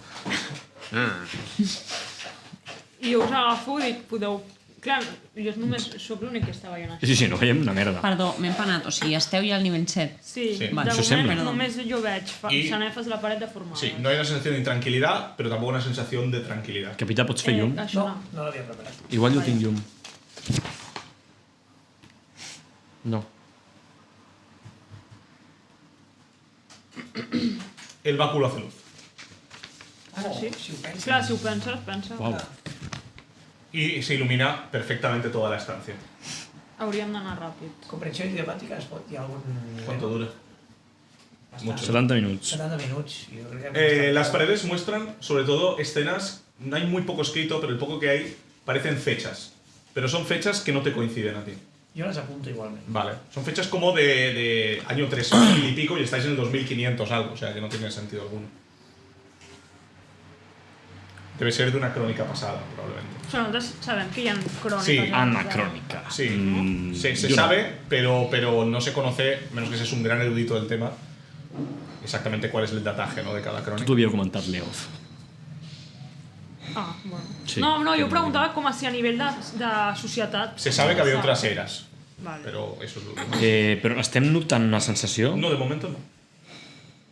[SPEAKER 4] I jo us agafo i dic, podeu... Clar, jo només sóc l'únic que està veient això.
[SPEAKER 6] Sí, no veiem una merda.
[SPEAKER 5] Perdó, m'he empanat. O sigui, esteu ja al nivell 7.
[SPEAKER 4] Sí,
[SPEAKER 3] Sí.
[SPEAKER 4] de
[SPEAKER 5] Vale,
[SPEAKER 6] això
[SPEAKER 4] moment
[SPEAKER 6] sembla.
[SPEAKER 4] només jo veig
[SPEAKER 3] I-
[SPEAKER 4] sanefes de la paret deformada.
[SPEAKER 3] sí, no hay una sensación de intranquilidad, pero tampoco una sensación de tranquilidad.
[SPEAKER 6] Capità, pots fer llum?
[SPEAKER 4] Això
[SPEAKER 7] No,
[SPEAKER 4] no.
[SPEAKER 7] no l'havia preparat.
[SPEAKER 6] Igual jo tinc llum. No.
[SPEAKER 3] El báculo hace luz.
[SPEAKER 7] Ah,
[SPEAKER 4] sí?
[SPEAKER 7] Si ho penses.
[SPEAKER 4] Clar, si ho penses, pensa.
[SPEAKER 6] Uau.
[SPEAKER 3] Y se ilumina perfectamente toda la estancia.
[SPEAKER 4] Hauríem d'anar ràpid.
[SPEAKER 7] Comprensió idiomàtica es pot... Hi ha algun...
[SPEAKER 3] ¿Cuánto dura?
[SPEAKER 7] Bastant.
[SPEAKER 3] Mucho.
[SPEAKER 6] 70 minuts.
[SPEAKER 7] 70 minuts. Jo crec que
[SPEAKER 3] Las paredes muestran, sobre todo, escenas. No hay muy poco escrito, pero el poco que hay parecen fechas. Pero son fechas que no te coinciden a ti.
[SPEAKER 7] Jo les apunto igualment.
[SPEAKER 3] Vale. Son fechas como de año 3000 y pico y estáis en el 2500 algo, o sea que no tiene sentido alguno. Debe ser de una crónica pasada, probablemente.
[SPEAKER 4] O sigui, nosaltres sabem que hi ha cròniques.
[SPEAKER 3] Sí,
[SPEAKER 6] Anacrònica.
[SPEAKER 3] Sí, se
[SPEAKER 6] yo no.
[SPEAKER 3] sabe, pero no se conoce, menos que seas un gran erudito del tema, exactamente cuál es el dataje, ¿no?, de cada
[SPEAKER 6] Tu
[SPEAKER 3] crónica.
[SPEAKER 6] t'ho havia comentat, Leoz.
[SPEAKER 4] Ah, bueno.
[SPEAKER 6] Sí.
[SPEAKER 4] No, jo ho preguntava com si a nivell de societat...
[SPEAKER 3] Se sabe que había otras eras,
[SPEAKER 4] Vale.
[SPEAKER 3] pero eso es lo último.
[SPEAKER 6] Però estem notant una sensació?
[SPEAKER 3] No, de momento no.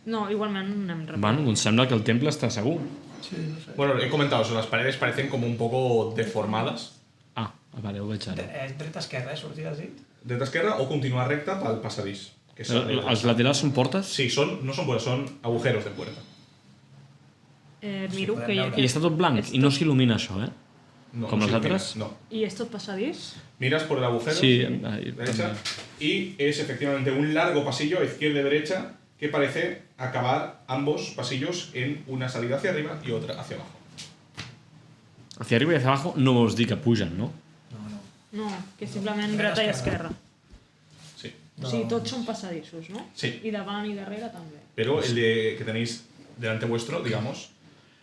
[SPEAKER 4] No, igualment anem ràpid.
[SPEAKER 6] Bueno, doncs sembla que el temple està segur.
[SPEAKER 7] Sí, no sé.
[SPEAKER 3] Bueno, he comentado eso, las paredes parecen como un poco deformadas.
[SPEAKER 6] Ah, vale, ho veig ara.
[SPEAKER 7] Dreta esquerra, sortir has dit?
[SPEAKER 3] De esquerra o continuar recta para el pasadís. Que sale-
[SPEAKER 6] Els laterals són portes?
[SPEAKER 3] Sí, no son puertas, son agujeros de puerta.
[SPEAKER 4] Miro
[SPEAKER 7] podem
[SPEAKER 4] que hi ha...
[SPEAKER 7] veure.
[SPEAKER 6] I està tot blanc, i no s'il·lumina això, eh?
[SPEAKER 3] No,
[SPEAKER 6] ¿Como
[SPEAKER 3] no
[SPEAKER 6] los
[SPEAKER 3] se
[SPEAKER 6] laterales?
[SPEAKER 3] ilumina, No.
[SPEAKER 4] I és tot passadís?
[SPEAKER 3] Miras por el agujero,
[SPEAKER 6] Sí, ahí,
[SPEAKER 3] derecha,
[SPEAKER 6] también.
[SPEAKER 3] y es efectivamente un largo pasillo a izquierda y derecha que parece acabar ambos pasillos en una salida hacia arriba y otra hacia abajo.
[SPEAKER 6] Hacia arriba i hacia abajo no vols dir que pugen, no?
[SPEAKER 4] No, que simplement
[SPEAKER 7] Dreta,
[SPEAKER 4] dreta i
[SPEAKER 7] esquerra.
[SPEAKER 4] esquerra.
[SPEAKER 3] Sí.
[SPEAKER 4] O sigui, tots són passadissos, no?
[SPEAKER 3] Sí.
[SPEAKER 4] I davant i darrere també.
[SPEAKER 3] Pero el que tenéis delante vuestro, digamos,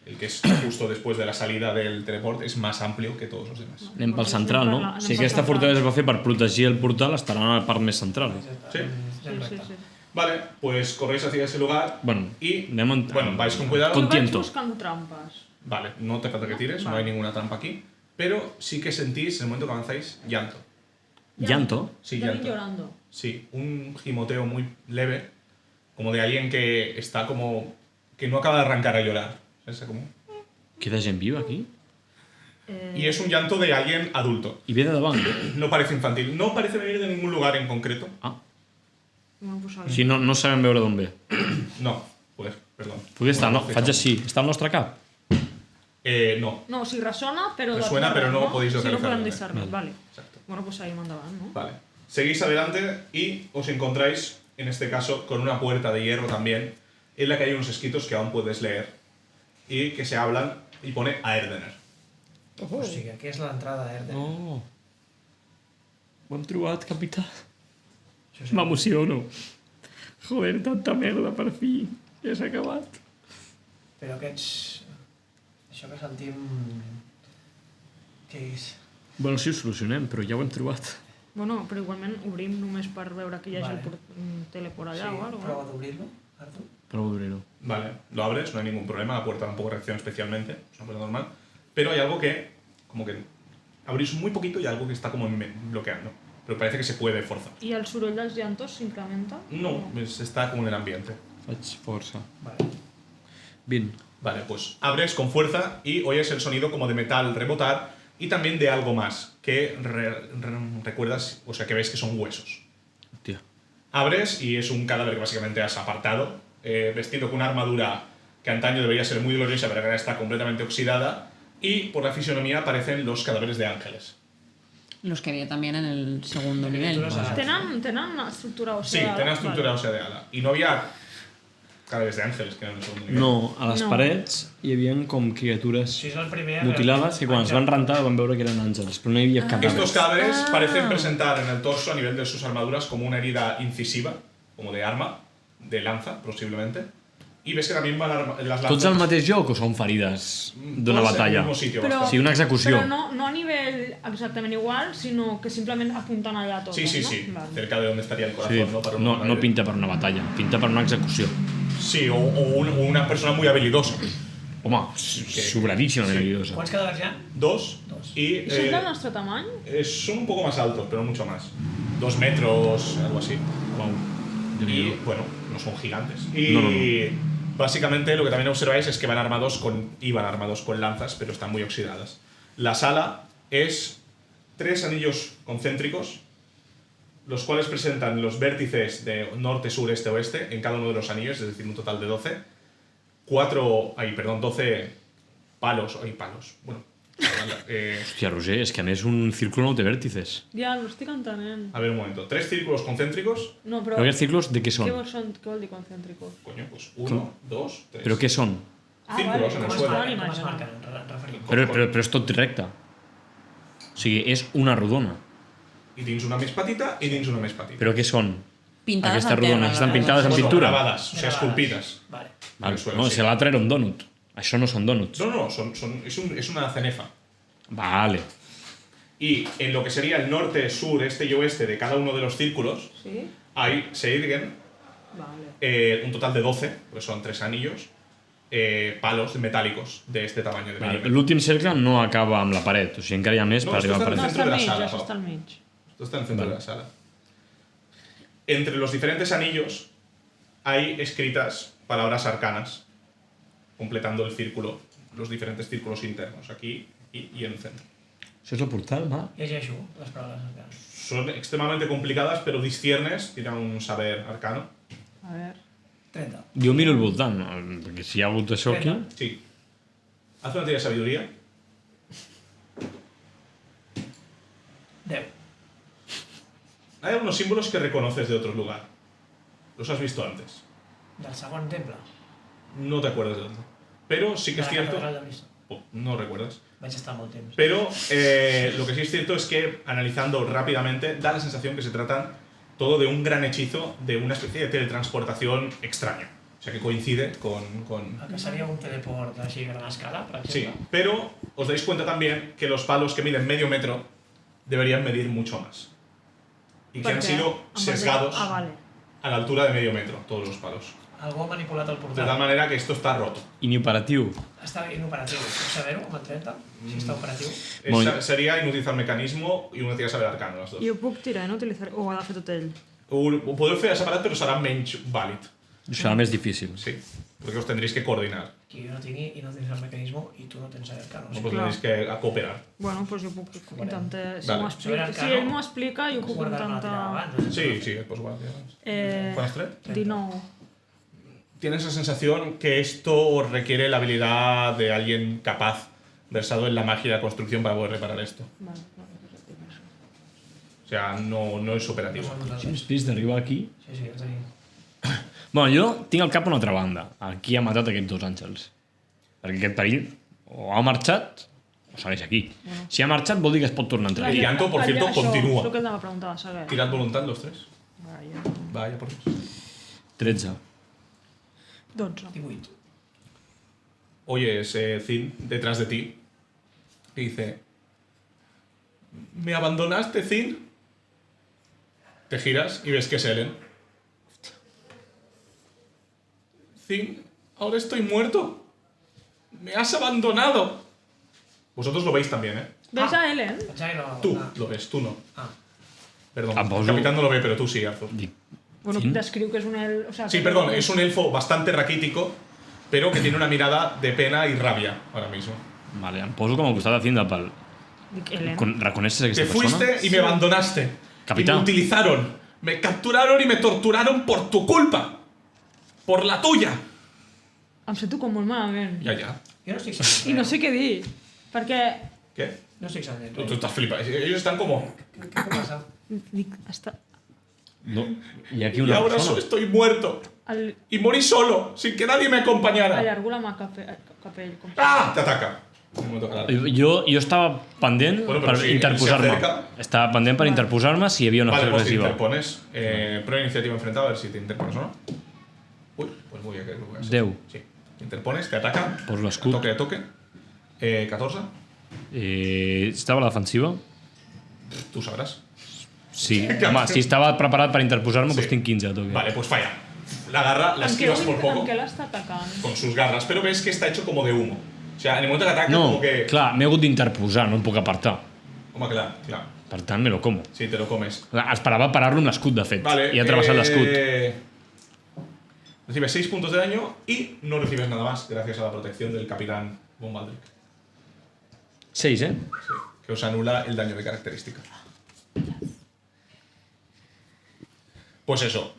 [SPEAKER 3] el que es justo después de la salida del teleport, es más amplio que todos los demás.
[SPEAKER 6] Anem pel central, no?
[SPEAKER 4] Anem
[SPEAKER 6] Si
[SPEAKER 4] pel
[SPEAKER 6] aquesta
[SPEAKER 4] central.
[SPEAKER 6] fortalesa es va fer per protegir el portal, estarà a la part més central.
[SPEAKER 3] Sí.
[SPEAKER 4] Sí, sí, sí.
[SPEAKER 3] Vale, pues corréis hacia ese lugar
[SPEAKER 6] Bueno,
[SPEAKER 3] y
[SPEAKER 6] anem en...
[SPEAKER 3] bueno, vais con cuidado.
[SPEAKER 6] Con
[SPEAKER 4] Jo vaig
[SPEAKER 6] tiento.
[SPEAKER 4] buscant trampes.
[SPEAKER 3] Vale, no te falta que tires, no hay ninguna trampa aquí, pero sí que sentís en el momento que avanzáis llanto.
[SPEAKER 6] Llanto?
[SPEAKER 3] Sí,
[SPEAKER 4] De
[SPEAKER 3] llanto.
[SPEAKER 4] llorando.
[SPEAKER 3] Sí, un gimoteo muy leve, como de alguien que está como que no acaba de arrancar a llorar. ¿Sabes? Como...
[SPEAKER 6] Queda gent viva aquí?
[SPEAKER 3] Y es un llanto de alguien adulto.
[SPEAKER 6] I ve de davant?
[SPEAKER 3] No parece infantil, no parece venir de ningún lugar en concreto.
[SPEAKER 6] Ah,
[SPEAKER 4] No em posava
[SPEAKER 6] si no sabem veure d'on ve.
[SPEAKER 3] No, Joder, perdón.
[SPEAKER 6] Perquè està, no,
[SPEAKER 3] Bueno,
[SPEAKER 6] faig així. Està al nostre cap?
[SPEAKER 3] No.
[SPEAKER 4] No, o sigui, ressona, però...
[SPEAKER 3] Resuena,
[SPEAKER 4] de terra,
[SPEAKER 3] pero no podéis
[SPEAKER 4] Sí, no
[SPEAKER 3] localizarlo.
[SPEAKER 4] podem discernir, vale.
[SPEAKER 3] Exacto.
[SPEAKER 4] Bueno, pues seguim endavant, no?
[SPEAKER 3] Vale. Seguís adelante y os encontráis, en este caso, con una puerta de hierro también, en la que hay unos escritos que aún puedes leer y que se hablan y pone a Erdener.
[SPEAKER 7] O sigui, aquí és l'entrada a Erden.
[SPEAKER 6] Oh. Ho hem trobat, capità.
[SPEAKER 7] Això sí.
[SPEAKER 6] M'emociono. Joder, tanta merda, per fi. Ja s'ha acabat.
[SPEAKER 7] Però aquests... Això que sentim... Què és?
[SPEAKER 6] Bueno, sí, ho solucionem, però ja ho hem trobat.
[SPEAKER 4] Bueno, però igualment obrim només per veure que hi hagi
[SPEAKER 7] Vale.
[SPEAKER 4] un tele por allà o algo.
[SPEAKER 7] prova d'obrir-lo, Artur.
[SPEAKER 6] Prova d'obrir-ho.
[SPEAKER 3] Vale, lo abres, no hay ningún problema, la puerta tampoco reacciona especialmente, es una puerta normal, pero hay algo que, como que abrís muy poquito y algo que está como bloqueando, pero parece que se puede forzar.
[SPEAKER 4] I el soroll dels llantos s'incrementa?
[SPEAKER 3] No, está como en el ambiente.
[SPEAKER 6] Faig força.
[SPEAKER 7] Vale.
[SPEAKER 6] 20.
[SPEAKER 3] Vale, pues abres con fuerza y oyes el sonido como de metal rebotar y también de algo más que recuerdas, o sea, que ves que son huesos.
[SPEAKER 6] Hòstia.
[SPEAKER 3] Abres y es un cadáver que básicamente has apartado, vestido con una armadura que antaño debería ser muy gloriosa, pero que ahora está completamente oxidada, y por la fisionomía aparecen los cadáveres de ángeles.
[SPEAKER 5] Los que había también en el segundo nivel.
[SPEAKER 4] Tenen una estructura
[SPEAKER 3] Sí,
[SPEAKER 4] òssia.
[SPEAKER 3] tenía estructura ósea de ala. Y no había cadáveres de ángeles, que eran el segundo nivel.
[SPEAKER 6] No, a les
[SPEAKER 4] No.
[SPEAKER 6] parets hi havia com criatures
[SPEAKER 7] Si és el primer...
[SPEAKER 6] mutilades que quan es van rentar van veure que eren àngels, però no hi havia cap
[SPEAKER 3] Estos cadáveres parecen presentar en el torso, a nivel de sus armaduras, como una herida incisiva, como de arma, de lanza, posiblemente. Y ves que también van las lanzas...
[SPEAKER 6] Tots al mateix lloc o són ferides d'una
[SPEAKER 3] todas en el
[SPEAKER 6] batalla?
[SPEAKER 3] mismo sitio,
[SPEAKER 4] Però,
[SPEAKER 3] bastante.
[SPEAKER 6] Sí, una execució.
[SPEAKER 4] Però no a nivell exactament igual, sinó que simplement apunten allà totes,
[SPEAKER 3] Sí,
[SPEAKER 4] no? Vale.
[SPEAKER 3] cerca de donde estaría el corazón,
[SPEAKER 6] Sí,
[SPEAKER 3] ¿no? Para un
[SPEAKER 6] no
[SPEAKER 3] cadáver.
[SPEAKER 6] pinta per una batalla, pinta per una execució.
[SPEAKER 3] Sí, o una persona muy habilidosa.
[SPEAKER 6] Home, sobradíssimament habilidosa.
[SPEAKER 7] Quants cadàvers hi ha?
[SPEAKER 3] Dos. Y
[SPEAKER 4] I són del nostre tamany?
[SPEAKER 3] son un poco más altos, pero no mucho más. 2 metros, algo así.
[SPEAKER 6] Wow.
[SPEAKER 3] Y bueno, no son gigantes. Y
[SPEAKER 6] No.
[SPEAKER 3] básicamente lo que también observáis es que iban armados con lanzas, pero están muy oxidadas. La sala es 3 anillos concéntricos, los cuales presentan los vértices de norte, sur, este, oeste en cada uno de los anillos, es decir, un total de 12. 12 palos. Bueno,
[SPEAKER 6] Hòstia, Roger, és que a més un círculo no té vèrtices.
[SPEAKER 4] Ja, no estic entenent.
[SPEAKER 3] a ver un momento. 3 círculos concéntricos.
[SPEAKER 4] No, però...
[SPEAKER 6] Però aquests círculos de què són?
[SPEAKER 4] Què vol dir concèntrico?
[SPEAKER 3] Coño, pues 1, 2, 3.
[SPEAKER 6] Però què són?
[SPEAKER 3] Círculos en el
[SPEAKER 7] Com es
[SPEAKER 3] suelo.
[SPEAKER 7] marquen? Com es
[SPEAKER 4] imatge.
[SPEAKER 7] marquen? Referim.
[SPEAKER 6] Però és tot recte. O sigui, és una rodona.
[SPEAKER 3] Y tienes una més petita y tienes una més petita.
[SPEAKER 6] Però què són?
[SPEAKER 5] Pintades
[SPEAKER 6] Aquestes
[SPEAKER 5] al terra,
[SPEAKER 6] rodones estan
[SPEAKER 5] les
[SPEAKER 6] pintades en
[SPEAKER 3] Bueno,
[SPEAKER 6] pintura?
[SPEAKER 3] grabadas, o sea, esculpidas.
[SPEAKER 7] Vale.
[SPEAKER 6] Vale.
[SPEAKER 3] el suelo,
[SPEAKER 6] No,
[SPEAKER 3] sí.
[SPEAKER 6] si l'altre era un donut. Això no són donuts.
[SPEAKER 3] No, es una cenefa.
[SPEAKER 6] Vale.
[SPEAKER 3] Y en lo que sería el norte, sur, este y oeste de cada uno de los círculos,
[SPEAKER 4] Sí?
[SPEAKER 3] se irguen
[SPEAKER 4] Vale.
[SPEAKER 3] un total de 12, pues son 3 anillos, palos metálicos de este tamaño. De
[SPEAKER 6] Vale.
[SPEAKER 3] milímetro.
[SPEAKER 6] L'últim cercle no acaba amb la paret, o sigui, encara hi ha més
[SPEAKER 3] No,
[SPEAKER 6] per
[SPEAKER 3] esto
[SPEAKER 6] arribar a la
[SPEAKER 3] está
[SPEAKER 4] No,
[SPEAKER 6] paret.
[SPEAKER 4] està
[SPEAKER 3] centro de
[SPEAKER 4] al
[SPEAKER 3] la
[SPEAKER 4] mig,
[SPEAKER 3] sala,
[SPEAKER 4] això
[SPEAKER 3] Pau.
[SPEAKER 4] està al mig.
[SPEAKER 3] Esto está en el centro de la sala. Entre los diferentes anillos hay escritas palabras arcanas, completando el círculo, los diferentes círculos internos, aquí y en el centro.
[SPEAKER 6] Això és el portal, va?
[SPEAKER 7] Llegeixo les paraules encara.
[SPEAKER 3] Son extremadamente complicadas, pero disciernes, tienen un saber arcano.
[SPEAKER 4] A veure...
[SPEAKER 7] 30.
[SPEAKER 6] Jo miro al voltant, perquè si hi ha hagut això aquí...
[SPEAKER 3] Sí. Haz una tirada de sabiduría.
[SPEAKER 7] 10.
[SPEAKER 3] Hay algunos símbolos que reconoces de otro lugar. Los has visto antes.
[SPEAKER 7] Del segon temple.
[SPEAKER 3] No te acuerdas de dónde. Pero sí que
[SPEAKER 7] De
[SPEAKER 3] es
[SPEAKER 7] la
[SPEAKER 3] cierto...
[SPEAKER 7] catedral de Bristol.
[SPEAKER 3] Oh, no recuerdas.
[SPEAKER 7] Vaig estar molt temps.
[SPEAKER 3] Pero lo que sí es cierto es que, analizando rápidamente, da la sensación que se trata todo de un gran hechizo, de una especie de teletransportación extraña. O sea, que coincide con...
[SPEAKER 7] El que seria un teleport així a gran escala, per
[SPEAKER 3] Sí,
[SPEAKER 7] exemple.
[SPEAKER 3] pero os dais cuenta también que los palos que miden medio metro deberían medir mucho más. Y que han
[SPEAKER 4] Per què?
[SPEAKER 3] sido
[SPEAKER 4] Amb
[SPEAKER 3] sesgados
[SPEAKER 4] Ah, vale.
[SPEAKER 3] a la altura de medio metro, todos los palos.
[SPEAKER 7] Algú ha manipulat el
[SPEAKER 3] De tal
[SPEAKER 7] portal.
[SPEAKER 3] manera que esto está roto.
[SPEAKER 6] Inoperatiu.
[SPEAKER 7] Està inoperatiu. Puc saber-ho amb el 30? Si està operatiu.
[SPEAKER 3] Sería inutilizar mecanismo y una tira saber arcano, las dos.
[SPEAKER 4] I ho puc tirar, no utilitzar... O ho ha de fer tot ell?
[SPEAKER 3] Ho podeu fer separat, però serà menys vàlid.
[SPEAKER 6] Serà més difícil.
[SPEAKER 3] Sí, porque os tendréis que coordinar.
[SPEAKER 7] Que jo no tingui i no tens el mecanisme i tu no tens saber arcano.
[SPEAKER 3] No,
[SPEAKER 7] Sí.
[SPEAKER 3] pues
[SPEAKER 4] Clar.
[SPEAKER 3] tendréis que cooperar.
[SPEAKER 4] Bueno, doncs jo puc intentar... Si,
[SPEAKER 3] Vale.
[SPEAKER 4] m'ho explica,
[SPEAKER 7] Saber
[SPEAKER 4] si
[SPEAKER 7] arcano.
[SPEAKER 4] ell m'ho explica, jo puc
[SPEAKER 7] Guardar-me la tirada
[SPEAKER 4] intentar...
[SPEAKER 7] abans.
[SPEAKER 3] Sí, sí, pues igual.
[SPEAKER 4] Eh,
[SPEAKER 3] ¿Cuántos tres?
[SPEAKER 4] 19.
[SPEAKER 3] tienes la sensación que esto requiere la habilidad de alguien capaz, versado en la magia y la construcción para poder reparar esto.
[SPEAKER 4] Vale.
[SPEAKER 3] O sea, no és operatiu.
[SPEAKER 7] No som nosaltres.
[SPEAKER 6] Quins pis d'arribar aquí?
[SPEAKER 7] Sí, el tenim.
[SPEAKER 6] Bueno, jo tinc el cap a una altra banda. Aquí ha matat aquests 2 àngels. Perquè aquest perill o ha marxat o segueix aquí. Si ha marxat vol dir que es pot tornar a entrar.
[SPEAKER 3] Y Llanto, por cierto,
[SPEAKER 4] Això,
[SPEAKER 3] continúa.
[SPEAKER 4] És el que anava a preguntar, segueix.
[SPEAKER 3] Tirad voluntad los tres.
[SPEAKER 4] Vaya.
[SPEAKER 3] Vaya, por Dios.
[SPEAKER 6] 13.
[SPEAKER 4] 12.
[SPEAKER 7] 18.
[SPEAKER 3] Oyes Zin detrás de ti y dice: ¿me abandonaste, Zin? Te giras y ves que es Ellen. Zin, ahora estoy muerto. Me has abandonado. Vosotros lo veis también, ¿eh?
[SPEAKER 4] ¿Ves a Ellen?
[SPEAKER 7] Pensava que no...
[SPEAKER 3] Tú
[SPEAKER 7] no.
[SPEAKER 3] lo ves, tú no.
[SPEAKER 7] Ah,
[SPEAKER 3] Perdón,
[SPEAKER 6] Ah,
[SPEAKER 3] el
[SPEAKER 6] pues
[SPEAKER 3] capitán no lo ve, pero tú sí, Arthur.
[SPEAKER 6] Dic,
[SPEAKER 4] Bueno,
[SPEAKER 6] Sí.
[SPEAKER 4] descriu que és un elf... O sea,
[SPEAKER 3] Sí,
[SPEAKER 4] que-
[SPEAKER 3] perdón, es un elfo bastante raquítico, pero que tiene una mirada de pena y rabia ahora mismo.
[SPEAKER 6] vale, em poso com al costat de Cinda pel...
[SPEAKER 4] Dic, Ellen.
[SPEAKER 6] Reconeixes aquesta
[SPEAKER 3] Te
[SPEAKER 6] persona?
[SPEAKER 3] fuiste y me abandonaste.
[SPEAKER 6] Capitán.
[SPEAKER 3] Y me utilizaron. Me capturaron y me torturaron por tu culpa. Por la tuya.
[SPEAKER 4] Em sento com molt malament.
[SPEAKER 3] Ya, ya.
[SPEAKER 7] jo no estic sentint
[SPEAKER 4] I no
[SPEAKER 7] res.
[SPEAKER 4] sé què dir. Perquè...
[SPEAKER 3] ¿Qué?
[SPEAKER 7] No estic sentint
[SPEAKER 3] Tú
[SPEAKER 7] res.
[SPEAKER 3] estás flipado. Ellos están como...
[SPEAKER 7] Què passa?
[SPEAKER 4] Dic, està...
[SPEAKER 6] No, hi ha aquí
[SPEAKER 3] Y
[SPEAKER 6] una
[SPEAKER 3] ahora
[SPEAKER 6] persona.
[SPEAKER 3] estoy muerto.
[SPEAKER 4] El...
[SPEAKER 3] Y morí solo, sin que nadie me acompañara.
[SPEAKER 4] Allargo la mà cap ell. Com...
[SPEAKER 3] ¡Ah! Te ataca. No me toca nada.
[SPEAKER 6] Jo estava pendent
[SPEAKER 3] Bueno, però
[SPEAKER 6] per
[SPEAKER 3] si
[SPEAKER 6] interposar-me.
[SPEAKER 3] se acerca-
[SPEAKER 6] Estava pendent per interposar-me si hi havia una
[SPEAKER 3] Vale,
[SPEAKER 6] acció
[SPEAKER 3] pues te
[SPEAKER 6] agressiva.
[SPEAKER 3] interpones. Prueba iniciativa enfrentada a ver si te interpones o no. Uy, pues voy a que lo voy a hacer.
[SPEAKER 6] 10.
[SPEAKER 3] Sí. Te interpones, te ataca.
[SPEAKER 6] Poso l'escut.
[SPEAKER 3] Toque, toque. 14.
[SPEAKER 6] Estava a la defensiva?
[SPEAKER 3] Tú sabrás.
[SPEAKER 6] Sí, home, si estava preparat per interposar-me, doncs tinc 15 de toque.
[SPEAKER 3] Vale, pues falla. La garra la
[SPEAKER 4] En què,
[SPEAKER 3] esquivas por poco
[SPEAKER 4] en què l'està atacant?
[SPEAKER 3] con sus garras, pero ves que está hecho como de humo. O sea, en el momento que ataca,
[SPEAKER 6] No,
[SPEAKER 3] como que.
[SPEAKER 6] clar, m'he hagut d'interposar, no em puc apartar.
[SPEAKER 3] Home, clar, clar.
[SPEAKER 6] Per tant, me lo como.
[SPEAKER 3] Sí, te lo comes.
[SPEAKER 6] Esperava parar-lo amb l'escut, de fet.
[SPEAKER 3] Vale.
[SPEAKER 6] I ha travessat l'escut.
[SPEAKER 3] Recibes 6 puntos de daño y no recibes nada más gracias a la protección del capitán Von Baldrick.
[SPEAKER 6] 6, eh?
[SPEAKER 3] Sí, que os anula el daño de característica. Pues eso.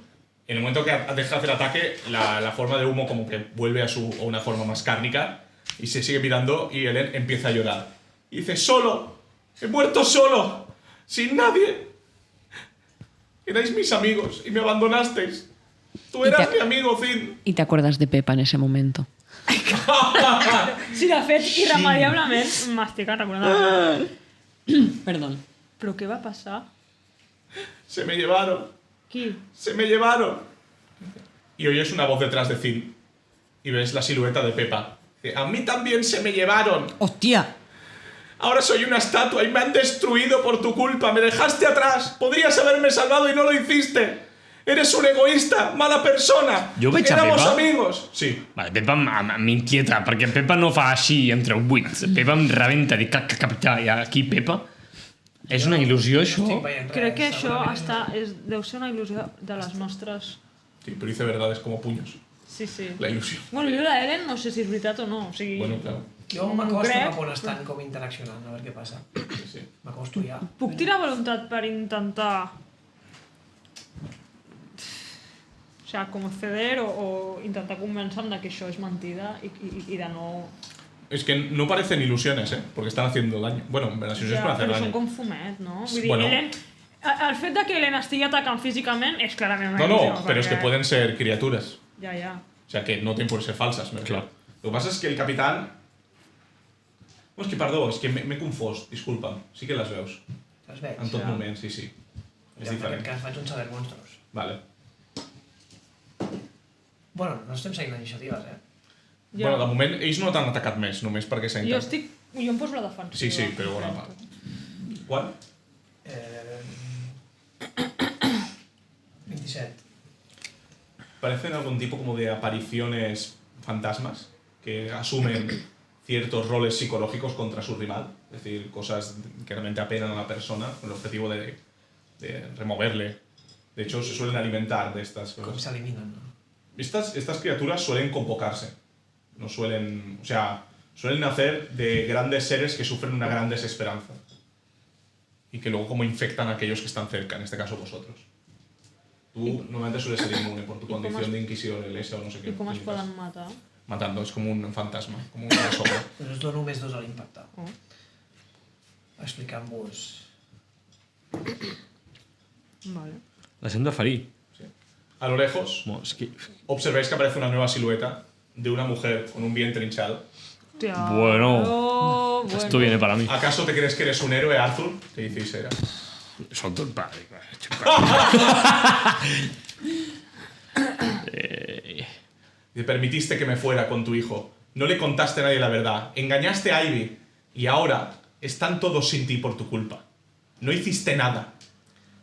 [SPEAKER 3] En el momento que deja de hacer ataque, la forma de humo como que vuelve a una forma más cárnica y se sigue mirando y Ellen empieza a llorar. Y dice, solo, he muerto solo, sin nadie. Erais mis amigos y me abandonasteis. Tú
[SPEAKER 8] Y
[SPEAKER 3] eras
[SPEAKER 8] te-
[SPEAKER 3] mi amigo, Zin.
[SPEAKER 8] Y te acuerdas de Pepa en ese momento.
[SPEAKER 4] Sí, de fet, irremediablement m'estic recordant.
[SPEAKER 5] Perdón.
[SPEAKER 4] Però què va passar?
[SPEAKER 3] Se me llevaron.
[SPEAKER 4] Qui?
[SPEAKER 3] ¡Se me llevaron! Y oyes una voz detrás de Zin. Y ves la silueta de Pepa. Dice, a mí también se me llevaron.
[SPEAKER 5] ¡Hostia!
[SPEAKER 3] Ahora soy una estatua y me han destruido por tu culpa. Me dejaste atrás. Podrías haberme salvado y no lo hiciste. Eres un egoísta, mala persona.
[SPEAKER 6] Jo veig a
[SPEAKER 3] Éramos
[SPEAKER 6] Pepa.
[SPEAKER 3] amigos. Sí.
[SPEAKER 6] Vale, Pepa m'inquieta, perquè Pepa no fa així entre buits. Pepa em rebenta, dic, capità, i aquí Pepa? És una il·lusió,
[SPEAKER 7] No
[SPEAKER 6] això?
[SPEAKER 7] estic veient res.
[SPEAKER 4] Crec que això
[SPEAKER 7] segurament.
[SPEAKER 4] deu ser una il·lusió de les nostres...
[SPEAKER 3] Sí, pero dice verdades como puños.
[SPEAKER 4] Sí, sí.
[SPEAKER 3] La ilusión.
[SPEAKER 4] Bueno, jo la Ellen no sé si és veritat o no. O sigui,
[SPEAKER 3] Bueno, claro.
[SPEAKER 7] Jo
[SPEAKER 4] No
[SPEAKER 7] m'acosto
[SPEAKER 4] crec.
[SPEAKER 7] cap on estan com interaccionant, a veure què passa.
[SPEAKER 3] Sí, sí.
[SPEAKER 7] M'acosto ja.
[SPEAKER 4] puc tirar voluntat per intentar... O sea, com ceder o intentar convèncer-me de que això és mentida i de no...
[SPEAKER 3] Es que no parecen ilusiones, ¿eh? Porque están haciendo daño. Bueno, en las ilusiones pueden hacer
[SPEAKER 4] però són
[SPEAKER 3] daño.
[SPEAKER 4] com fumet, no? Vull dir,
[SPEAKER 3] Bueno.
[SPEAKER 4] Ellen... El fet de que Ellen estigui atacant físicament és clarament una
[SPEAKER 3] No,
[SPEAKER 4] il·lusió.
[SPEAKER 3] no, pero es que
[SPEAKER 4] perquè-
[SPEAKER 3] pueden ser criaturas.
[SPEAKER 4] Ja, ja.
[SPEAKER 3] O sea, que no tienen por qué ser falsas, me refiero.
[SPEAKER 6] Claro.
[SPEAKER 3] Lo que pasa es que el capitán... No, és que, perdó, és que m'he confós, disculpa. Sí que les veus.
[SPEAKER 7] Les veig.
[SPEAKER 3] En tot moment, sí, sí. És
[SPEAKER 7] En
[SPEAKER 3] diferent.
[SPEAKER 7] aquest cas faig un saber monstros.
[SPEAKER 3] Vale.
[SPEAKER 7] Bueno, no estem seguint les iniciatives, eh?
[SPEAKER 4] Ja.
[SPEAKER 3] Bueno, de moment, ells no t'han atacat més, només perquè s'ha
[SPEAKER 4] Jo
[SPEAKER 3] intentat.
[SPEAKER 4] estic... Jo em poso la defensiva.
[SPEAKER 3] Sí, sí, però bona part. Quan?
[SPEAKER 7] 27.
[SPEAKER 3] Parecen algún tipo como de apariciones fantasmas que asumen ciertos roles psicológicos contra su rival. Es decir, cosas que realmente apenan a la persona con el objetivo de removerle. De hecho, se suelen alimentar de estas
[SPEAKER 7] Com
[SPEAKER 3] cosas.
[SPEAKER 7] s'eliminen, no?
[SPEAKER 3] Estas criaturas suelen convocarse. No suelen. O sea, suelen nacer de grandes seres que sufren una gran desesperanza. Y que luego como infectan a aquellos que están cerca, en este caso vosotros. Tú normalmente sueles ser inmune por tu condición de inquisidor LS o no sé qué.
[SPEAKER 4] I com es poden matar?
[SPEAKER 3] Matando, es como un fantasma, como una sombra.
[SPEAKER 7] Pues us dono només 2 a l'impacte.
[SPEAKER 4] Oh.
[SPEAKER 7] Explicant-vos...
[SPEAKER 4] Vale.
[SPEAKER 6] Les hem de ferir.
[SPEAKER 3] A lo lejos,
[SPEAKER 6] És que...
[SPEAKER 3] observáis que aparece una nueva silueta de una mujer con un vientre hinchado.
[SPEAKER 4] Hòstia.
[SPEAKER 6] Bueno. Esto viene para mí.
[SPEAKER 3] ¿Acaso te crees que eres un héroe, Arthur? Te dice Isera.
[SPEAKER 6] Soy tu padre.
[SPEAKER 3] Te permitiste que me fuera con tu hijo. No le contaste a nadie la verdad. Engañaste a Ivy. Y ahora están todos sin ti por tu culpa. No hiciste nada.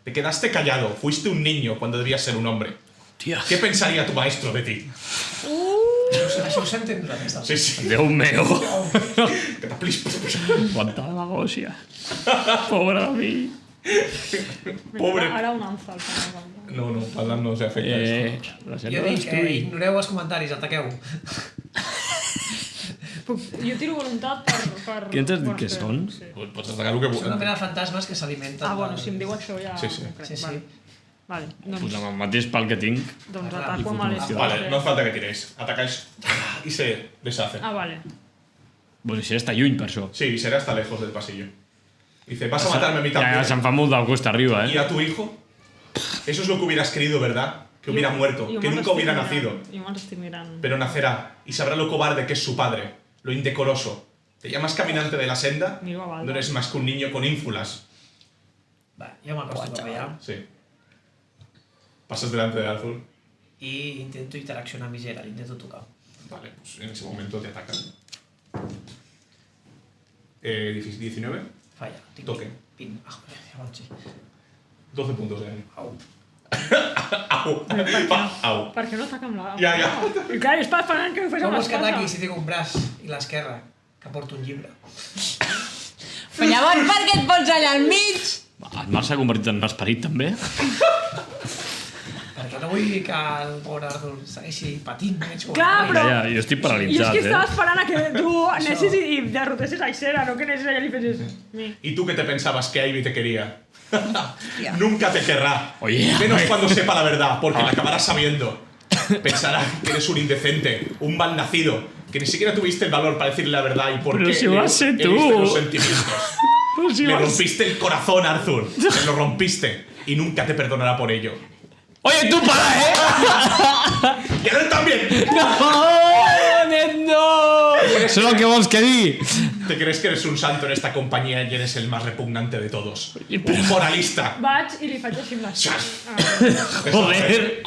[SPEAKER 3] Te quedaste callado. Fuiste un niño cuando debías ser un hombre.
[SPEAKER 6] Tía.
[SPEAKER 3] ¿Qué pensaría tu maestro de ti?
[SPEAKER 7] Això ho sentem durant aquesta...
[SPEAKER 3] Sí, sí.
[SPEAKER 6] Déu meu.
[SPEAKER 3] Cataplis.
[SPEAKER 6] Quanta demagogia. Pobre de mi.
[SPEAKER 3] Pobre.
[SPEAKER 4] Ara un àngel.
[SPEAKER 3] No, no, parlant no s'afecta esto.
[SPEAKER 6] La gent
[SPEAKER 7] Jo
[SPEAKER 6] no
[SPEAKER 7] dic,
[SPEAKER 6] destruir.
[SPEAKER 7] ignoreu els comentaris, ataqueu.
[SPEAKER 4] Jo tiro voluntat per...
[SPEAKER 6] Quins has dit que
[SPEAKER 4] fer-
[SPEAKER 6] són?
[SPEAKER 4] Sí.
[SPEAKER 3] Pots destacar el que
[SPEAKER 7] Són una
[SPEAKER 3] vulguis.
[SPEAKER 7] mena de fantasmes que s'alimenten...
[SPEAKER 4] Ah, bueno, si em diu això ja...
[SPEAKER 3] Sí, sí.
[SPEAKER 4] ho crec.
[SPEAKER 7] Sí, sí.
[SPEAKER 4] Vale. Vale,
[SPEAKER 6] Pues
[SPEAKER 4] doncs,
[SPEAKER 6] amb el mateix pal que tinc.
[SPEAKER 4] doncs
[SPEAKER 7] Clar,
[SPEAKER 4] ataco amb el...
[SPEAKER 3] Vale, no hace falta que tiréis. Atacáis y se deshace.
[SPEAKER 4] Ah, vale.
[SPEAKER 6] Bueno, si està lluny, per això.
[SPEAKER 3] Sí, será hasta lejos del pasillo. Dice, vas a matarme a mí
[SPEAKER 6] Ja,
[SPEAKER 3] también.
[SPEAKER 6] se'm fa molt de cuesta arriba,
[SPEAKER 3] ¿Y a tu hijo? Eso es lo que hubieras querido, ¿verdad? Que hubiera muerto,
[SPEAKER 4] Jo
[SPEAKER 3] que
[SPEAKER 4] me'ls
[SPEAKER 3] nunca
[SPEAKER 4] estic
[SPEAKER 3] hubiera
[SPEAKER 4] mirant.
[SPEAKER 3] nacido.
[SPEAKER 4] Jo me'ls estic mirant.
[SPEAKER 3] Pero nacerá y sabrá lo cobarde que es su padre, lo indecoroso. Te llamas caminante de la senda,
[SPEAKER 4] Miro a Balda.
[SPEAKER 3] no eres más que un niño con ínfulas.
[SPEAKER 7] Va, jo m'acosto cap allà
[SPEAKER 3] Sí. Pasas delante de Arthur.
[SPEAKER 7] i intento interaccionar amb Isera, l'intento tocar.
[SPEAKER 3] Vale, pues en ese momento te atacan. 19,
[SPEAKER 7] Falla. Tinc
[SPEAKER 3] Toque.
[SPEAKER 7] 20. Ah, ja vaig.
[SPEAKER 3] 12 puntos de daño.
[SPEAKER 7] Au.
[SPEAKER 3] Au. Au.
[SPEAKER 4] Per què no ataca amb la...
[SPEAKER 3] Ja, ja.
[SPEAKER 4] I clar, jo estava esperant que ho fes
[SPEAKER 7] Com
[SPEAKER 4] amb
[SPEAKER 7] vols que ataqui
[SPEAKER 4] l'espasa.
[SPEAKER 7] si tinc un braç i l'esquerra, que porto un llibre?
[SPEAKER 5] Però llavors per què et pots allà al mig?
[SPEAKER 6] El Marc s'ha convertit en un esperit, també.
[SPEAKER 7] Perquè no vull que el pobre Arthur segueixi patint.
[SPEAKER 4] Clar, però-
[SPEAKER 6] Ja, jo estic
[SPEAKER 4] I és
[SPEAKER 6] paralitzat,
[SPEAKER 4] que estava
[SPEAKER 6] eh?
[SPEAKER 4] esperant a que tu anessis i derrotessis a Isera, no que anessis allà i li fessis... Mi.
[SPEAKER 3] ¿Y tú qué te pensabas que Ivy te quería? Nunca te querrá.
[SPEAKER 6] Oye,
[SPEAKER 3] Menos
[SPEAKER 6] oye.
[SPEAKER 3] cuando sepa la verdad, porque la acabarás sabiendo. Pensará que eres un indecente, un malnacido, que ni siquiera tuviste el valor para decirle la verdad y por
[SPEAKER 6] Pero
[SPEAKER 3] qué
[SPEAKER 6] si vas a ser tú.
[SPEAKER 3] heriste los sentimientos.
[SPEAKER 6] Però si
[SPEAKER 3] Le
[SPEAKER 6] vas...
[SPEAKER 3] rompiste el corazón, Arthur. Se lo rompiste y nunca te perdonará por ello.
[SPEAKER 6] Oye, tú para, ¿eh?
[SPEAKER 3] ¡Y a él también!
[SPEAKER 6] No, Ned, no! Eso es lo que vos querí.
[SPEAKER 3] ¿Te crees que eres un santo en esta compañía y eres el más repugnante de todos?
[SPEAKER 6] pero-
[SPEAKER 3] Un moralista.
[SPEAKER 4] Vaig i li faig així amb les...
[SPEAKER 6] Joder.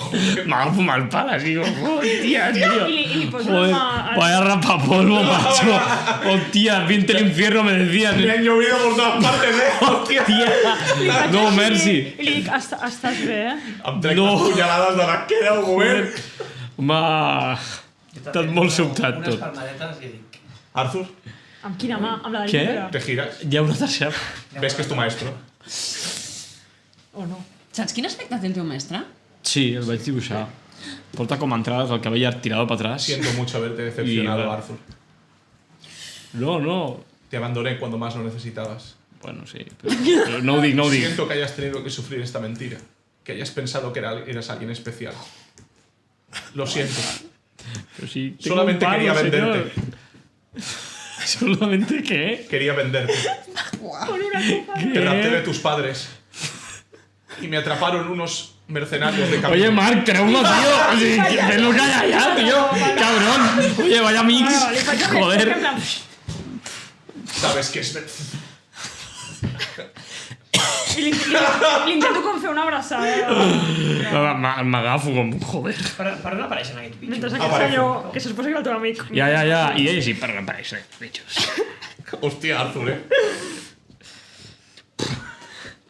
[SPEAKER 6] M'agafo mal pal, así como... Hostia, tío.
[SPEAKER 4] I li poso
[SPEAKER 6] Joder,
[SPEAKER 4] la mà...
[SPEAKER 6] vaya rapapolvo, macho. Hostia, vinte el infierno, me decías.
[SPEAKER 3] Me han llovido por todas partes, hostia.
[SPEAKER 6] Hostia. No, merci.
[SPEAKER 4] I li dic, estàs bé, eh?
[SPEAKER 3] Em trec
[SPEAKER 6] No.
[SPEAKER 3] les punyalades de l'esquena un moment.
[SPEAKER 6] Home, estàs molt sobtat
[SPEAKER 7] Unes
[SPEAKER 6] tot.
[SPEAKER 7] palmadetes i dic...
[SPEAKER 3] Arthur,
[SPEAKER 4] Amb quina mà? Amb la del
[SPEAKER 6] Què?
[SPEAKER 4] llibre?
[SPEAKER 3] te giras.
[SPEAKER 6] Hi ha una tercera...
[SPEAKER 3] Ves que es tu maestro.
[SPEAKER 4] O no?
[SPEAKER 5] Saps quin aspecte té el teu mestre?
[SPEAKER 6] Sí, el vaig dibuixar. Porta com entrades el cabell tirado para atrás.
[SPEAKER 3] Siento mucho haberte decepcionado,
[SPEAKER 6] Y-
[SPEAKER 3] Arthur.
[SPEAKER 6] No, no.
[SPEAKER 3] Te abandoné cuando más lo necesitabas.
[SPEAKER 6] Bueno, sí. Pero no ho dic, no ho dic.
[SPEAKER 3] Siento que hayas tenido que sufrir esta mentira. Que hayas pensado que eras alguien especial. Lo siento.
[SPEAKER 6] Pero sí, tengo
[SPEAKER 3] Solamente
[SPEAKER 6] un palo,
[SPEAKER 3] quería
[SPEAKER 6] señor.
[SPEAKER 3] venderte.
[SPEAKER 6] ¿Solamente qué?
[SPEAKER 3] Quería venderte. Te rapté de tus padres. Y me atraparon unos mercenarios de camino.
[SPEAKER 6] Oye, Marc, tenemos tío. Sí, que lo calla ya, tío. Cabrón. Oye, vaya mix.
[SPEAKER 4] Li faig aquest, en
[SPEAKER 6] Joder.
[SPEAKER 4] plan...
[SPEAKER 3] Sabes que es...
[SPEAKER 4] I li intento com fer una abraçada.
[SPEAKER 6] M'agafo com... Joder.
[SPEAKER 7] Per on apareixen aquests bitxos?
[SPEAKER 4] Mentre aquest
[SPEAKER 3] Aparece.
[SPEAKER 4] senyor, que se suposa que era el teu amic...
[SPEAKER 6] Ja. I ell sí, per aparèixer, bitxos.
[SPEAKER 3] Hostia, Arthur,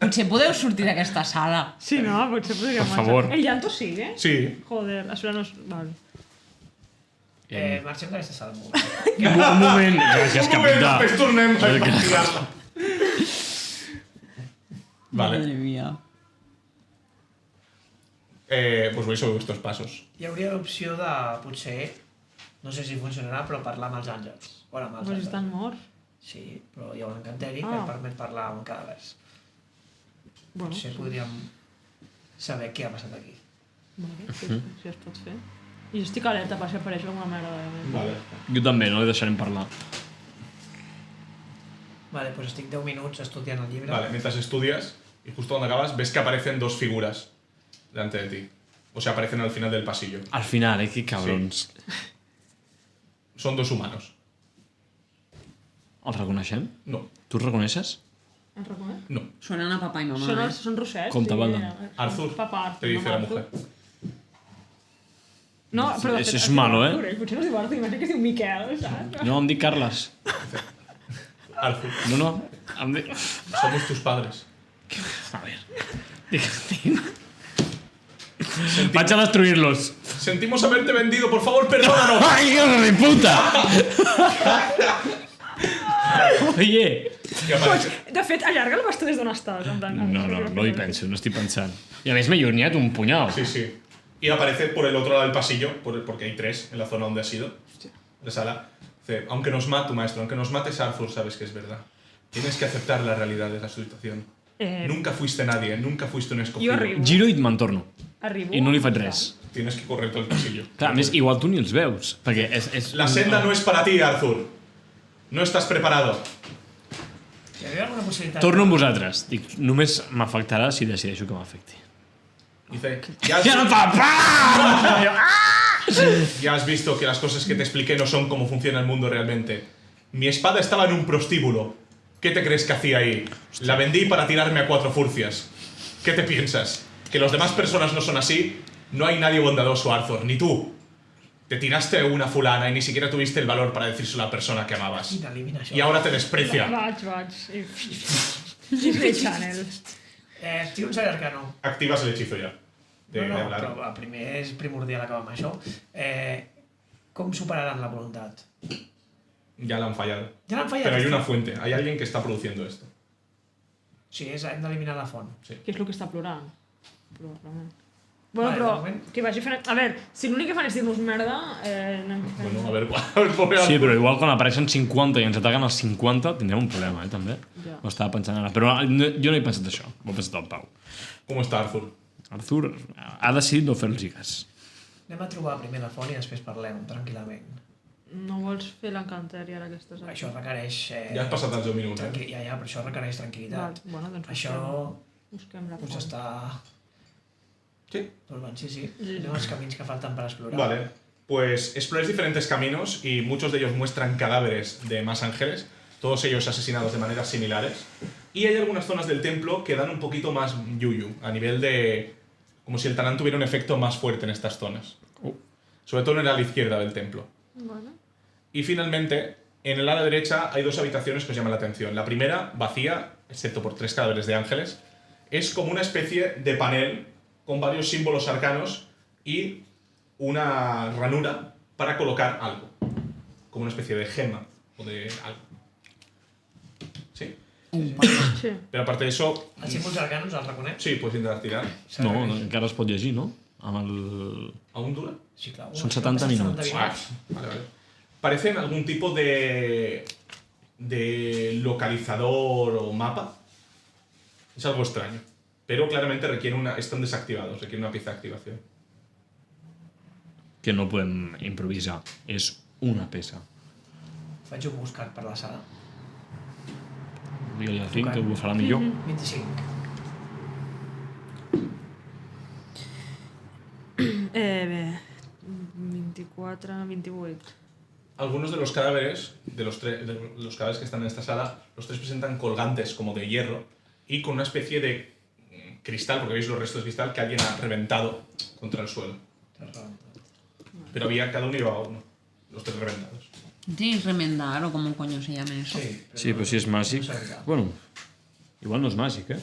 [SPEAKER 5] Potser podeu sortir d'aquesta sala.
[SPEAKER 4] Sí, no? Potser podríem
[SPEAKER 6] Per favor.
[SPEAKER 4] El llanto sigue?
[SPEAKER 3] Sí.
[SPEAKER 4] Joder, això no és... Vale.
[SPEAKER 7] Marxem d'aquesta sala molt.
[SPEAKER 6] Un moment. Gràcies, capità.
[SPEAKER 3] Després tornem a investigar-la.
[SPEAKER 5] Madre
[SPEAKER 3] Vale.
[SPEAKER 5] mía.
[SPEAKER 3] Pues voy sobre vuestros pasos.
[SPEAKER 7] Hi hauria l'opció de, potser, no sé si funcionarà, però parlar amb els àngels. Bueno, amb els
[SPEAKER 4] Pues
[SPEAKER 7] àngels.
[SPEAKER 4] estan morts.
[SPEAKER 7] Sí, però hi ha un encanteri que
[SPEAKER 4] Ah.
[SPEAKER 7] et permet parlar amb cadàvers.
[SPEAKER 4] Bueno,
[SPEAKER 7] Potser podríem saber què ha passat aquí.
[SPEAKER 4] Vale, si es pot fer. I jo estic alerta per si apareix alguna merda de...
[SPEAKER 3] Vale.
[SPEAKER 6] Jo també, no li deixarem parlar.
[SPEAKER 7] Vale, pues estic 10 minuts estudiant el llibre.
[SPEAKER 3] Vale, mientras estudias y justo cuando acabas ves que aparecen dos figuras delante de ti. O sea, aparecen al final del pasillo.
[SPEAKER 6] Al final, que cabrons.
[SPEAKER 3] Son dos humanos.
[SPEAKER 6] Els reconeixem?
[SPEAKER 3] No,
[SPEAKER 6] Tu els reconeixes?
[SPEAKER 4] Em reconeix?
[SPEAKER 3] no.
[SPEAKER 5] Suenan a papá y mamá.
[SPEAKER 4] Són rossets.
[SPEAKER 6] Compte,
[SPEAKER 4] sí,
[SPEAKER 6] Balda.
[SPEAKER 3] Arthur,
[SPEAKER 4] Papa Arthur.
[SPEAKER 3] te dice
[SPEAKER 4] mamà
[SPEAKER 3] la
[SPEAKER 4] Arthur.
[SPEAKER 3] mujer.
[SPEAKER 4] No, però de
[SPEAKER 6] És
[SPEAKER 4] fet,
[SPEAKER 6] malo,
[SPEAKER 4] Arthur, potser no es diu Arthur, imagina que es diu Miquel, saps?
[SPEAKER 6] No, em dic Carles.
[SPEAKER 3] Arthur,
[SPEAKER 6] No, em dic...
[SPEAKER 3] somos tus padres.
[SPEAKER 6] A ver. Vaig a destruir-los.
[SPEAKER 3] Sentimos haberte vendido, por favor, perdónanos.
[SPEAKER 6] ¡Ay, hijo de puta! Oye.
[SPEAKER 3] Y aparece.
[SPEAKER 4] De fet, allarga el bastó des d'on estàs. En plan,
[SPEAKER 6] No hi penso, no estic pensant. I a més m'he llunyat un punyal.
[SPEAKER 3] Sí, sí. Y aparece por el otro lado del pasillo, porque hay tres en la zona donde has ido, la sala. Dice, aunque nos mate tu maestro, aunque nos mates Arthur, sabes que es verdad. Tienes que aceptar la realidad de la situación. Nunca fuiste nadie, nunca fuiste un escogido.
[SPEAKER 4] Jo arribo.
[SPEAKER 6] Giro i me'n torno.
[SPEAKER 4] Arribo.
[SPEAKER 6] I no li faig res.
[SPEAKER 3] Tienes que correr todo el pasillo.
[SPEAKER 6] Clar, a més, igual tu ni els veus. Perquè és...
[SPEAKER 3] La senda no es para ti, Arthur. No estás preparado.
[SPEAKER 7] Hi havia alguna possibilitat...
[SPEAKER 6] Torno amb vosaltres. Dic, només m'afectarà si decideixo que m'afecti.
[SPEAKER 3] Dice,
[SPEAKER 6] ¡Ya, papá!
[SPEAKER 3] ya has visto que las cosas que te expliqué no son como funciona el mundo realmente. Mi espada estaba en un prostíbulo. ¿Qué te crees que hacía ahí? La vendí para tirarme a 4 furcias. ¿Qué te piensas? ¿Que las demás personas no son así? No hay nadie bondadoso, Arthur, ni tú. Te tiraste a una fulana y ni siquiera tuviste el valor para decírselo a la persona que amabas.
[SPEAKER 7] Elimina això.
[SPEAKER 3] Y ahora te desprecia.
[SPEAKER 4] Vaig. Disney Channel.
[SPEAKER 7] Tio un cert arcano.
[SPEAKER 3] Activas el hechizo ya. De
[SPEAKER 7] No,
[SPEAKER 3] hablar.
[SPEAKER 7] però el primer és primordial acabar amb això. Com superaran la voluntat?
[SPEAKER 3] Ya la han fallado.
[SPEAKER 7] Ja l'han fallat?
[SPEAKER 3] Pero hay una fuente. Hay alguien que está produciendo esto.
[SPEAKER 7] O sigui, hem d'eliminar la font.
[SPEAKER 4] Què és el que està plorant? Probablement. Bueno,
[SPEAKER 7] Vale,
[SPEAKER 4] però
[SPEAKER 7] de moment.
[SPEAKER 4] que vagi fent... A veure, si l'únic que fan és dir-nos merda, anem fent...
[SPEAKER 3] Bueno, a ver, pobre
[SPEAKER 6] Sí,
[SPEAKER 3] Arthur.
[SPEAKER 6] però igual quan apareixen 50 i ens ataquen els 50 tindrem un problema, també.
[SPEAKER 4] Ja.
[SPEAKER 6] Ho estava pensant ara. Però jo no he pensat això. Ho he pensat al Pau.
[SPEAKER 3] ¿Cómo está Arthur?
[SPEAKER 6] Arthur ha decidit no fer-los cas.
[SPEAKER 7] Anem a trobar primer la font i després parlem tranquil·lament.
[SPEAKER 4] No vols fer l'encanteri ara que estàs aquí?
[SPEAKER 7] Això requereix...
[SPEAKER 3] Ya has pasado els 10 minuts,
[SPEAKER 7] Ja, però això requereix tranquil·litat.
[SPEAKER 4] Bueno, doncs
[SPEAKER 7] Això
[SPEAKER 4] busquem la
[SPEAKER 7] us
[SPEAKER 4] font.
[SPEAKER 7] està...
[SPEAKER 3] Sí.
[SPEAKER 7] Doncs sí. Anem als camins que falten per explorar.
[SPEAKER 3] Vale, pues exploráis diferentes caminos y muchos de ellos muestran cadáveres de más ángeles, todos ellos asesinados de maneras similares. Y hay algunas zonas del templo que dan un poquito más yuyu, a nivel de... como si el Tanán tuviera un efecto más fuerte en estas zonas. Sobre todo en el ala izquierda del templo.
[SPEAKER 4] Bueno.
[SPEAKER 3] Y finalmente, en el ala derecha hay dos habitaciones que os llaman la atención. La primera, vacía, excepto por 3 cadáveres de ángeles, es como una especie de panel con varios símbolos arcanos y una ranura para colocar algo. Como una especie de gema o de algo. ¿Sí?
[SPEAKER 4] Sí.
[SPEAKER 3] Pero aparte de eso...
[SPEAKER 7] Els símbols arcanos els reconec?
[SPEAKER 3] Sí, puedes intentar tirar.
[SPEAKER 6] No, encara es pot llegir, no? Amb el...
[SPEAKER 3] ¿Aún dura?
[SPEAKER 7] Sí, clar.
[SPEAKER 6] Són 70 minuts.
[SPEAKER 3] Vale, vale. Parecen algún tipo de localizador o mapa. Es algo extraño. Pero claramente están desactivados, requieren una pieza de activación.
[SPEAKER 6] Que no podem improvisar. És una peça.
[SPEAKER 7] Faig un buscat per la sala.
[SPEAKER 6] Digue-li al Tim que ho farà millor.
[SPEAKER 7] 25.
[SPEAKER 4] Bé, 24, 28.
[SPEAKER 3] Algunos de los cadáveres, de los cadáveres que están en esta sala, los 3 presentan colgantes como de hierro y con una especie de cristal, porque veis los restos de cristal que alguien ha reventado contra el suelo. Pero cada uno llevaba uno, los 3 reventados.
[SPEAKER 5] ¿Tienes remendar o cómo coño se llama eso?
[SPEAKER 6] Sí, però si és màgic... Bueno, igual no és màgic, eh?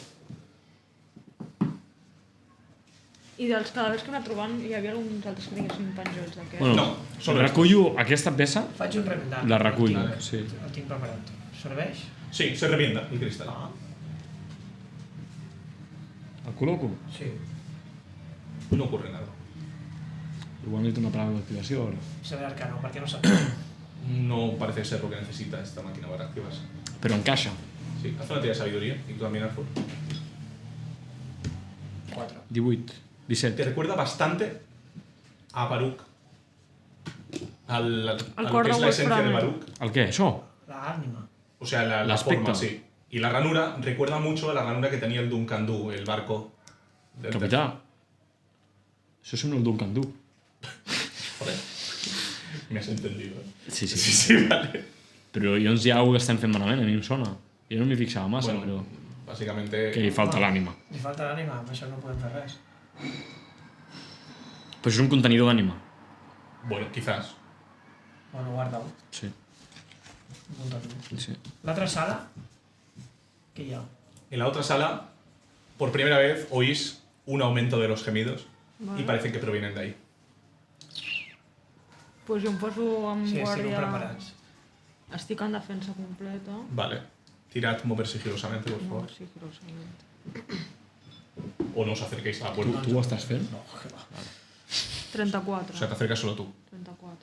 [SPEAKER 4] I dels cadàvers que he anat trobant, hi havia alguns altres que tinguessin penjolls d'aquests.
[SPEAKER 6] Bueno,
[SPEAKER 3] No, solo
[SPEAKER 6] recullo aquesta peça,
[SPEAKER 7] Faig un remendar.
[SPEAKER 6] la recullo,
[SPEAKER 3] Vale.
[SPEAKER 6] sí.
[SPEAKER 7] El tinc preparat. Serveix?
[SPEAKER 3] Sí, se revienta el cristal.
[SPEAKER 6] El col·loco.
[SPEAKER 7] Sí.
[SPEAKER 3] No ocurre nada.
[SPEAKER 6] Igual necessito una paraula d'activació ara.
[SPEAKER 7] Saber arcano, per què no sap?
[SPEAKER 3] No parece ser lo que necesita esta máquina para activarse.
[SPEAKER 6] Però encaixa.
[SPEAKER 3] Sí, haz una tira de sabiduría y tú también, Arthur.
[SPEAKER 7] 4.
[SPEAKER 6] 18.
[SPEAKER 3] Te
[SPEAKER 6] 17.
[SPEAKER 3] recuerda bastante a Baruch. A lo
[SPEAKER 4] cor
[SPEAKER 3] que es
[SPEAKER 4] de
[SPEAKER 3] la esencia de
[SPEAKER 4] Wolfram.
[SPEAKER 3] Baruch.
[SPEAKER 6] El què, això?
[SPEAKER 7] L'ànima.
[SPEAKER 3] O sea, la
[SPEAKER 6] L'aspecte.
[SPEAKER 3] forma, sí. Y la ranura recuerda mucho a la ranura que tenía el Duncan Du, el barco del
[SPEAKER 6] Capità. Això sembla el Duncan Du.
[SPEAKER 3] Joder. Me has entendido.
[SPEAKER 6] Sí, sí.
[SPEAKER 3] Sí, vale.
[SPEAKER 6] Però llavors hi ha alguna que estem fent malament, a mi em sona. Jo no m'hi fixava massa,
[SPEAKER 3] Bueno, básicamente...
[SPEAKER 6] però... Que li falta l'ànima.
[SPEAKER 7] Li falta l'ànima, amb això no podem fer res.
[SPEAKER 6] Però és un contenidor d'ànima.
[SPEAKER 3] Bueno, quizás.
[SPEAKER 7] Bueno, guarda-ho.
[SPEAKER 6] Sí.
[SPEAKER 7] Apunta-t'ho.
[SPEAKER 6] Sí.
[SPEAKER 7] L'altra sala, què hi ha?
[SPEAKER 3] En la otra sala, por primera vez, oís un aumento de los gemidos y parece que provienen de ahí.
[SPEAKER 4] Pues jo em poso en
[SPEAKER 7] Sí, estic
[SPEAKER 4] guàrdia...
[SPEAKER 7] preparats.
[SPEAKER 4] Estic en defensa completa.
[SPEAKER 3] Vale. Tirad mover sigilosamente, por favor.
[SPEAKER 4] Molt sigilosament.
[SPEAKER 3] O no os acerquéis a la
[SPEAKER 6] Tu,
[SPEAKER 3] puerta.
[SPEAKER 6] tu ho estàs fent?
[SPEAKER 7] No, que va.
[SPEAKER 4] 34.
[SPEAKER 3] O sea, te acercas solo tú.
[SPEAKER 4] 34.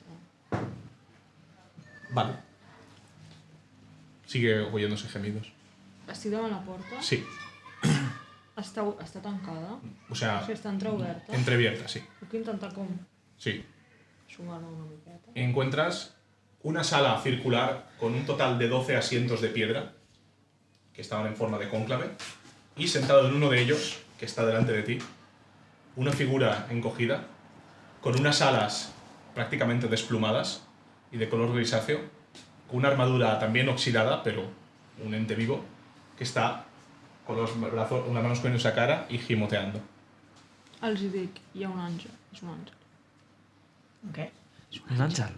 [SPEAKER 3] Vale. Sigue oyéndose gemidos.
[SPEAKER 4] Estic davant la porta?
[SPEAKER 3] Sí.
[SPEAKER 4] Està tancada?
[SPEAKER 3] O sea,
[SPEAKER 4] O sigui, està entreoberta?
[SPEAKER 3] entreabierta, sí.
[SPEAKER 4] Puc intentar com
[SPEAKER 3] Sí.
[SPEAKER 4] sumar-ho una miqueta?
[SPEAKER 3] Encuentras una sala circular con un total de 12 asientos de piedra que estaban en forma de cónclave y sentado en uno de ellos, que está delante de ti, una figura encogida con unas alas prácticamente desplumadas y de color grisáceo, con una armadura también oxidada, pero un ente vivo, que está con los brazos, unas manos cubriendo esa cara y gimoteando.
[SPEAKER 4] Els hi dic, hi ha un àngel. És un àngel.
[SPEAKER 7] Què?
[SPEAKER 6] Un àngel.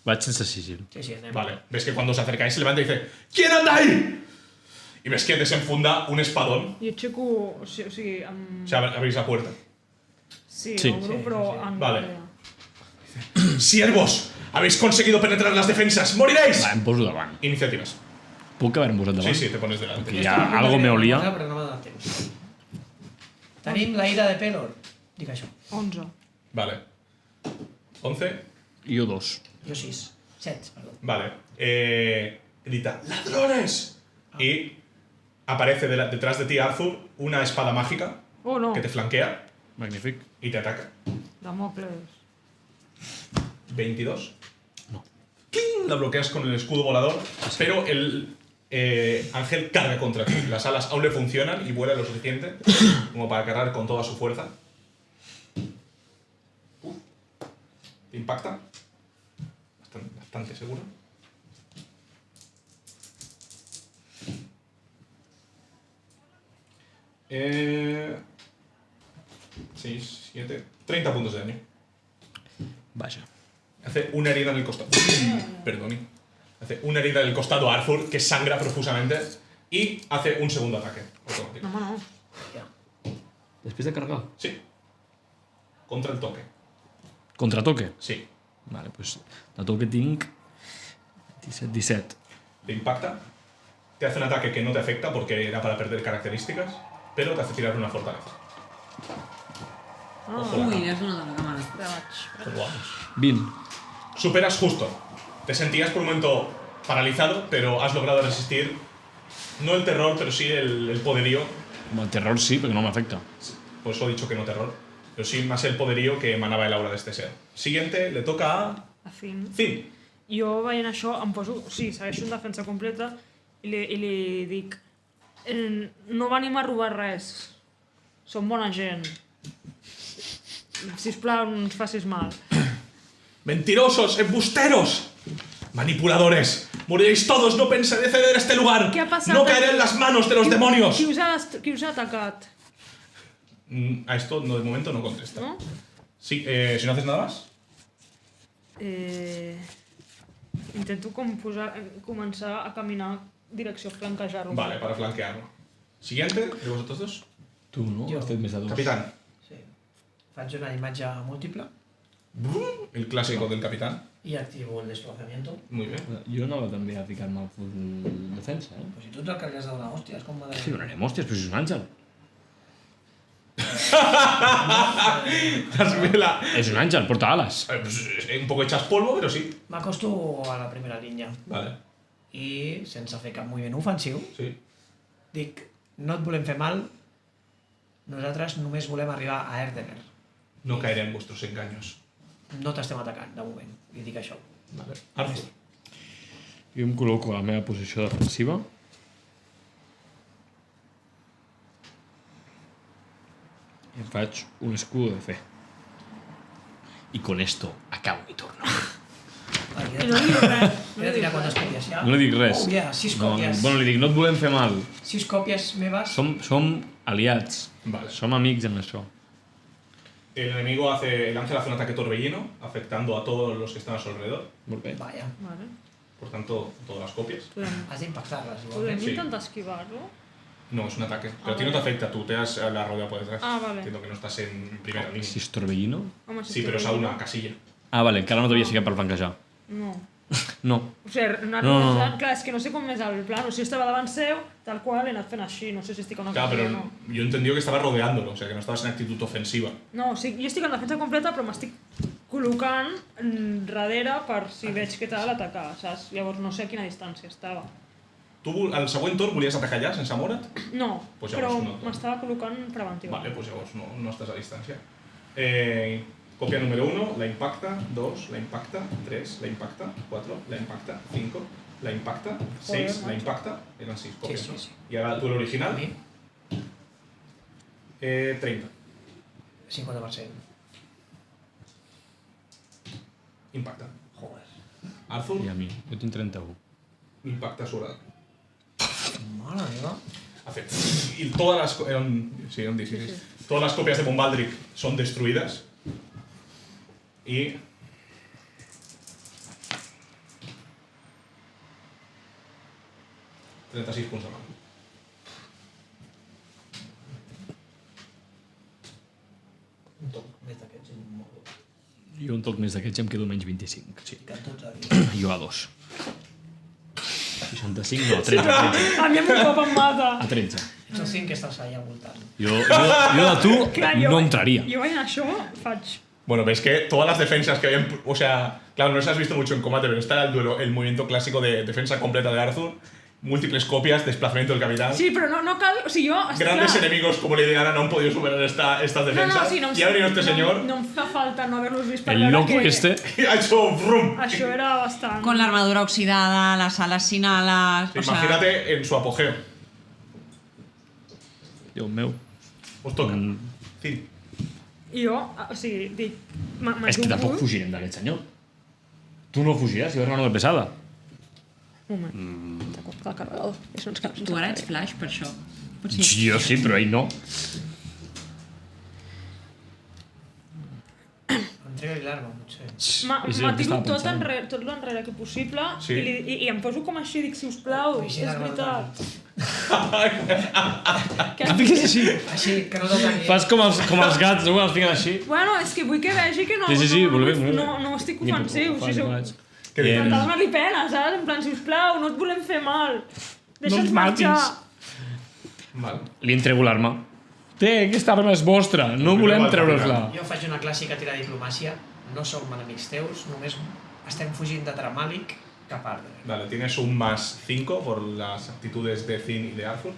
[SPEAKER 6] Vaig sense sigil.
[SPEAKER 7] Sí, sí, anem.
[SPEAKER 3] Vale, ves que cuando os acercáis se levanta y dice ¿Quién anda ahí? Y ves que desenfunda un espadón.
[SPEAKER 4] I aixeco... O sigui, amb...
[SPEAKER 3] O sea, abrís la puerta.
[SPEAKER 4] Sí,
[SPEAKER 6] Sí.
[SPEAKER 4] l'obro,
[SPEAKER 7] Sí,
[SPEAKER 4] però
[SPEAKER 7] sí.
[SPEAKER 4] en
[SPEAKER 3] Vale.
[SPEAKER 4] guàrdia.
[SPEAKER 3] ¡Siervos! ¡Habéis conseguido penetrar las defensas! ¡Moriréis!
[SPEAKER 6] Va, em poso davant.
[SPEAKER 3] Iniciativas.
[SPEAKER 6] Puc haver-me posat
[SPEAKER 3] Sí,
[SPEAKER 6] davant?
[SPEAKER 3] sí, te pones delante.
[SPEAKER 6] Que ja algo me olia.
[SPEAKER 7] Però no m'ha donat temps. Tenim la ira de Pelor. Dic això.
[SPEAKER 4] 11.
[SPEAKER 3] Vale. 11.
[SPEAKER 6] Jo 2.
[SPEAKER 7] Jo 6. 7, perdó.
[SPEAKER 3] Vale. Grita ¡Ladrones! Y aparece detrás de ti, Arthur, una espada mágica
[SPEAKER 4] Oh, no.
[SPEAKER 3] que te flanquea
[SPEAKER 6] Magnífic.
[SPEAKER 3] y te ataca.
[SPEAKER 4] Damocles.
[SPEAKER 3] 22.
[SPEAKER 6] No.
[SPEAKER 3] ¡Cling! La bloqueas con el escudo volador, pero el ángel carga contra ti. Las alas aún le funcionan y vuela lo suficiente como para cargar con toda su fuerza. ¿Te impacta? Bastante seguro. Eh, 6, 7, 30 puntos de daño.
[SPEAKER 6] Vaja.
[SPEAKER 3] Hace una herida en el costado. Perdón. Hace una herida en el costado a Arthur que sangra profusamente y hace un segundo ataque automático.
[SPEAKER 4] No, home, no.
[SPEAKER 7] Ja.
[SPEAKER 6] Després de cargar?
[SPEAKER 3] Sí. Contra el toque.
[SPEAKER 6] Contratoque?
[SPEAKER 3] Sí.
[SPEAKER 6] Vale, pues de toque tinc 17.
[SPEAKER 3] Te impacta. Te hace un ataque que no te afecta porque era para perder características, pero te hace tirar una fortaleza. Ojo la
[SPEAKER 5] Ui,
[SPEAKER 3] cama.
[SPEAKER 5] és una de la càmera.
[SPEAKER 4] Ja vaig.
[SPEAKER 3] Pues vamos.
[SPEAKER 6] 20.
[SPEAKER 3] Superas justo. Te sentías por un momento paralizado, pero has logrado resistir. No el terror, pero sí el poderío.
[SPEAKER 6] Home, el terror sí, perquè no m'afecta.
[SPEAKER 3] Por eso he dicho que no terror. Pero sí más el poderío que emanaba el aura de este ser. Siguiente, le toca a
[SPEAKER 4] A fin.
[SPEAKER 3] Finn.
[SPEAKER 4] Jo, veient això, em poso... Sí, segueixo en defensa completa i li dic no venim a robar res. Som bona gent. Sisplau, no ens facis mal.
[SPEAKER 3] ¡Mentirosos! ¡Embusteros! ¡Manipuladores! ¡Moriréis todos! ¡No pensaré ceder este lugar!
[SPEAKER 4] ¿Qué ha pasado?
[SPEAKER 3] ¡No caeré en las manos de los demonios!
[SPEAKER 4] Qui us ha atacat?
[SPEAKER 3] A esto no, de momento no contesta.
[SPEAKER 4] No?
[SPEAKER 3] Sí, si no haces nada más.
[SPEAKER 4] Intento començar a caminar direcció flanquejar-lo.
[SPEAKER 3] Vale, para flanquearlo. Siguiente, de vosotros dos.
[SPEAKER 6] Tu, no?
[SPEAKER 7] Jo.
[SPEAKER 6] Has fet més de 2.
[SPEAKER 3] Capitán.
[SPEAKER 7] Sí. Faig una imatge múltiple
[SPEAKER 3] El clásico del capitán.
[SPEAKER 7] i activo el desplazamiento.
[SPEAKER 3] Muy bien.
[SPEAKER 6] Jo anava també a ficar-me al full defensa, eh?
[SPEAKER 7] Pues si tu ets el que li has de donar hòsties, com m'ha de...
[SPEAKER 6] Sí, donarem hòsties, però si és un àngel. És un àngel, porta ales.
[SPEAKER 3] Un poco echas polvo, pero sí.
[SPEAKER 7] M'acosto a la primera línia
[SPEAKER 3] Vale.
[SPEAKER 7] i, sense fer cap moviment ofensiu,
[SPEAKER 3] Sí.
[SPEAKER 7] dic, no et volem fer mal, Nosaltres només volem arribar a Erdener.
[SPEAKER 3] No caeré en vuestros engaños.
[SPEAKER 7] No t'estem atacant, de moment. Li dic això.
[SPEAKER 3] Vale. Arthur.
[SPEAKER 6] Jo em col·loco a la meva posició defensiva. I em faig un escudo de fe. Y con esto acabo mi turno.
[SPEAKER 4] I no dius res.
[SPEAKER 7] He de tirar quantes còpies ja?
[SPEAKER 6] No li dic res.
[SPEAKER 7] Oh, yeah, 6
[SPEAKER 6] No,
[SPEAKER 7] còpies.
[SPEAKER 6] bueno, li dic, no et volem fer mal.
[SPEAKER 7] 6 còpies meves.
[SPEAKER 6] Som aliats.
[SPEAKER 3] Vale.
[SPEAKER 6] Som amics en això.
[SPEAKER 3] El ángel hace un ataque torbellino, afectando a todos los que están a su alrededor.
[SPEAKER 6] Molt bé.
[SPEAKER 7] Vaya.
[SPEAKER 4] Vale.
[SPEAKER 3] Por tanto, todas las copias.
[SPEAKER 7] Has d'impactar-les,
[SPEAKER 4] Podem
[SPEAKER 7] igualment.
[SPEAKER 3] Sí.
[SPEAKER 4] intentar esquivar-lo?
[SPEAKER 3] No, es un ataque. Pero a ti
[SPEAKER 4] Ah,
[SPEAKER 3] no te
[SPEAKER 4] vale.
[SPEAKER 3] afecta, tú te has la rodea por detrás.
[SPEAKER 4] Ah, vale.
[SPEAKER 3] Entiendo que no estás en primera línea.
[SPEAKER 6] Si és torbellino...
[SPEAKER 4] Home,
[SPEAKER 3] Sí, pero es a una casilla.
[SPEAKER 6] Ah, vale, encara no t'havia ficat per flanquejar.
[SPEAKER 4] No.
[SPEAKER 6] No.
[SPEAKER 4] O sigui, anar
[SPEAKER 6] No, no, no.
[SPEAKER 4] rodejant, clar, és que no sé com és el plan. O sigui, estava davant seu, tal qual, he anat fent així. No sé si estic a una
[SPEAKER 3] Claro,
[SPEAKER 4] casilla
[SPEAKER 3] pero
[SPEAKER 4] o no.
[SPEAKER 3] yo he entendido que estabas rodeándolo, o sea, que no estabas en actitud ofensiva.
[SPEAKER 4] No, o sigui, jo estic en defensa completa, però m'estic col·locant darrere per si veig que t'ha d'atacar, saps? Llavors no sé a quina distància estava.
[SPEAKER 3] ¿Tú al següent torn volies atacar ja, sense moure't?
[SPEAKER 4] No,
[SPEAKER 3] Pues
[SPEAKER 4] però
[SPEAKER 3] llavors no.
[SPEAKER 4] m'estava col·locant preventiva.
[SPEAKER 3] Vale, pues llavors no estás a distancia. Copia número 1, la impacta, 2, la impacta, 3, la impacta, 4, la impacta, 5, la impacta, 6, la
[SPEAKER 4] macho.
[SPEAKER 3] impacta. Eran 6 copias,
[SPEAKER 7] Sí,
[SPEAKER 3] ¿no?
[SPEAKER 7] sí.
[SPEAKER 3] Y ahora tú el original,
[SPEAKER 7] A mi,
[SPEAKER 3] 30.
[SPEAKER 7] 50%.
[SPEAKER 3] Impacta.
[SPEAKER 7] Joder.
[SPEAKER 3] Arthur,
[SPEAKER 6] I a mi, jo tinc 31.
[SPEAKER 3] impacta sobre...
[SPEAKER 7] Mare meva.
[SPEAKER 3] Hace... Y todas las... Sí, eran 16.
[SPEAKER 4] Sí,
[SPEAKER 3] Todas las copias de Bombaldric son destruidas. Y... ...36 puntos de mal.
[SPEAKER 7] Un toc més d'aquests i molt dur.
[SPEAKER 6] Jo un toc més d'aquests em quedo menys 25. Sí.
[SPEAKER 7] Que tots aquí.
[SPEAKER 6] Jo a 2. 65, no, a 13.
[SPEAKER 4] A mi amb un cop em mata.
[SPEAKER 6] A 13.
[SPEAKER 7] Ets el 5 que estàs allà voltant.
[SPEAKER 6] Jo de tu
[SPEAKER 4] Clar,
[SPEAKER 6] no entraria.
[SPEAKER 4] Jo veient això faig...
[SPEAKER 3] Bueno, ves que todas las defensas que habían... O sea, claro, no las has visto mucho en combate, pero está el duelo, el movimiento clásico de defensa completa de Arthur. Múltiples copias, desplazamiento del capitán.
[SPEAKER 4] Sí, però no cal... O sigui, jo...
[SPEAKER 3] Grandes
[SPEAKER 4] clar,
[SPEAKER 3] enemigos como Lady Ana no han podido superar estas defensas.
[SPEAKER 4] sí, no em
[SPEAKER 3] y ha venido este señor
[SPEAKER 4] No em fa falta no haver-los vist per
[SPEAKER 6] El
[SPEAKER 4] veure
[SPEAKER 6] loco
[SPEAKER 4] que...
[SPEAKER 6] este...
[SPEAKER 3] y ha hecho brum.
[SPEAKER 4] Això era bastant...
[SPEAKER 5] Con la armadura oxidada, las alas sin alas... O sea,
[SPEAKER 3] Imagínate en su apogeo.
[SPEAKER 6] Déu meu.
[SPEAKER 3] Os toca.
[SPEAKER 6] Mm.
[SPEAKER 3] Sí.
[SPEAKER 4] I jo, o sigui, dic...
[SPEAKER 6] És que tampoc fugirem d'aquest senyor. Tu no fugiràs, si vas una de pesada.
[SPEAKER 4] Un moment, de cop el carregador. Això ens cal...
[SPEAKER 5] tu ara ets flash, per això. Potser...
[SPEAKER 6] Jo sí, però ell no.
[SPEAKER 7] Entrega-li l'arma, potser.
[SPEAKER 6] És el que
[SPEAKER 4] M'atiro
[SPEAKER 6] estava
[SPEAKER 4] tot
[SPEAKER 6] pensant.
[SPEAKER 4] tot l'enrere que possible
[SPEAKER 3] Sí.
[SPEAKER 4] i em poso com així, dic, sisplau,
[SPEAKER 7] Així
[SPEAKER 4] és
[SPEAKER 7] l'arma
[SPEAKER 4] veritat. Que
[SPEAKER 6] Em fiques així.
[SPEAKER 7] Així, que no t'ataqui.
[SPEAKER 6] Fas com els gats, no? Els fiques així.
[SPEAKER 4] Bueno, és que vull que vegi que no,
[SPEAKER 6] Sí,
[SPEAKER 4] no,
[SPEAKER 6] volem.
[SPEAKER 4] no estic ofensiu.
[SPEAKER 6] Ni
[SPEAKER 4] Si
[SPEAKER 6] faig.
[SPEAKER 3] Que dic,
[SPEAKER 4] Intentar donar-li pena, saps? En plan, sisplau, no et volem fer mal. Deixa'ns
[SPEAKER 6] ens matis.
[SPEAKER 4] marxar.
[SPEAKER 3] Vale.
[SPEAKER 6] Li entrego l'arma. Té, aquesta arma és vostra. No volem treure-us-la.
[SPEAKER 7] Jo faig una clàssica tira de diplomàcia. No som enemics teus, només estem fugint de Tramàlic cap a Arden.
[SPEAKER 3] Vale, tienes un más 5 por las actitudes de Finn y de Arthur.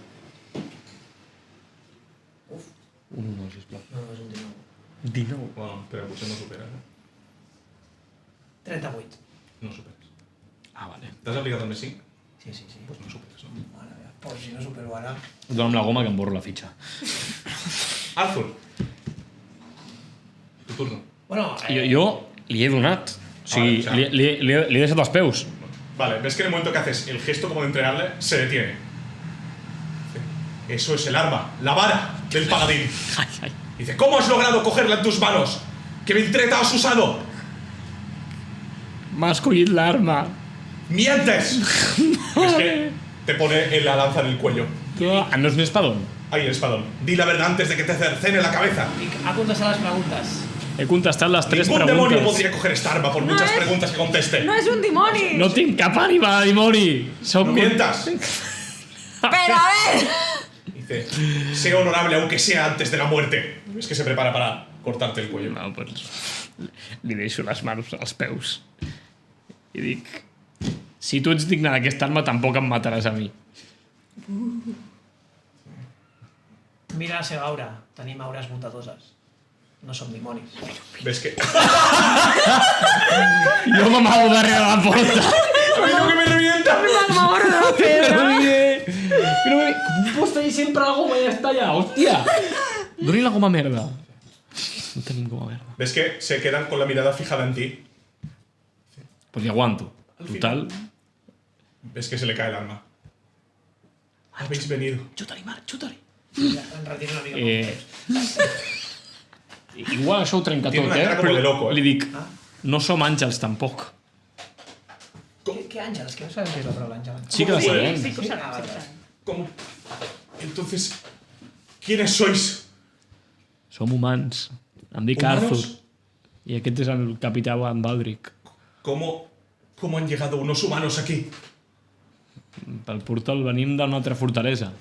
[SPEAKER 6] Un 1, sisplau.
[SPEAKER 7] No, és un 19.
[SPEAKER 6] 19.
[SPEAKER 3] Bueno, pero pues no superas, ¿eh?
[SPEAKER 7] 38.
[SPEAKER 3] No superas.
[SPEAKER 6] Ah, vale.
[SPEAKER 3] ¿Te has aplicado el más 5?
[SPEAKER 7] Sí, sí, sí.
[SPEAKER 3] Pues no superas, ¿no?
[SPEAKER 7] Mare meva. Pues si no supero ara...
[SPEAKER 6] Dóna'm la goma que em borro la fitxa.
[SPEAKER 3] Arthur. Tu turno.
[SPEAKER 7] Bueno,
[SPEAKER 6] Jo li he donat. O sigui,
[SPEAKER 3] Vale, o sea-
[SPEAKER 6] li he deixat els peus.
[SPEAKER 3] Vale, ves que en el momento que haces el gesto como de entregarle, se detiene. Eso es el arma, la vara del paladín.
[SPEAKER 6] Ai, ai.
[SPEAKER 3] Dice, ¿cómo has logrado cogerla en tus manos? ¿Qué ventreta has usado?
[SPEAKER 6] M'ha escollit l'arma.
[SPEAKER 3] ¡Mientes! Es que te pone en la lanza en el cuello.
[SPEAKER 6] Ah, no és un espadón?
[SPEAKER 3] Ahí el espadón. Di la verdad antes de que te cercene la cabeza.
[SPEAKER 7] ha contestat les preguntes.
[SPEAKER 6] He contestat les 3
[SPEAKER 3] Ningún demonio
[SPEAKER 6] preguntes.
[SPEAKER 3] podría coger esta arma por
[SPEAKER 4] No
[SPEAKER 3] muchas
[SPEAKER 4] es-
[SPEAKER 3] preguntas que conteste.
[SPEAKER 4] No és un dimoni!
[SPEAKER 6] No tinc cap ànima de dimoni. Soc
[SPEAKER 3] ¡No mientas!
[SPEAKER 5] Pero a ver...
[SPEAKER 3] Dice, sé honorable aunque sea antes de la muerte. Es que se prepara para cortarte el cuello.
[SPEAKER 6] No, pues, li deixo les mans als peus. I dic, si tu ets digne d'aquesta arma, tampoc em mataràs a mi.
[SPEAKER 7] Mira la seva aura. Tenim aures bondadoses. No som dimonis.
[SPEAKER 3] ¿Ves que?
[SPEAKER 6] Jo m'amago darrere la porta.
[SPEAKER 3] ¡Ay, que me revienta!
[SPEAKER 6] Però com pots tenir sempre la goma i ja està allà, hòstia? Doni la goma merda. No tenim goma merda.
[SPEAKER 3] ¿Ves que se quedan con la mirada fijada en ti?
[SPEAKER 6] Pues li aguanto. Total.
[SPEAKER 3] ¿Ves que se le cae el alma? Habéis venido.
[SPEAKER 6] Xuta-li, Marc, xuta-li.
[SPEAKER 7] Ja em retiro una mica.
[SPEAKER 6] Igual això ho trenca
[SPEAKER 3] Tiene
[SPEAKER 6] tot,
[SPEAKER 3] una cara como de loco,
[SPEAKER 6] Li dic, no som àngels, tampoc.
[SPEAKER 7] ¿Qué àngels? Que no sabes què és la paraula àngel.
[SPEAKER 6] Sí que la sabem.
[SPEAKER 4] Sí que ho
[SPEAKER 7] Sí?
[SPEAKER 4] saps,
[SPEAKER 7] Ah,
[SPEAKER 4] sí que ho
[SPEAKER 7] vale.
[SPEAKER 4] saps.
[SPEAKER 3] ¿Cómo? Entonces, ¿quiénes sois?
[SPEAKER 6] Som humans. Em dic
[SPEAKER 3] ¿Humanos?
[SPEAKER 6] Arthur. I aquest és el capità Van Baldric.
[SPEAKER 3] ¿Cómo han llegado unos humanos aquí?
[SPEAKER 6] Pel portal venim d'una altra fortalesa.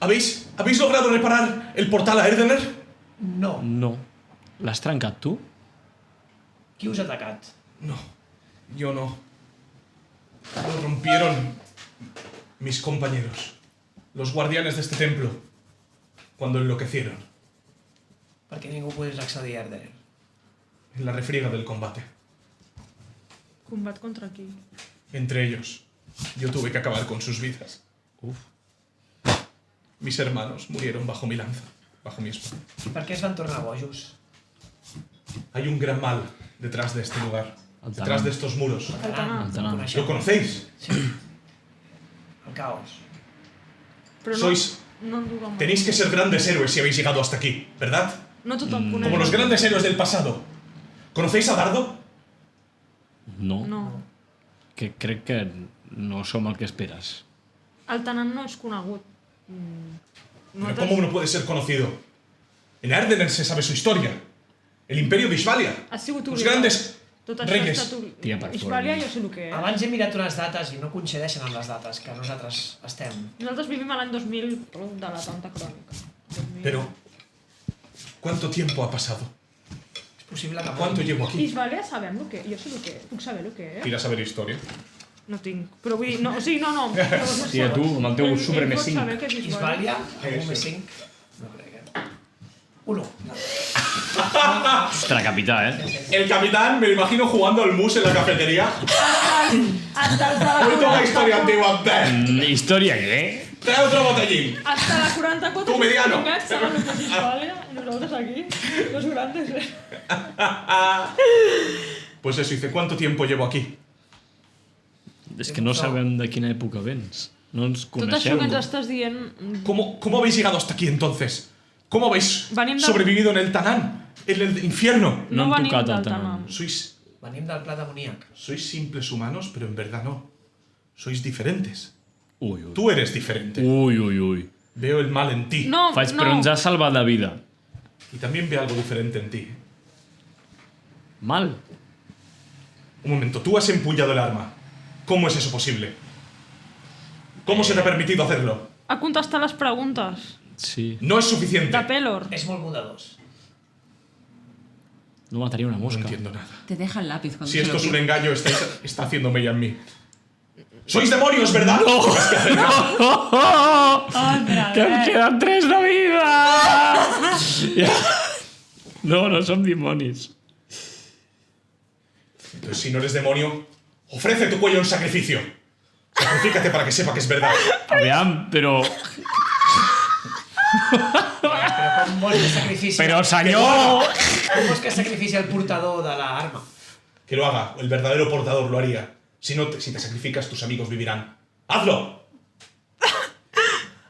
[SPEAKER 3] ¿Habéis logrado reparar el portal a Erdener?
[SPEAKER 7] No.
[SPEAKER 6] No. L'has trencat tu?
[SPEAKER 7] Qui us ha atacat?
[SPEAKER 3] No, yo no. Lo rompieron mis compañeros, los guardianes de este templo, cuando enloquecieron
[SPEAKER 7] Perquè ningú pogués accedir a Erdener.
[SPEAKER 3] en la refriega del combate.
[SPEAKER 4] Combat contra qui?
[SPEAKER 3] Entre ellos, yo tuve que acabar con sus vidas. Mis hermanos murieron bajo mi lanza, bajo mi espada.
[SPEAKER 7] I per què es van tornar bojos?
[SPEAKER 3] Hay un gran mal detrás de este lugar, detrás de estos muros.
[SPEAKER 4] El Tanà.
[SPEAKER 6] El Tanà.
[SPEAKER 3] ¿Lo conocéis?
[SPEAKER 7] Sí. El caos.
[SPEAKER 4] Però
[SPEAKER 3] Sois...
[SPEAKER 4] no en duguem.
[SPEAKER 3] Tenéis que ser grandes héroes si habéis llegado hasta aquí, ¿verdad?
[SPEAKER 4] No tothom coneix.
[SPEAKER 3] Como los grandes héroes del pasado. ¿Conocéis a Dardo?
[SPEAKER 6] No.
[SPEAKER 4] No.
[SPEAKER 6] Que crec que no som el que esperes.
[SPEAKER 4] El Tanant no és conegut.
[SPEAKER 3] ¿Pero cómo no puede ser conocido? En Erdener se sabe su historia. El imperio de Ishvalia.
[SPEAKER 4] Ha sigut
[SPEAKER 3] Los
[SPEAKER 4] oblidat.
[SPEAKER 3] grandes
[SPEAKER 4] Tot això
[SPEAKER 3] reyes.
[SPEAKER 4] ha estat
[SPEAKER 6] Tia, per
[SPEAKER 4] Ishvalia
[SPEAKER 6] favor.
[SPEAKER 4] jo sé el que és.
[SPEAKER 7] Abans he mirat unes dates i no coincideixen amb les dates que nosaltres estem.
[SPEAKER 4] Nosaltres vivim a l'any 2000 de la Tanta Crònica. 2000.
[SPEAKER 3] Pero, ¿cuánto tiempo ha pasado?
[SPEAKER 7] És possible que...
[SPEAKER 3] ¿Cuánto llevo aquí?
[SPEAKER 4] Ishvalia sabem el que... Jo sé el que és. Puc saber el que és.
[SPEAKER 3] Ir a saber historia.
[SPEAKER 4] No tinc. Però vull dir... No, o sigui, no. Però
[SPEAKER 6] Tia, tu, amb el teu Super
[SPEAKER 4] Ell pot
[SPEAKER 6] M5.
[SPEAKER 4] saber què és Ishvalia.
[SPEAKER 7] Ishvalia, algú més 5? No crec, Uno.
[SPEAKER 6] Ostres, capità,
[SPEAKER 3] El capitán, me lo imagino jugando al mus en la cafetería.
[SPEAKER 4] Hasta el de la
[SPEAKER 3] Hoy toca
[SPEAKER 4] 44.
[SPEAKER 3] historia antigua. ven.
[SPEAKER 6] Història, què?
[SPEAKER 3] Trae otro botellín.
[SPEAKER 4] Hasta la 44.
[SPEAKER 3] Tu, mediano.
[SPEAKER 4] Saben el que és Ishvalia i nosaltres aquí, los grandes.
[SPEAKER 3] Pues eso, dice, ¿cuánto tiempo llevo aquí?
[SPEAKER 6] És que no sabem de quina època vens. No ens
[SPEAKER 4] Tot això
[SPEAKER 6] coneixem.
[SPEAKER 4] que ens estàs dient...
[SPEAKER 3] ¿Cómo habéis llegado hasta aquí entonces? ¿Cómo habéis
[SPEAKER 4] Venim de-
[SPEAKER 3] sobrevivido en el Tanán? En el infierno.
[SPEAKER 6] No
[SPEAKER 4] No
[SPEAKER 6] hem
[SPEAKER 4] venim
[SPEAKER 6] tocat
[SPEAKER 4] del
[SPEAKER 6] el Tanam.
[SPEAKER 4] Tanam.
[SPEAKER 7] Venim del pla demoníac.
[SPEAKER 3] Sois simples humanos, pero en verdad no. Sois diferentes.
[SPEAKER 6] Ui, ui.
[SPEAKER 3] Tú eres diferente.
[SPEAKER 6] Ui.
[SPEAKER 3] Veo el mal en ti.
[SPEAKER 4] No,
[SPEAKER 6] Faig,
[SPEAKER 4] no.
[SPEAKER 6] però ens ha salvat la vida.
[SPEAKER 3] Y también veo algo diferente en ti.
[SPEAKER 6] Mal.
[SPEAKER 3] Un momento, tú has empuñado el arma. ¿Cómo es eso posible? ¿Cómo se te ha permitido hacerlo?
[SPEAKER 4] Ha contestat les preguntes.
[SPEAKER 6] Sí.
[SPEAKER 3] No es suficiente.
[SPEAKER 4] De Pelor.
[SPEAKER 7] És molt bondadós.
[SPEAKER 6] No mataria una
[SPEAKER 3] No
[SPEAKER 6] mosca.
[SPEAKER 3] entiendo nada.
[SPEAKER 5] Te deja el lápiz cuando
[SPEAKER 3] Si
[SPEAKER 5] se
[SPEAKER 3] esto
[SPEAKER 5] lo
[SPEAKER 3] es un
[SPEAKER 5] pide.
[SPEAKER 3] engaño, está haciendo mella en mí. ¡Sois demonios, verdad! ¡No!
[SPEAKER 6] Que em queden 3 de vida! No som dimonis.
[SPEAKER 3] Entonces, si no eres demonio, ofrece tu cuello en sacrificio. Sacrifícate para que sepa que es verdad.
[SPEAKER 6] Aviam, però...
[SPEAKER 7] Però com vols que sacrifici...
[SPEAKER 6] Però, senyor...
[SPEAKER 7] Com vols que sacrifici el portador de l'arma?
[SPEAKER 3] Que lo haga. El verdadero portador lo haría. Si te sacrificas, tus amigos vivirán. ¡Hazlo!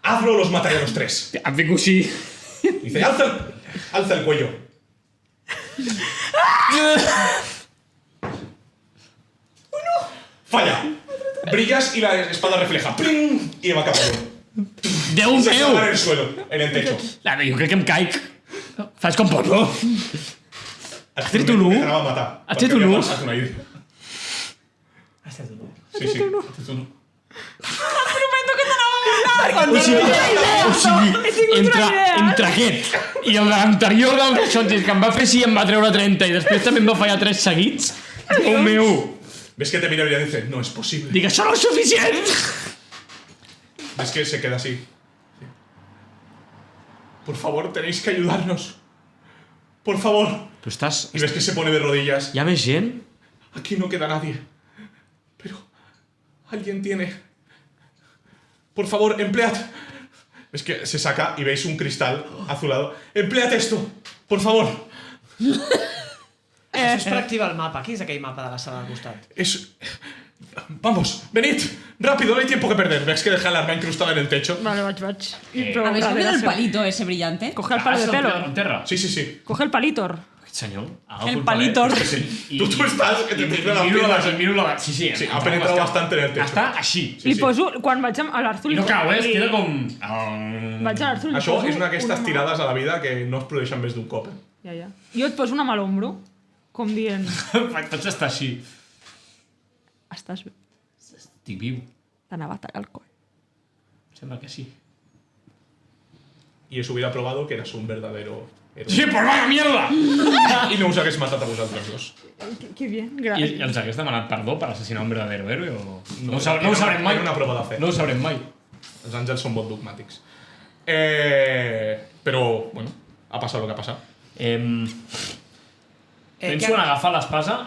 [SPEAKER 3] ¡Hazlo o los mataré a los 3!
[SPEAKER 6] Em fico així.
[SPEAKER 3] Dice, alza el cuello. Falla. Brillas y la espada refleja. ¡Pling! Y va cayendo.
[SPEAKER 6] Déu
[SPEAKER 3] Se
[SPEAKER 6] meu!
[SPEAKER 3] clava en el suelo, en el techo.
[SPEAKER 6] Jo crec que em caic. Fas com pots, no?
[SPEAKER 3] Has
[SPEAKER 6] tret un u?
[SPEAKER 3] Me va a matar.
[SPEAKER 6] Has tret un u?
[SPEAKER 3] Has una idea.
[SPEAKER 7] Has tret un u.
[SPEAKER 3] Sí, sí. Has tret un u.
[SPEAKER 6] Entre aquest i el de l'anterior del Reixontis, que em va fer així i em va treure 30 i després també em va fallar 3 seguits. Déu meu!
[SPEAKER 3] ¿Ves que te mira y dice, no es posible?
[SPEAKER 6] Dic, això no és suficient!
[SPEAKER 3] ¿Ves que se queda así? Por favor, tenéis que ayudarnos. Por favor.
[SPEAKER 6] Tu estàs...
[SPEAKER 3] Y ves que se pone de rodillas.
[SPEAKER 6] Hi ha més gent?
[SPEAKER 3] Aquí no queda nadie. Pero alguien tiene... Por favor, emplead... Es que se saca y veis un cristal azulado. ¡Emplead esto! ¡Por favor!
[SPEAKER 7] Això és per activar el mapa. Qui és aquell mapa de la sala al costat?
[SPEAKER 3] Es... Vamos, venid. Rápido, no hay tiempo que perder. Ves que deja el arma incrustada en el techo.
[SPEAKER 4] Vale, vaig. Però
[SPEAKER 5] ¿Habéis cogido el
[SPEAKER 4] darrere
[SPEAKER 5] palito ese brillante?
[SPEAKER 4] Coge el palo de pelo.
[SPEAKER 6] En terra?
[SPEAKER 3] Sí, sí, sí.
[SPEAKER 4] Coge el palitor.
[SPEAKER 6] Aquest senyor...
[SPEAKER 5] El palitor.
[SPEAKER 3] Tú estás, que te tira la
[SPEAKER 6] miro
[SPEAKER 3] pierna.
[SPEAKER 6] miro la... Sí, sí.
[SPEAKER 3] Sí, ha penetrado bastante en el techo.
[SPEAKER 6] Està així.
[SPEAKER 4] Li poso... Quan vaig a l'Arthur...
[SPEAKER 6] I no cau, es
[SPEAKER 4] li-
[SPEAKER 6] queda com...
[SPEAKER 4] Vaig a l'Arthur i li
[SPEAKER 3] Això
[SPEAKER 4] poso
[SPEAKER 3] és una d'aquestes
[SPEAKER 4] mà.
[SPEAKER 3] tirades a la vida que no es produeixen més d'un cop.
[SPEAKER 4] Ja. Jo et poso una mà a l'ombro, com dient...
[SPEAKER 6] Pots estar així.
[SPEAKER 4] Estàs bé.
[SPEAKER 6] Estic viu.
[SPEAKER 4] T'anava a tallar el coll.
[SPEAKER 6] Sembla que sí.
[SPEAKER 3] Y eso hubiera probado que eras un verdadero héroe.
[SPEAKER 6] Sí, por vaya mierda!
[SPEAKER 3] Y no us hagués matat a vosaltres dos.
[SPEAKER 4] Que bien,
[SPEAKER 6] I
[SPEAKER 4] gràcies.
[SPEAKER 6] els hagués demanat perdó per assassinar un verdadero héroe o... No ho
[SPEAKER 3] era
[SPEAKER 6] sabrem mai.
[SPEAKER 3] era una prova de fe.
[SPEAKER 6] No ho sabrem mai.
[SPEAKER 3] Els àngels són molt dogmàtics. Però, bueno, ha passat el que ha passat.
[SPEAKER 6] Penso en agafar l'espasa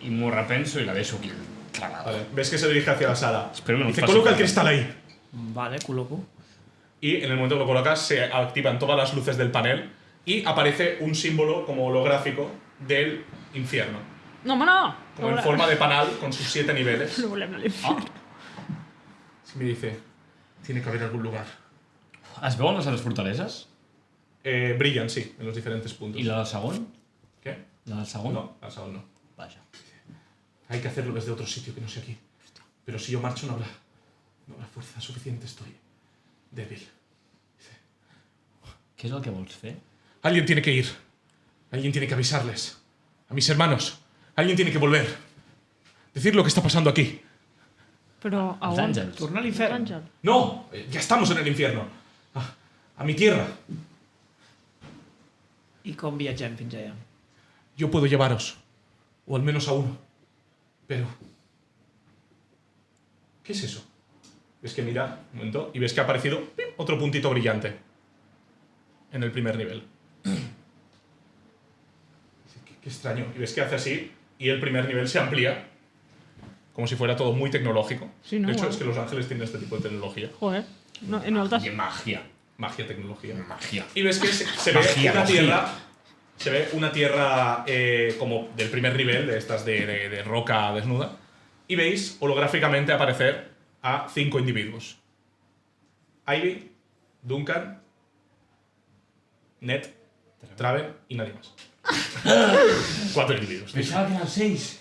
[SPEAKER 6] i m'ho repenso i la deixo aquí. Clavada.
[SPEAKER 3] Vale. Ves que se dirige hacia la sala.
[SPEAKER 6] Espero que no
[SPEAKER 3] Dice,
[SPEAKER 6] pase
[SPEAKER 3] coloca el
[SPEAKER 6] nada.
[SPEAKER 3] cristal ahí.
[SPEAKER 7] Vale, col·loco.
[SPEAKER 3] Y en el momento que lo colocas se activan todas las luces del panel y aparece un símbolo como holográfico del infierno.
[SPEAKER 4] No, home, no!
[SPEAKER 3] Como en forma de panal con sus 7 niveles.
[SPEAKER 4] No volem anar a l'infern.
[SPEAKER 3] Y me dice, tiene que haber algún lugar.
[SPEAKER 6] Es veuen les altres fortaleses?
[SPEAKER 3] Brillan, sí, en los diferentes puntos.
[SPEAKER 6] I la del segon?
[SPEAKER 3] ¿Qué?
[SPEAKER 6] La del segon?
[SPEAKER 3] No, al salón no.
[SPEAKER 6] Vaja.
[SPEAKER 3] Hay que hacerlo desde otro sitio que no sea aquí. Pero si yo marcho no habrá fuerza suficiente, estoy débil.
[SPEAKER 6] Què és el que vols fer?
[SPEAKER 3] Alguien tiene que ir. Alguien tiene que avisarles. A mis hermanos. Alguien tiene que volver. Decir lo que está pasando aquí.
[SPEAKER 4] Però a
[SPEAKER 6] Els
[SPEAKER 4] on?
[SPEAKER 6] àngels.
[SPEAKER 7] Tornar a l'infern.
[SPEAKER 4] Àngel.
[SPEAKER 3] No, ya estamos en el infierno. A mi tierra.
[SPEAKER 7] I com viatgem fins allà?
[SPEAKER 3] Yo puedo llevaros. O al menos a uno. Pero... ¿Qué es eso? Ves que mira, un momento, y ves que ha aparecido ¡pim!, otro puntito brillante. En el primer nivel. Qué extraño. Y ves que hace así, y el primer nivel se amplía. Como si fuera todo muy tecnológico.
[SPEAKER 4] Sí, ¿no?
[SPEAKER 3] De hecho,
[SPEAKER 4] Guau.
[SPEAKER 3] es que Los Ángeles tienen este tipo de tecnología.
[SPEAKER 4] Joder. No, en altres...
[SPEAKER 6] I màgia.
[SPEAKER 3] Magia, tecnología.
[SPEAKER 6] Màgia.
[SPEAKER 3] Y ves que se ve
[SPEAKER 6] Magia,
[SPEAKER 3] una
[SPEAKER 6] magia.
[SPEAKER 3] tierra. Se ve una tierra como del primer nivel, de estas de roca desnuda. Y veis holográficamente aparecer a 5 individuos: Ivy, Duncan, Ned, Traven y nadie más. 4 individuos.
[SPEAKER 6] Pensava que eren 6.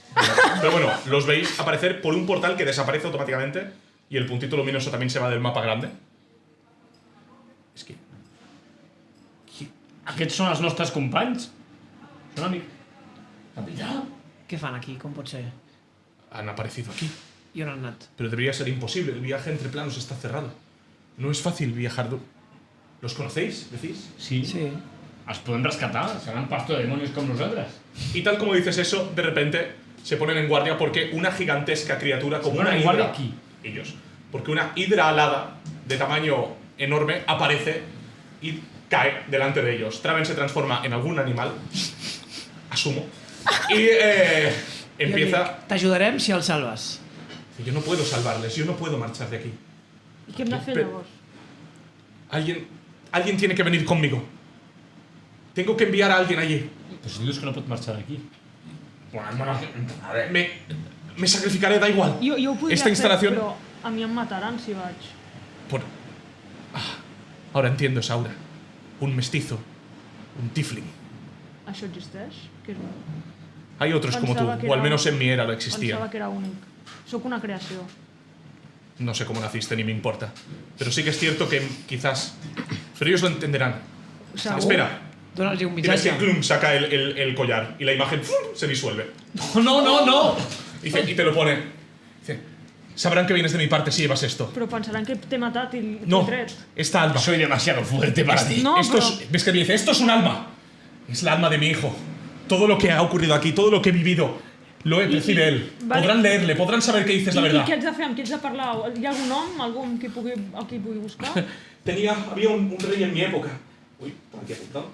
[SPEAKER 3] Pero bueno, los veis aparecer por un portal que desaparece automáticamente y el puntito luminoso también se va del mapa grande. Es que...
[SPEAKER 6] Aquests són els nostres companys? Són amics? Capità?
[SPEAKER 7] Què fan aquí? Com pot ser?
[SPEAKER 3] Han aparecido aquí.
[SPEAKER 7] I on han anat?
[SPEAKER 3] Pero debería ser imposible, el viaje entre planos está cerrado. No es fácil viajar. ¿Los conocéis? ¿Decís?
[SPEAKER 6] Sí.
[SPEAKER 7] Sí.
[SPEAKER 6] Els podem rescatar? Seran pasto de demonios com nosaltres.
[SPEAKER 3] Y tal como dices eso, de repente se ponen en guardia porque una gigantesca criatura como
[SPEAKER 6] ponen
[SPEAKER 3] una
[SPEAKER 6] en guardia
[SPEAKER 3] hidra...
[SPEAKER 6] aquí.
[SPEAKER 3] Ellos. Porque una hidra alada de tamaño enorme aparece y cae delante de ellos. Traven se transforma en algún animal, asumo, y empieza...
[SPEAKER 7] T'ajudarem si el salves.
[SPEAKER 3] Yo no puedo salvarles, yo no puedo marchar de aquí.
[SPEAKER 4] I què hem de fer,
[SPEAKER 3] Però-
[SPEAKER 4] llavors?
[SPEAKER 3] Alguien tiene que venir conmigo. Tengo que enviar a alguien allí.
[SPEAKER 6] Però si dius que no pot marxar d'aquí.
[SPEAKER 3] Me sacrificaré, da igual.
[SPEAKER 4] Jo ho podria
[SPEAKER 3] Esta instalación...
[SPEAKER 4] fer, però a mi em mataran si vaig.
[SPEAKER 3] Ahora entiendo esa aura. Un mestizo. Un tiefling.
[SPEAKER 4] Això existeix? Què és?
[SPEAKER 3] Hay otros como tú,
[SPEAKER 4] Pensaba que
[SPEAKER 3] o al
[SPEAKER 4] era-
[SPEAKER 3] menos en mi era lo existía.
[SPEAKER 4] Pensava que era únic. Sóc una creació.
[SPEAKER 3] No sé cómo naciste ni me importa. Pero sí que es cierto que quizás... Pero ellos lo entenderán.
[SPEAKER 4] Segur?
[SPEAKER 3] Espera.
[SPEAKER 7] Dona'ls un
[SPEAKER 3] Y ves que
[SPEAKER 7] missatge.
[SPEAKER 3] Klum saca el collar y la imagen ¡fum!, se disuelve.
[SPEAKER 6] No!
[SPEAKER 3] Y te lo pone. Dice, sabrán que vienes de mi parte si llevas esto.
[SPEAKER 4] Però pensaran que t'he matat i t'he
[SPEAKER 3] No,
[SPEAKER 4] tret.
[SPEAKER 3] esta alma.
[SPEAKER 6] Soy demasiado fuerte para ti.
[SPEAKER 4] No,
[SPEAKER 3] Esto
[SPEAKER 4] però...
[SPEAKER 3] ves que me dice, esto es un alma. Es la alma de mi hijo. Todo lo que ha ocurrido aquí, todo lo que he vivido, lo percibe él.
[SPEAKER 4] vale.
[SPEAKER 3] Podrán leerle, podrán saber que dices la
[SPEAKER 4] I
[SPEAKER 3] verdad.
[SPEAKER 4] què haig de fer? Amb qui haig de parlar? Hi ha algun nom? Algú amb qui pugui buscar?
[SPEAKER 3] Había un rey en mi época. Uy, Aquí apuntado.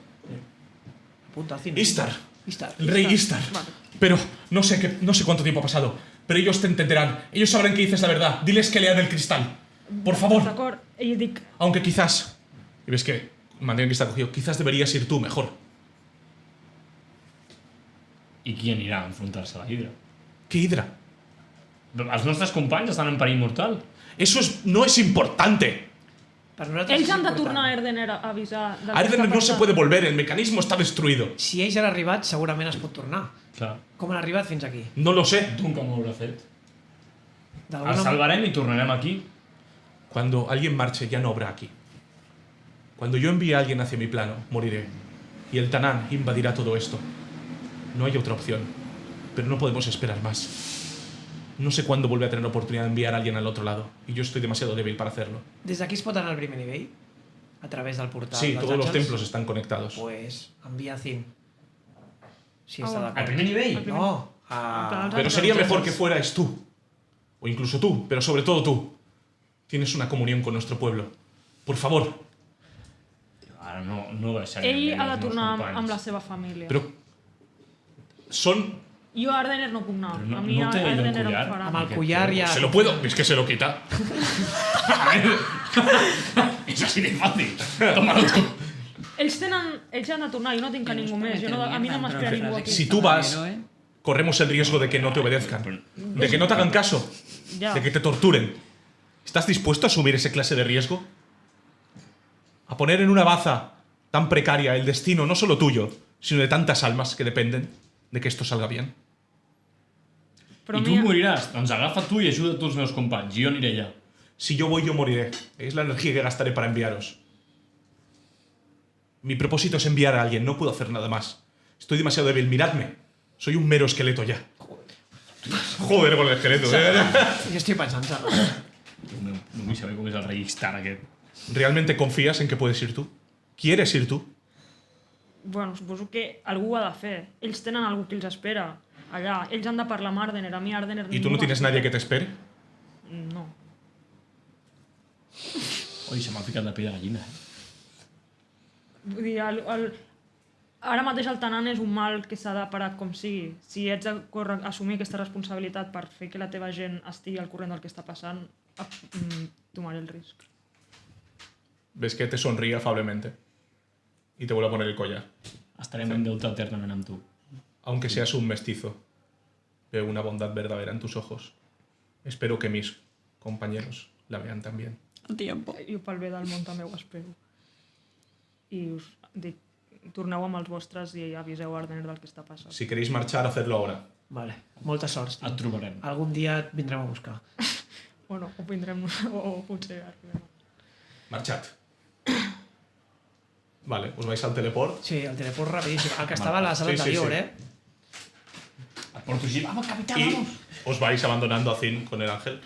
[SPEAKER 7] Punto al cine.
[SPEAKER 3] Istar.
[SPEAKER 7] Istar.
[SPEAKER 3] El rey Istar.
[SPEAKER 4] Vale.
[SPEAKER 3] Pero no sé cuánto tiempo ha pasado. Pero ellos te entenderán. Ellos sabrán que dices la verdad. Diles que lean el cristal. Por favor.
[SPEAKER 4] D'acord, i dic,
[SPEAKER 3] Aunque quizás... Y ves que mantienen que está cogido. Quizás deberías ir tú mejor.
[SPEAKER 6] I qui anirà a enfrontar-se a la Hidra?
[SPEAKER 3] ¿Qué Hidra?
[SPEAKER 6] Els nostres companys estan en perill mortal.
[SPEAKER 3] Eso no es importante.
[SPEAKER 7] Per nosaltres
[SPEAKER 4] ells
[SPEAKER 7] és
[SPEAKER 4] han de
[SPEAKER 7] important.
[SPEAKER 4] tornar a Erdener a avisar del que
[SPEAKER 3] Ardener
[SPEAKER 4] està
[SPEAKER 3] no se
[SPEAKER 4] passant.
[SPEAKER 3] puede volver. El mecanismo está destruido.
[SPEAKER 7] Si ells han arribat, segurament es pot tornar.
[SPEAKER 6] Clar.
[SPEAKER 7] Com han arribat fins aquí?
[SPEAKER 3] No lo sé.
[SPEAKER 6] Tu com ho haurà fet?
[SPEAKER 7] D'alguna
[SPEAKER 6] El salvarem i tornarem aquí.
[SPEAKER 3] Cuando alguien marche ya no habrá aquí. Cuando yo envíe a alguien hacia mi plano, moriré. Y el Tanán invadirá todo esto. No hay otra opción. Pero no podemos esperar más. No sé cuándo vuelve a tener la oportunidad de enviar a alguien al otro lado. Y yo estoy demasiado débil para hacerlo.
[SPEAKER 7] Des d'aquí es pot anar al primer nivell? A través del portal
[SPEAKER 3] Sí,
[SPEAKER 7] dels
[SPEAKER 3] todos los
[SPEAKER 7] àngels?
[SPEAKER 3] templos están conectados.
[SPEAKER 7] Pues envia a Zin. Si
[SPEAKER 4] Ah,
[SPEAKER 7] està
[SPEAKER 4] bueno.
[SPEAKER 6] Al
[SPEAKER 7] d'acord.
[SPEAKER 6] primer nivell?
[SPEAKER 7] No,
[SPEAKER 3] Pero sería mejor que fueras tú. O incluso tú, pero sobre todo tú. Tienes una comunión con nuestro pueblo. Por favor.
[SPEAKER 6] Ara no deixarem
[SPEAKER 4] Ell
[SPEAKER 6] els
[SPEAKER 4] ha de
[SPEAKER 6] meus
[SPEAKER 4] tornar
[SPEAKER 6] companys.
[SPEAKER 4] amb la seva família.
[SPEAKER 3] Pero... Son...
[SPEAKER 4] Jo a Ardener no puc anar.
[SPEAKER 6] Però no-
[SPEAKER 4] A mi
[SPEAKER 6] no té ell el
[SPEAKER 4] Ardener em
[SPEAKER 6] collar?
[SPEAKER 4] farà.
[SPEAKER 7] amb el collar ja...
[SPEAKER 3] Se lo puedo... Es que se lo quita.
[SPEAKER 6] A ver. És així de fàcil. Tómalo tu.
[SPEAKER 4] Ells han de tornar, jo no tinc a ningú més. Jo no, a mi no m'espera ningú aquí.
[SPEAKER 3] Si tú vas, corremos el riesgo de que no te obedezcan. De que no te hagan caso.
[SPEAKER 4] Ja.
[SPEAKER 3] De que te torturen. ¿Estás dispuesto a asumir ese clase de riesgo? A poner en una baza tan precaria el destino no solo tuyo, sino de tantas almas que dependen de que esto salga bien.
[SPEAKER 4] Però
[SPEAKER 6] I tu moriràs. Doncs agafa tu i ajuda tu els meus companys. Jo aniré allà.
[SPEAKER 3] Si yo voy, yo moriré. Es la energía que gastaré para enviaros. Mi propósito es enviar a alguien, no puedo hacer nada más. Estoy demasiado débil, miradme. Soy un mero esqueleto ya. Joder con el esqueleto,
[SPEAKER 7] Jo estic pensant, Serra.
[SPEAKER 6] No vull saber com és el rei Istar aquest.
[SPEAKER 3] ¿Realmente confías en que puedes ir tú? ¿Quieres ir tú?
[SPEAKER 4] Bueno, suposo que algú ho ha de fer. Ells tenen algú que els espera allà. Ells han de parlar amb Ardener. A mi Ardener...
[SPEAKER 3] ¿Y tú no tienes nadie que te espere?
[SPEAKER 4] No.
[SPEAKER 6] Ui, se m'ha ficat la pell de gallina.
[SPEAKER 4] Vull dir, ara mateix el Tanan és un mal que s'ha de parar com sigui. Si ets a assumir aquesta responsabilitat per fer que la teva gent estigui al corrent del que està passant, tomaré el risc.
[SPEAKER 3] Ves que te sonríe afablemente. Y te vuelve a poner el collar.
[SPEAKER 6] Estarem en deute eternament amb tu.
[SPEAKER 3] Aunque seas un mestizo, veo una bondad verdadera en tus ojos. Espero que mis compañeros la vean también.
[SPEAKER 5] El tiempo.
[SPEAKER 4] Jo pel bé del món també ho espero. I us dic, torneu amb els vostres i aviseu Ardener del que està passant.
[SPEAKER 3] Si queréis marchar, hacedlo ahora.
[SPEAKER 7] Vale, molta sort.
[SPEAKER 6] Et trobarem.
[SPEAKER 7] Algun dia et vindrem a buscar.
[SPEAKER 4] Bueno, ho vindrem o potser arribem.
[SPEAKER 3] Marchad. Vale, os vais al teleport.
[SPEAKER 7] Sí, el teleport rapidíssim. El que estava a la sala
[SPEAKER 3] Sí, sí,
[SPEAKER 7] anterior,
[SPEAKER 3] sí.
[SPEAKER 6] Et porto així. Vamos, capità,
[SPEAKER 3] Y
[SPEAKER 6] vamos.
[SPEAKER 3] os vais abandonando a Zin con el ángel.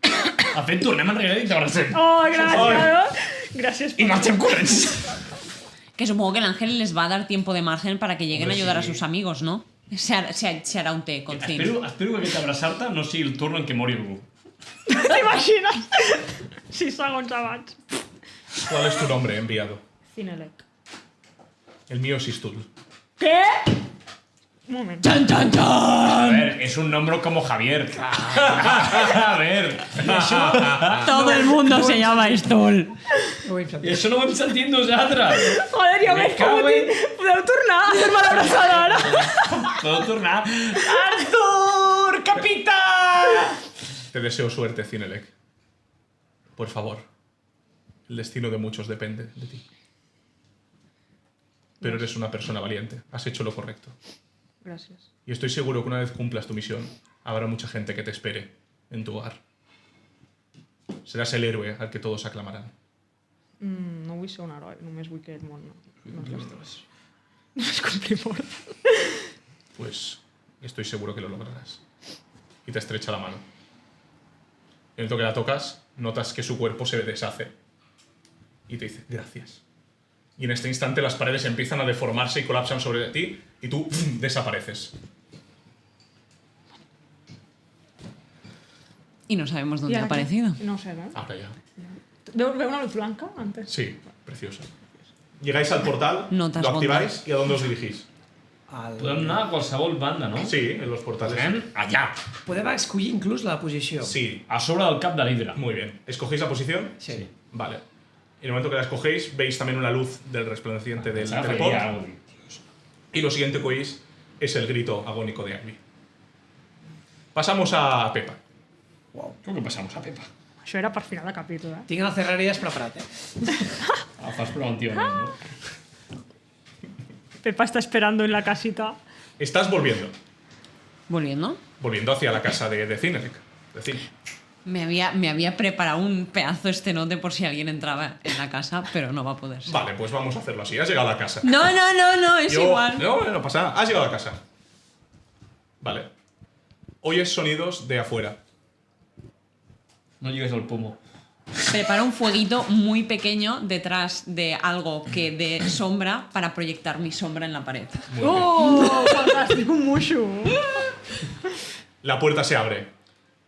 [SPEAKER 6] De fet, tornem enrere i t'abracem.
[SPEAKER 4] Oh, gràcies! Gràcies
[SPEAKER 6] I marxem corrents.
[SPEAKER 5] Que supongo que el ángel les va a dar tiempo de margen para que lleguen a
[SPEAKER 3] Hombre,
[SPEAKER 5] ayudar a
[SPEAKER 3] sí.
[SPEAKER 5] sus amigos, ¿no? Se hará un té con Zin.
[SPEAKER 6] Espero que aquesta abraçar-te no sigui el torn en què mori algú.
[SPEAKER 4] T'imagines? 6 segons abans.
[SPEAKER 3] ¿Cuál es tu nombre, enviado?
[SPEAKER 4] Cinelec.
[SPEAKER 3] El mío es Istul.
[SPEAKER 4] Què? Un moment.
[SPEAKER 5] ¡Chan, chan, chan!
[SPEAKER 6] A ver, es un nombre como Javier. A ver.
[SPEAKER 5] Todo el mundo se llama Stol.
[SPEAKER 7] No ho hem sentit.
[SPEAKER 6] I això no ho hem sentit nosaltres.
[SPEAKER 4] Joder, jo
[SPEAKER 6] Me
[SPEAKER 4] veig
[SPEAKER 6] cago
[SPEAKER 4] com
[SPEAKER 6] en-
[SPEAKER 4] podeu tornar a fer-me l'abraçada ara.
[SPEAKER 6] Podeu tornar. Arthur, capità!
[SPEAKER 3] Te deseo suerte, Cinelec. Por favor. El destino de muchos depende de ti. Pero eres una persona valiente. Has hecho lo correcto.
[SPEAKER 4] Gràcies.
[SPEAKER 3] Y estoy seguro que una vez cumplas tu misión, habrá mucha gente que te espere en tu hogar. Serás el héroe al que todos aclamarán.
[SPEAKER 4] No vull ser un heroi, només vull que el món no es compli molt.
[SPEAKER 3] Pues estoy seguro que lo lograrás. Y te estrecha la mano. En el que la tocas, notas que su cuerpo se deshace. Y te dice, gracias. Y en este instante las paredes empiezan a deformarse y colapsan sobre ti y tú desapareces.
[SPEAKER 5] Y no sabemos dónde
[SPEAKER 4] I
[SPEAKER 5] ha
[SPEAKER 4] ara què?
[SPEAKER 5] aparecido.
[SPEAKER 4] No ho sé, no?
[SPEAKER 3] Ahora ya.
[SPEAKER 4] Veu una luz blanca antes?
[SPEAKER 3] Sí, preciosa. Llegáis al portal,
[SPEAKER 5] Notes
[SPEAKER 3] lo activáis y ¿a dónde os dirigís?
[SPEAKER 6] Podem anar a qualsevol banda, no?
[SPEAKER 3] Sí, en los portales.
[SPEAKER 6] Anem allà,
[SPEAKER 7] Podem escollir inclús la posició.
[SPEAKER 3] Sí,
[SPEAKER 6] a sobre del cap de l'Hidra.
[SPEAKER 3] muy bien. ¿Escogéis la posición?
[SPEAKER 7] Sí.
[SPEAKER 3] Vale. En el momento que la escogéis, veis también una luz del resplandeciente del
[SPEAKER 6] Pensava que
[SPEAKER 3] teleport.
[SPEAKER 6] hi ha algo.
[SPEAKER 3] Y lo siguiente que oís es el grito agónico de Ivy. Pasamos a Pepa.
[SPEAKER 6] Com que passamos a Pepa?
[SPEAKER 4] Això era per final de capítol, eh?
[SPEAKER 7] Tinc el Cerraries preparat,
[SPEAKER 6] Fas preventivament, no?
[SPEAKER 4] Pepa está esperando en la casita.
[SPEAKER 3] Estás volviendo.
[SPEAKER 5] Volviendo.
[SPEAKER 3] Volviendo hacia la casa de Cineric. De Cin.
[SPEAKER 5] Me había preparado un pedazo estenote por si alguien entraba en la casa, pero no va a poder ser.
[SPEAKER 3] Vale, pues vamos a hacerlo así. Has llegado a la casa.
[SPEAKER 5] No, es igual.
[SPEAKER 3] No pasa nada. Has llegado a la casa. Vale. Oyes sonidos de afuera.
[SPEAKER 6] No llegues al pomo.
[SPEAKER 5] Prepara un fueguito muy pequeño detrás de algo que dé sombra para proyectar mi sombra en la pared.
[SPEAKER 4] ¡Oh! Fantàstic, un moixo!
[SPEAKER 3] La puerta se abre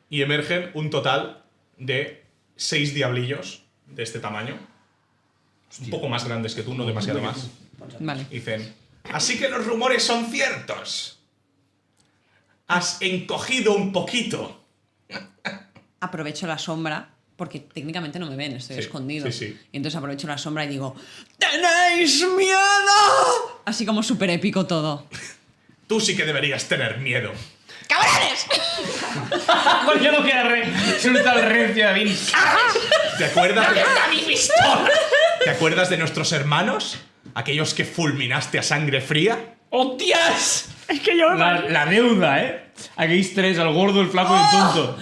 [SPEAKER 3] y emergen un total de 6 diablillos de este tamaño. Un poco más grandes que tú, no demasiado más.
[SPEAKER 5] Vale.
[SPEAKER 3] Dicen, así que los rumores son ciertos. Has encogido un poquito.
[SPEAKER 5] Aprovecho la sombra, porque técnicamente no me ven, estoy
[SPEAKER 3] Sí,
[SPEAKER 5] escondido.
[SPEAKER 3] sí.
[SPEAKER 5] Y entonces aprovecho la sombra y digo, ¡tenéis miedo! Así como súper épico todo.
[SPEAKER 3] Tú sí que deberías tener miedo.
[SPEAKER 5] ¡Cabrones!
[SPEAKER 6] Quan ja no queda res, surt el rencio de dins.
[SPEAKER 3] ¿Te acuerdas de mi pistola? ¿Te acuerdas de nuestros hermanos? Aquellos que fulminaste a sangre fría.
[SPEAKER 6] Hòsties!
[SPEAKER 4] És que jo...
[SPEAKER 6] La deuda, Aquells tres, el gordo, el flaco i el tonto.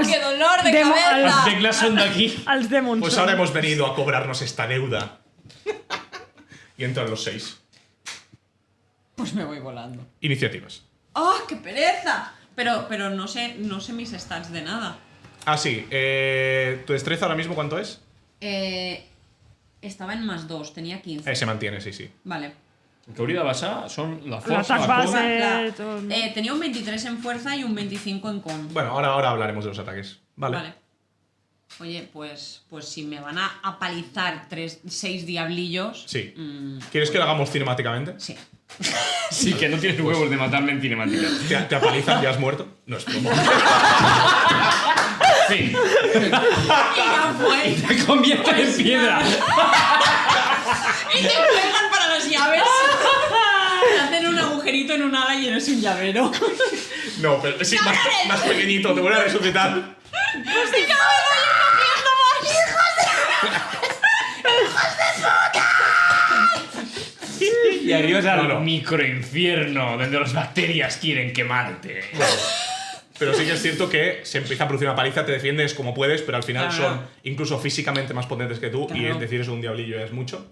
[SPEAKER 5] ¡Qué dolor de cabeza!
[SPEAKER 6] Els segles són d'aquí.
[SPEAKER 4] Els demons.
[SPEAKER 3] Pues ahora hemos venido a cobrarnos esta deuda. Y entran los 6.
[SPEAKER 5] Pues me voy volando.
[SPEAKER 3] Iniciativas.
[SPEAKER 5] ¡Oh, qué pereza! Pero no sé mis stats de nada.
[SPEAKER 3] Ah, sí. ¿Tu destreza ahora mismo cuánto es?
[SPEAKER 5] Estaba en +2, tenía 15.
[SPEAKER 3] Se mantiene, sí.
[SPEAKER 5] Vale.
[SPEAKER 6] El que hauria de baixar són la força,
[SPEAKER 4] L'atac
[SPEAKER 6] la
[SPEAKER 4] base,
[SPEAKER 6] cura...
[SPEAKER 4] tot.
[SPEAKER 5] Tenía un 23 en fuerza y un 25 en con.
[SPEAKER 3] Bueno, ahora hablaremos de los ataques. Vale.
[SPEAKER 5] Oye, pues si me van a apalizar 6 diablillos...
[SPEAKER 3] Sí. ¿Quieres que lo hagamos cinemáticamente?
[SPEAKER 5] Sí.
[SPEAKER 6] Sí, que no tienes huevos de matarme en cinemática.
[SPEAKER 3] ¿Te apalizan? ¿Ya has muerto? No es broma.
[SPEAKER 6] Sí.
[SPEAKER 5] Y ya fue.
[SPEAKER 6] Te convierte en piedra.
[SPEAKER 5] Y te empujan para las llaves. Te hacen un agujerito en un ala y eres un llavero.
[SPEAKER 3] No, pero sí, más pequeñito. Te voy a resucitar.
[SPEAKER 5] ¡Pues sí, cada vez voy cogiendo más!
[SPEAKER 6] Y arribas al
[SPEAKER 3] No.
[SPEAKER 6] microinfierno donde las bacterias quieren quemarte.
[SPEAKER 3] Pero sí que es cierto que se empieza a producir una paliza, te defiendes como puedes, pero al final
[SPEAKER 5] Claro.
[SPEAKER 3] son incluso físicamente más potentes que tú. Y
[SPEAKER 5] Claro.
[SPEAKER 3] decir eso de un diablillo ya es mucho.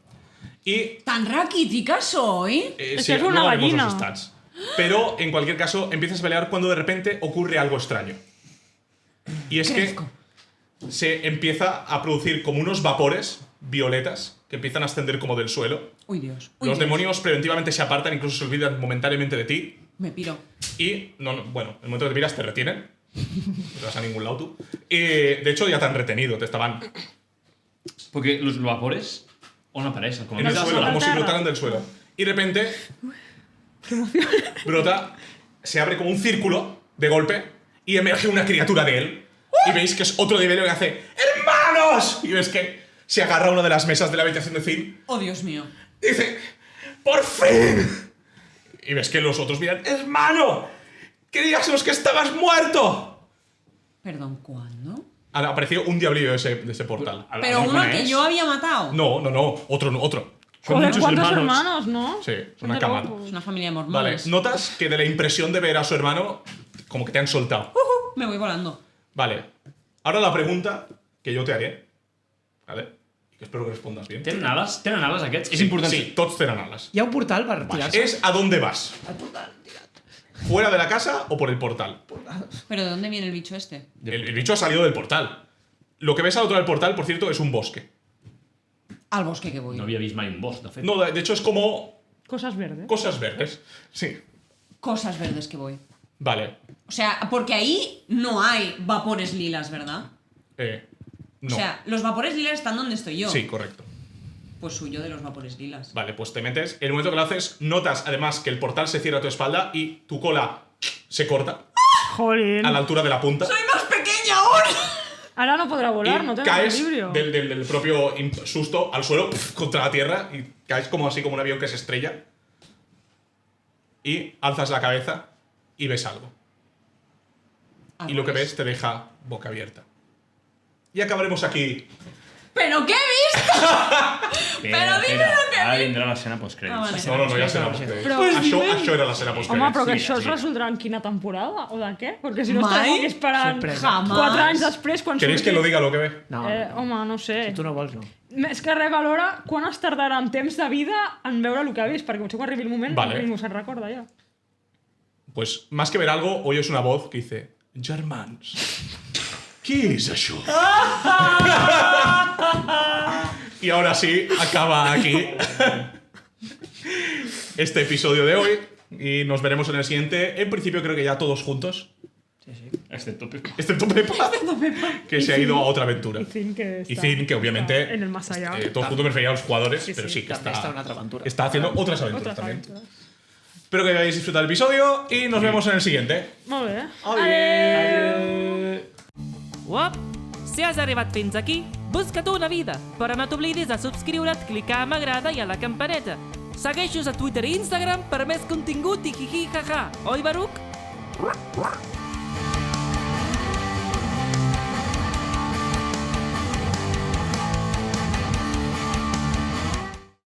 [SPEAKER 3] Y
[SPEAKER 5] ¿Tan raquítica soy?
[SPEAKER 4] Es que es una
[SPEAKER 3] luego haremos
[SPEAKER 4] gallina.
[SPEAKER 3] los stats. Pero en cualquier caso empiezas a pelear cuando de repente ocurre algo extraño. Y es
[SPEAKER 5] Crezco.
[SPEAKER 3] que se empieza a producir como unos vapores violetas que empiezan a ascender como del suelo.
[SPEAKER 5] Uy, Dios.
[SPEAKER 3] Los demonios preventivamente se apartan, incluso se olvidan momentáneamente de ti.
[SPEAKER 5] Me piro.
[SPEAKER 3] Y, bueno, en el momento que te miras te retienen. No te vas a ningún lado tú. Y, de hecho, ya te han retenido, te estaban
[SPEAKER 6] Porque los vapores, ¿on apareixen? Com
[SPEAKER 3] en el
[SPEAKER 4] Los
[SPEAKER 3] suelo,
[SPEAKER 4] de la
[SPEAKER 3] como si
[SPEAKER 4] tierra.
[SPEAKER 3] brotaran del suelo. Y de repente brota, se abre como un círculo de golpe y emerge una criatura de él. Y veis que es otro nivel que hace ¡Hermanos! Y ves que se agarra a una de las mesas de la habitación de Zin
[SPEAKER 5] Oh, Dios mío.
[SPEAKER 3] y dice ¡Por fin! Y ves que los otros miran ¡Hermano! ¡Creíamos que estabas muerto!
[SPEAKER 5] Perdón, ¿cuándo?
[SPEAKER 3] Ha aparecido un diablillo de ese portal.
[SPEAKER 5] Pero
[SPEAKER 6] ¿No
[SPEAKER 5] uno
[SPEAKER 6] coneix?
[SPEAKER 5] que yo había matado.
[SPEAKER 3] No, otro.
[SPEAKER 6] Son
[SPEAKER 4] Joder,
[SPEAKER 6] muchos
[SPEAKER 4] ¿cuántos
[SPEAKER 6] hermanos.
[SPEAKER 4] hermanos, no?
[SPEAKER 3] Sí, es
[SPEAKER 4] Son
[SPEAKER 3] una
[SPEAKER 4] de
[SPEAKER 3] cámara.
[SPEAKER 4] locos.
[SPEAKER 5] Es una familia de
[SPEAKER 3] Vale,
[SPEAKER 5] mormones.
[SPEAKER 3] notas que de la impresión de ver a su hermano, como que te han soltado.
[SPEAKER 5] Me voy volando.
[SPEAKER 3] Vale, ahora la pregunta que yo te haré, ¿vale? Y que espero que respondas bien.
[SPEAKER 6] Tenen ales? Tenen ales aquests? És important.
[SPEAKER 3] Sí, tots tenen alas.
[SPEAKER 7] Hi ha un portal per tirar-se?
[SPEAKER 3] Es a dónde vas.
[SPEAKER 7] El portal, tirat.
[SPEAKER 3] ¿Fuera de la casa o por el portal?
[SPEAKER 5] ¿Pero de dónde viene el bicho este?
[SPEAKER 3] El bicho ha salido del portal. Lo que ves al otro del portal, por cierto, es un bosque.
[SPEAKER 5] Al bosque que voy.
[SPEAKER 6] No havia vist mai un bosc, de fet.
[SPEAKER 3] No, de hecho es como
[SPEAKER 4] Cosas verdes.
[SPEAKER 3] cosas verdes. Sí.
[SPEAKER 5] Cosas verdes que voy.
[SPEAKER 3] Vale.
[SPEAKER 5] O sea, porque ahí no hay vapores lilas, ¿verdad?
[SPEAKER 3] No.
[SPEAKER 5] O sea, los vapores lilas están donde estoy yo.
[SPEAKER 3] Sí, correcto.
[SPEAKER 5] Pues suyo de los vapores lilas.
[SPEAKER 3] Vale, pues te metes. En el momento que lo haces, notas además que el portal se cierra a tu espalda y tu cola se corta
[SPEAKER 4] Jolín.
[SPEAKER 3] a la altura de la punta.
[SPEAKER 5] ¡Soy más pequeña aún!
[SPEAKER 4] Ahora no podrá volar,
[SPEAKER 3] Y
[SPEAKER 4] no tendrá
[SPEAKER 3] caes
[SPEAKER 4] equilibrio.
[SPEAKER 3] del propio susto al suelo, contra la tierra, y caes como así, como un avión que se estrella. Y alzas la cabeza y ves algo. Y lo que ves te deja boca abierta. Y acabaremos aquí.
[SPEAKER 5] ¿Pero qué he visto? Pero dime lo que
[SPEAKER 6] Ahora
[SPEAKER 5] vi.
[SPEAKER 6] vendrá la escena post-créditos.
[SPEAKER 5] Ah, vale.
[SPEAKER 3] No, ya serà post-crèdits.
[SPEAKER 4] Però-
[SPEAKER 3] Això era la escena
[SPEAKER 4] Home,
[SPEAKER 3] post-crèdits.
[SPEAKER 4] però que
[SPEAKER 6] Sí,
[SPEAKER 4] això es
[SPEAKER 6] sí.
[SPEAKER 4] resoldrà en quina temporada? O de què? Perquè si no
[SPEAKER 5] Mai.
[SPEAKER 4] estarem aquí esperant
[SPEAKER 7] Sorpresa.
[SPEAKER 5] Jamás.
[SPEAKER 4] 4 anys després quan
[SPEAKER 3] ¿Queréis que lo diga lo que ve?
[SPEAKER 7] No,
[SPEAKER 4] Home, no sé.
[SPEAKER 7] si tu no vols, no.
[SPEAKER 4] Més que res valora quan es tardarà en temps de vida en veure el que ha vist, perquè potser quan arribi el moment
[SPEAKER 3] Vale.
[SPEAKER 4] ningú se'n recorda ja.
[SPEAKER 3] Pues más que ver algo, oyes una voz que dice: Germans, ¿qué es eso? Y ahora sí, acaba aquí este episodio de hoy. Y nos veremos en el siguiente. En principio creo que ya todos juntos.
[SPEAKER 6] Excepto Pepa.
[SPEAKER 3] Excepto Pepa, que se ha ido a otra aventura.
[SPEAKER 4] Y Finn, que
[SPEAKER 3] Y
[SPEAKER 4] está,
[SPEAKER 3] Finn, que obviamente...
[SPEAKER 4] está en el más allá.
[SPEAKER 3] todos juntos me refería a los jugadores,
[SPEAKER 4] Sí,
[SPEAKER 3] pero
[SPEAKER 4] sí,
[SPEAKER 3] sí, que
[SPEAKER 7] també està en una altra aventura.
[SPEAKER 3] está haciendo otras aventuras
[SPEAKER 4] Otras
[SPEAKER 3] también.
[SPEAKER 4] aventuras.
[SPEAKER 3] Espero que hayáis disfrutado el episodio y nos vemos en el siguiente.
[SPEAKER 4] Molt bé.
[SPEAKER 9] Uop! Si has arribat fins aquí, busca't una vida, però no t'oblidis de subscriure't, clicar a m'agrada i a la campaneta. Segueixos a Twitter i Instagram per més contingut i hi-hi-ha-ha. Oi, Baruc?